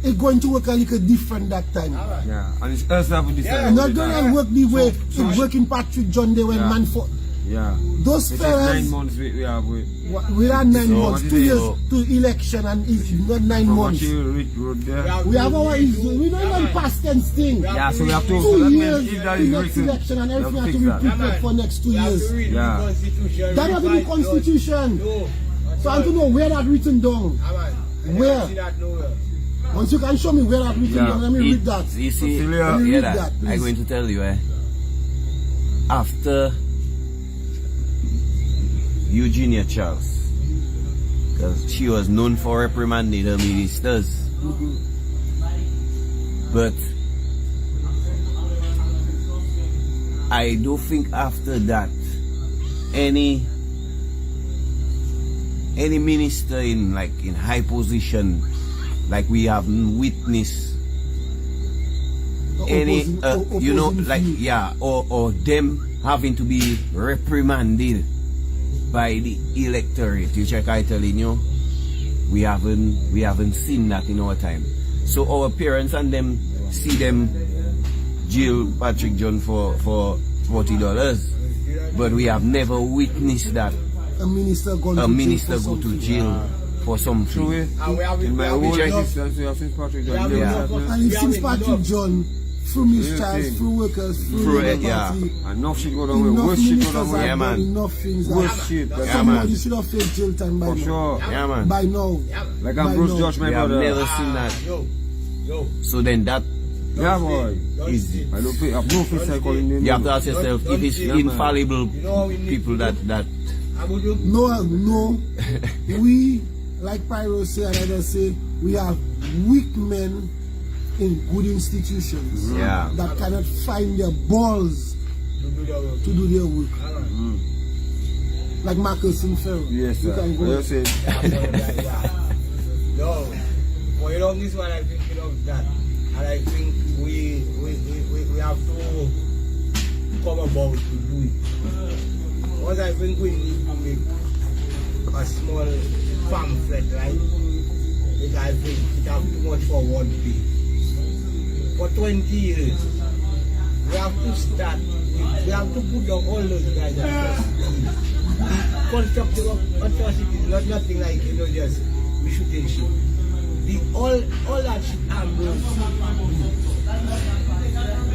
it's going to work a little different that time. Yeah, and it's us have to decide. It's not going to work the way it's working Patrick John they went man for. Yeah. Those It is fellas, 9 months we have with. we had 9 So, months, what 2 is it, years oh? to election and it's not 9 months. Road there. We have our issue. We don't even past tense thing. Yeah, so we have to. 2 So that years means if that to is next written, election and we have everything to has to fix be that. prepared for next 2 years. Yeah. That have to be constitution. So I want to know where that written down. Where? Once you can show me where that written Yeah. down, let me read that. You see, Cecilia, Let me hear read that? that, please. I'm going to tell you, after Eugenia Charles, because she was known for reprimanding the ministers. But I do think after that, any minister in high position, like we have witnessed any Opposing view. or them having to be reprimanded by the electorate, which I telling you, we haven't seen that in our time. So our parents and them see them jail Patrick John for $40, but we have never witnessed that A minister go to jail for something. True. In my whole existence, we have since Patrick John. And it seems Patrick John, through his child, through workers, through it, the yeah. party, Enough shit go down with. enough Worse shit go ministers down with. have Yeah, done man. enough things Worse that shit. Yeah, somebody man. should have faced jail time by For now. sure. Yeah, man. By now. Like By I'm Bruce now. Josh, my We have brother. never seen that. Yo. So then that Yeah, boy. is. I don't pay. I've no face I call in them. You have to ask yourself if it's Yeah, man. infallible people that No, we, like Pyro say and others say, we have weak men in good institutions Yeah. that cannot find their balls to do their work. Like Marcus and Ferro. Yes, You sir. can go. You say. No, for you know this one I think you know that, and I think we have to come about to do it. What I think we need to make a small pamphlet, right? Because I think it have too much for one page. For 20 years, we have to start. We have to put down all those guys that constructive atrocities, not nothing like just we shooting shit. All that shit I'm doing.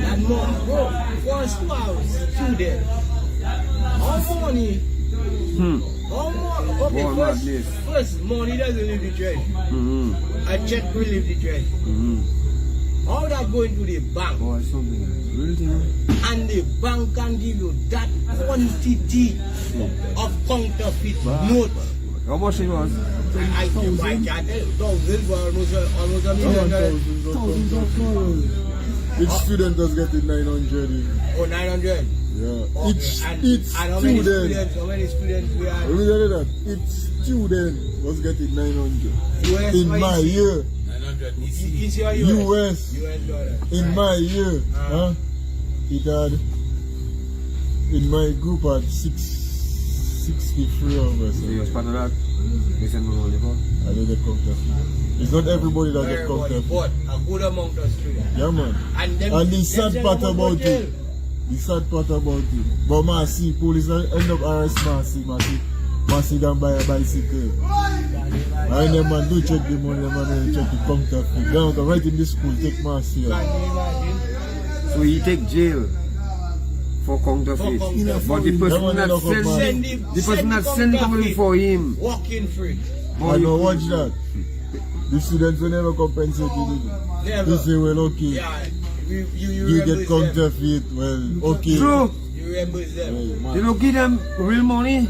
That money, bro, for a spouse, student. How money? How more? Okay, More than this. first, money doesn't leave the treasury. A check will leave the treasury. How that going to the bank? Boy, something. Really? And the bank can give you that quantity of counterfeit notes. How much it was? I can't tell. Thousands for almost $1 million. Thousands of dollars. Each student does get it 900. Oh, 900. Yeah. Each and how many student. students we had? Let me tell you that. Each student was getting 900. US In my year. Is your US. US dollar. In my year. It had, in my group had 63 of us. So you was part of that? You send me money for? I did the counterfeit. It's not everybody that get Everybody, counterfeit. but a good amount of students. Yeah, man. And The sad part about it. The sad part about it. But Marcy, police end up arrest Marcy down by a bicycle. And them man do check the money, them man check the counterfeit. Down to right in the school, take Marcy out. Can you imagine? So he take jail for counterfeit. For counterfeit. But the person Yeah, that man, send send him, him- the person send that the send counterfeit. money for him. Walking free. I know, watch that. The students will never compensate it. Never. They say, well, okay. Yeah. You You get reimburse them. counterfeit, well, okay. True. You reimburse them. Well, man. You don't give them real money.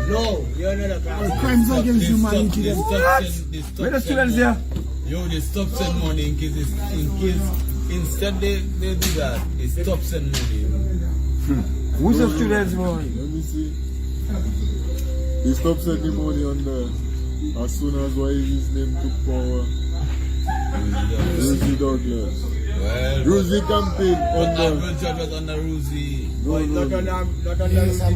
No, you're not a crime. Crimes against humanity. Where the students there? Yo, they stop sending money in case instead they do that, they stop sending money. Who's the students, boy? Let me see. They stopped sending money on the, as soon as his name took power. Rosie Douglas. Well, Rosie campaign on but the. average job was under Rosie. Not on Yes, the I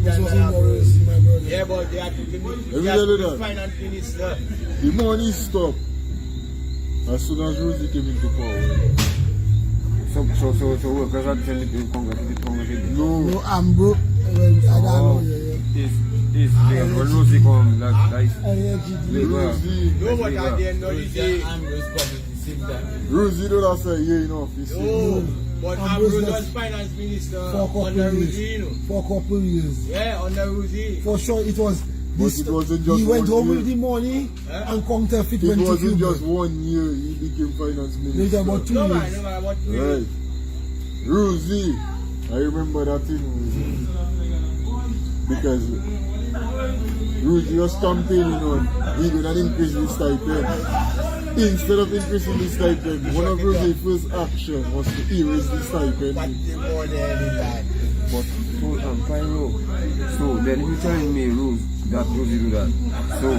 was in the Yeah, but they have to give me Let me tell you the that. finance minister. The money stopped as soon as Rosie came into power. So workers are telling the Congress. No, bro. I don't know. Is when Rosie come, that is labor. Rosie, No, but at the end of the Rosie day, and Ambrose coming at the same time. Rosie don't have to say yeah in office. no. But Ambrose Ambrose left was finance minister for a couple under of Rosie, years. you know. For a couple of years. Yeah, under Rosie. For sure, it was. But it wasn't just he went 1 home year. with the money Huh? and counterfeit It went to wasn't Cuba. just 1 year he became finance minister. Later about 2 No, years. man, no, man, what you Right. Rosie, I remember that thing. Because Rosie was campaigning on he gonna increase the stipend. Instead of increasing the stipend, one of Rosie's first action was to erase the stipend. What the more than that. But so Pyro. So then you telling me that Rosie do that. So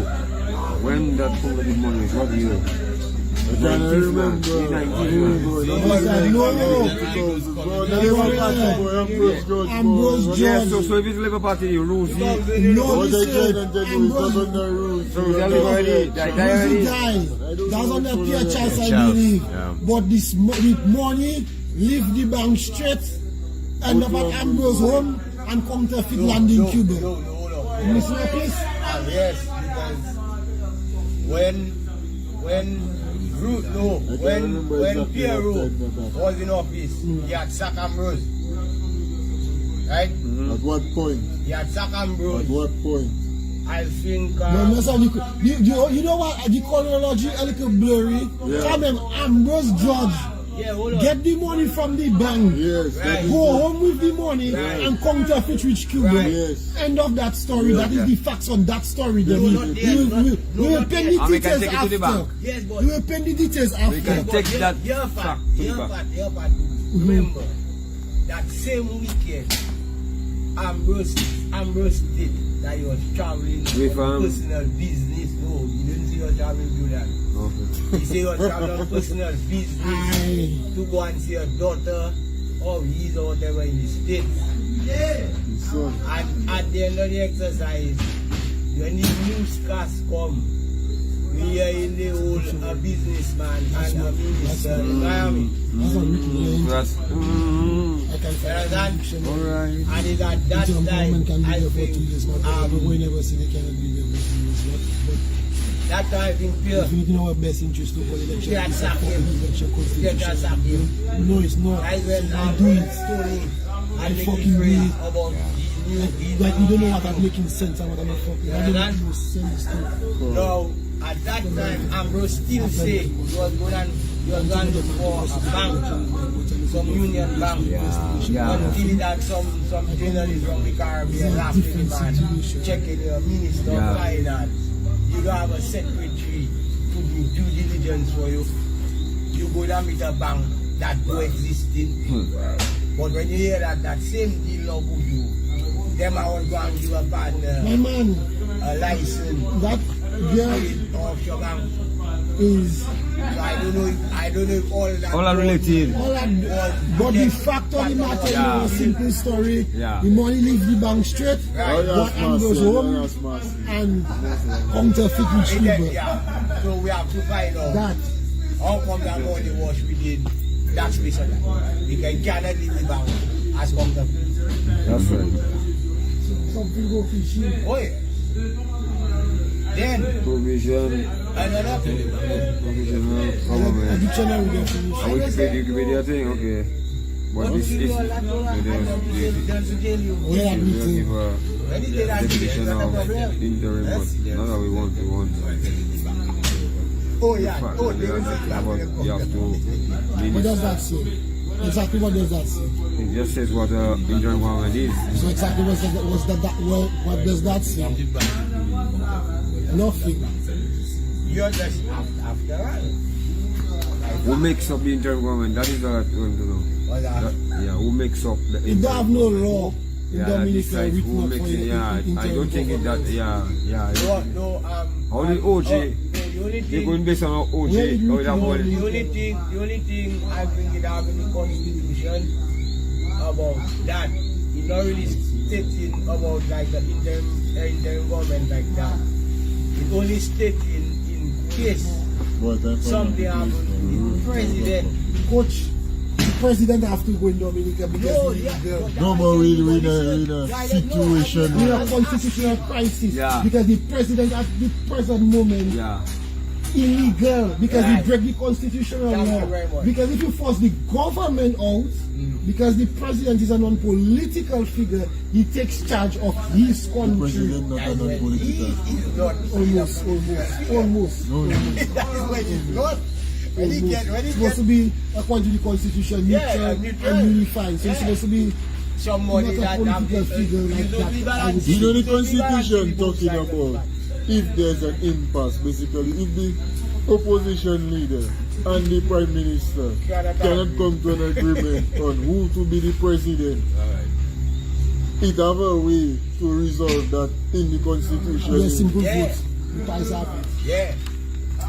when that Congress did money, what year? I can't 90s, remember. man. The 90s, man. Ambrose Yeah, George. so if it's Labour Party, Rosie. No, What I listen, tried and tell you is not Ambrose under rules. So that already, that Rosie already. died. That was on the Pierre Charles, I Charles, believe. yeah. But this the money leave the bank straight, end up at Ambrose home and counterfeit land in Cuba. No. You listen to this? Yes, because when Pierre was in office, he had sacked Ambrose. Right? At what point? He had sacked At Ambrose. what point? I think No, no, sir, you know what? The chronology a little blurry. Yeah. Come on, Ambrose George. yeah, hold on. Get the money from the bank. Yes, that is Go it. home with the money and counterfeit rich Cuba. Right. Yes. End of that story. That is the facts on that story. Then No, not yet, we will not pay yet. the And we can details take it to the after. bank. Yes, but We will pay the details We after. can take that Your fact fact, to the your bank. fact, your fact. Remember, that same weekend, Ambrose did that he was traveling With, on personal business. No, he didn't say he was traveling to do that. He said he was traveling on personal business Aye. to go and see a daughter or his or whatever in the States. His son. And at the end of the exercise, when the newscast come, we are in the whole businessman and a minister in Miami. That's not written. That's, I can find Understand? a dictionary. alright. And it's at that The German time, government can be I there for 2 think, years, but we never say they cannot be there for 2 years. But that time I think if Pierre, you know our best interest to for election, Yeah, it's a sack him. election Yeah, just sack him. constitution. No, it's not. I went I and do read it. story and I make fucking it read. about the new Like you don't know what I'm making sense and what I'm not fucking. I don't Yeah, make no sense to. Now, at that time, Ambrose still say he was going for a bank, some union bank. Until that some journalists from the Caribbean laughed at him and checking your minister of finance. You don't have a secretary to do due diligence for you. You go down with a bank that go existing. But when you hear that same deal now with you, them I was going to give a partner My man, a license that girl in offshore bank. is So I don't know if all that All are related. all that. But the fact of the matter, you know, a simple story. Yeah. The money leave the bank straight. Right. What Ambrose home and counterfeit with Cuba. Yeah. So we have to find out That how come that money was within that space of that. Because you cannot leave the bank as counterfeit. That's right. something go fishing. Oh yeah. Then Provision, another provisional A government. dictionary definition. Wikipedia thing, okay. But this is all that to tell you. We are we meeting. give a When you get that definition of problem. interim, but not that we want. Oh The yeah. fact Oh, that they they are will talking not about you have to What mean does that say? Exactly what does that say? it just says what interim government is. So exactly what does that say? Nothing. You're just after all. Who makes up the interim government? That is what we want to know. What's that? Yeah, who makes up the You don't have no law in Yeah, that Dominica decides written who up makes for it. Yeah, in I don't think it that. Yeah. No, How the OJ? the only They're thing, going based on how Where did OJ. you How that know one. the- the only thing I bring it up in the constitution about that, it not really stating about like the interim government like that. It only stating in case something happens to the president. Coach, the president have to go in Dominica because No, but we're in a situation we where have constitutional crisis Yeah. because the president at the present moment Yeah. illegal because he Right. break the constitutional Thank you law. very much. Because if you force the government out, because the president is a non-political figure, he takes charge of his the country. president not a He non-political. is not Almost. No, that is what he's not. When he It's supposed get to be according to the constitution, Yeah, neutral neutral. and unified. So it's Yeah. supposed to be somebody not a that political figure like that. You know the constitution talking about if there's an impasse, basically, if the opposition leader and the prime minister cannot come to an agreement on who to be the president, it have a way to resolve that in the constitution. a simple Yeah. vote. It has happened. Yeah.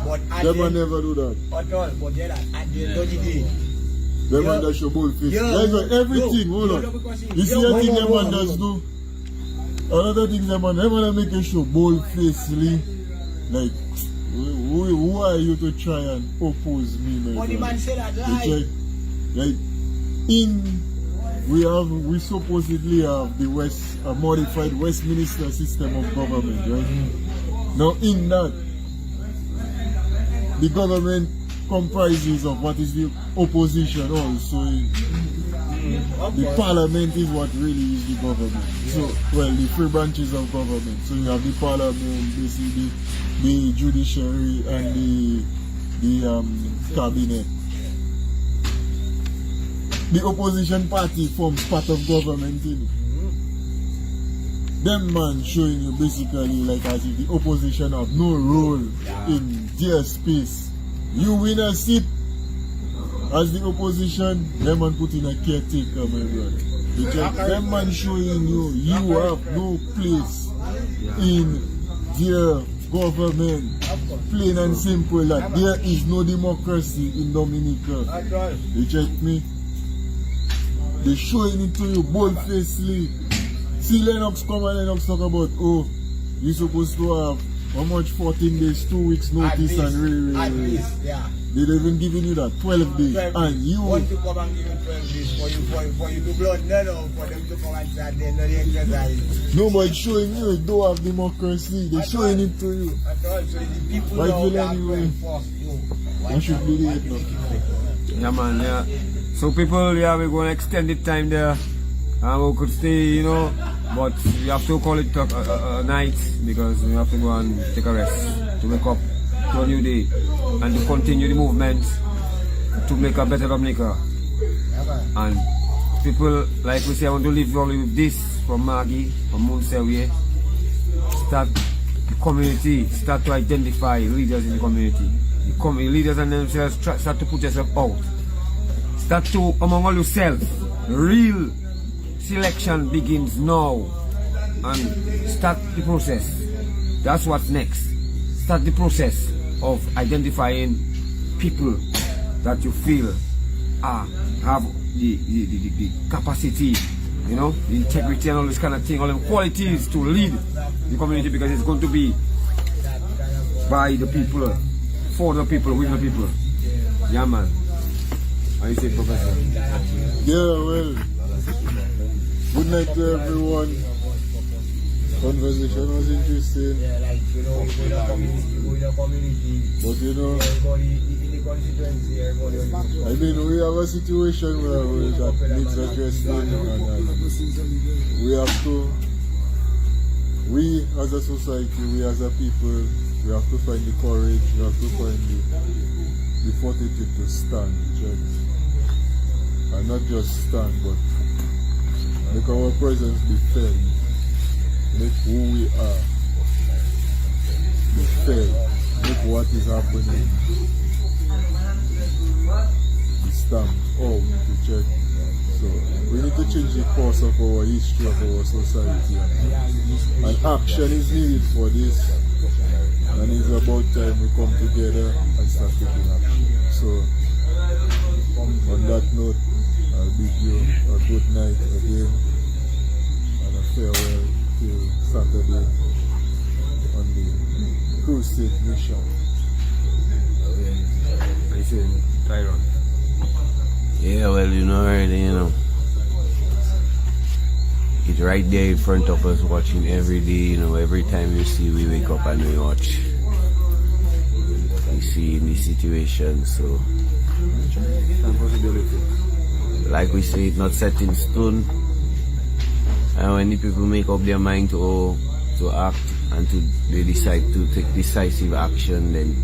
But at Them the man never do that. at all, but then at the end of the day, Them Yeah. man that show bold face. Yeah. That's why everything, No. hold No, on. because You see yeah, a thing hold them on, man hold does on. do? Another thing them man make a show bold facely. Like, who are you to try and oppose me, my what the brother? man said that You lie. check, like we supposedly have the a modified Westminster system of government, right? Now in that, the government comprises of what is the opposition also. The parliament is what really is the government. So, well, the three branches of government. So you have the parliament, basically the judiciary and the cabinet. The opposition party forms part of government in it. Them man showing you basically like as if the opposition have no role in their space. You win a seat as the opposition, them man put in a caretaker, my brother. Because them man showing you have no place in their government. Plain and simple, like there is no democracy in Dominica. At all. You check me? They showing it to you bold-facedly. See Lennox come and Lennox talk about, oh, you supposed to have how much 14 days, 2 weeks notice and really. At least, yeah. They don't even giving you that 12 days. 12 And days. you Want to come and give you 12 days for you to blood, no, for them to come and say they know the exercise. no, but it's showing you don't have democracy. They're showing it to you. At all, so the people Right, now will that anyway. enforce you. You should believe it now. Yeah, man, yeah. So people, yeah, we're going to extend the time there. And we could stay, you know, but we have to call it a night because we have to go and take a rest to wake up to a new day and to continue the movement to make a better Dominica. And people, like we say, I want to leave you all with this from Maggie, from Moun Séwyè. Start the community, start to identify leaders in the community. The leaders and themselves start to put yourself out. Start to, among all yourselves, real selection begins now. And start the process. That's what's next. Start the process of identifying people that you feel have the capacity, you know, the integrity and all this kind of thing, all them qualities to lead the community, because it's going to be by the people, for the people, with the people. Yeah, man. How you say, Professor? Yeah, well, good night to everyone. Conversation was interesting, Yeah, like, you know, you go in a community, but you know, everybody in the constituency, everybody on the I mean, we have a situation where that needs addressing, and we have to, we as a society, we as a people, we have to find the courage, we have to find the fortitude to stand, check. And not just stand, but make our presence be felt, make who we are be felt, make what is happening be stamped out to check. So we need to change the course of our history of our society, and action is needed for this, and it's about time we come together and start taking action. So on that note, I'll bid you a good night again and a farewell till Saturday on the crusade mission. I say, Tyron. Yeah, well, you know already, you know. It's right there in front of us, watching every day, you know. Every time you see, we wake up and we watch. We see in the situation, so. Like we say, it's not set in stone. And when the people make up their mind to act and they decide to take decisive action, then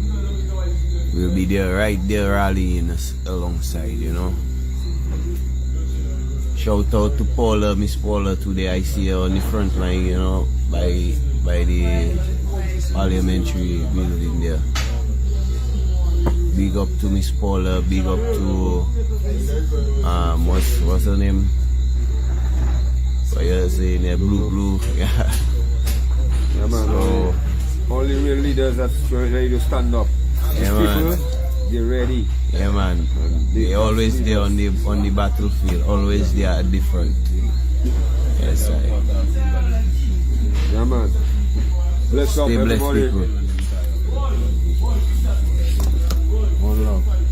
we'll be there, right there, rallying us alongside, you know. Shout out to Paula, Miss Paula today. I see her on the front line, you know, by the parliamentary building there. Big up to Miss Paula, big up to what's her name? What you saying there? Blue. Yeah. Yeah, man. So, all the real leaders that's ready to stand up. yeah, People, man. they're ready. Yeah, man. They always there on the battlefield. Always they are different. Yes, Yeah, man. Bless up Stay blessed, everybody. people. One love.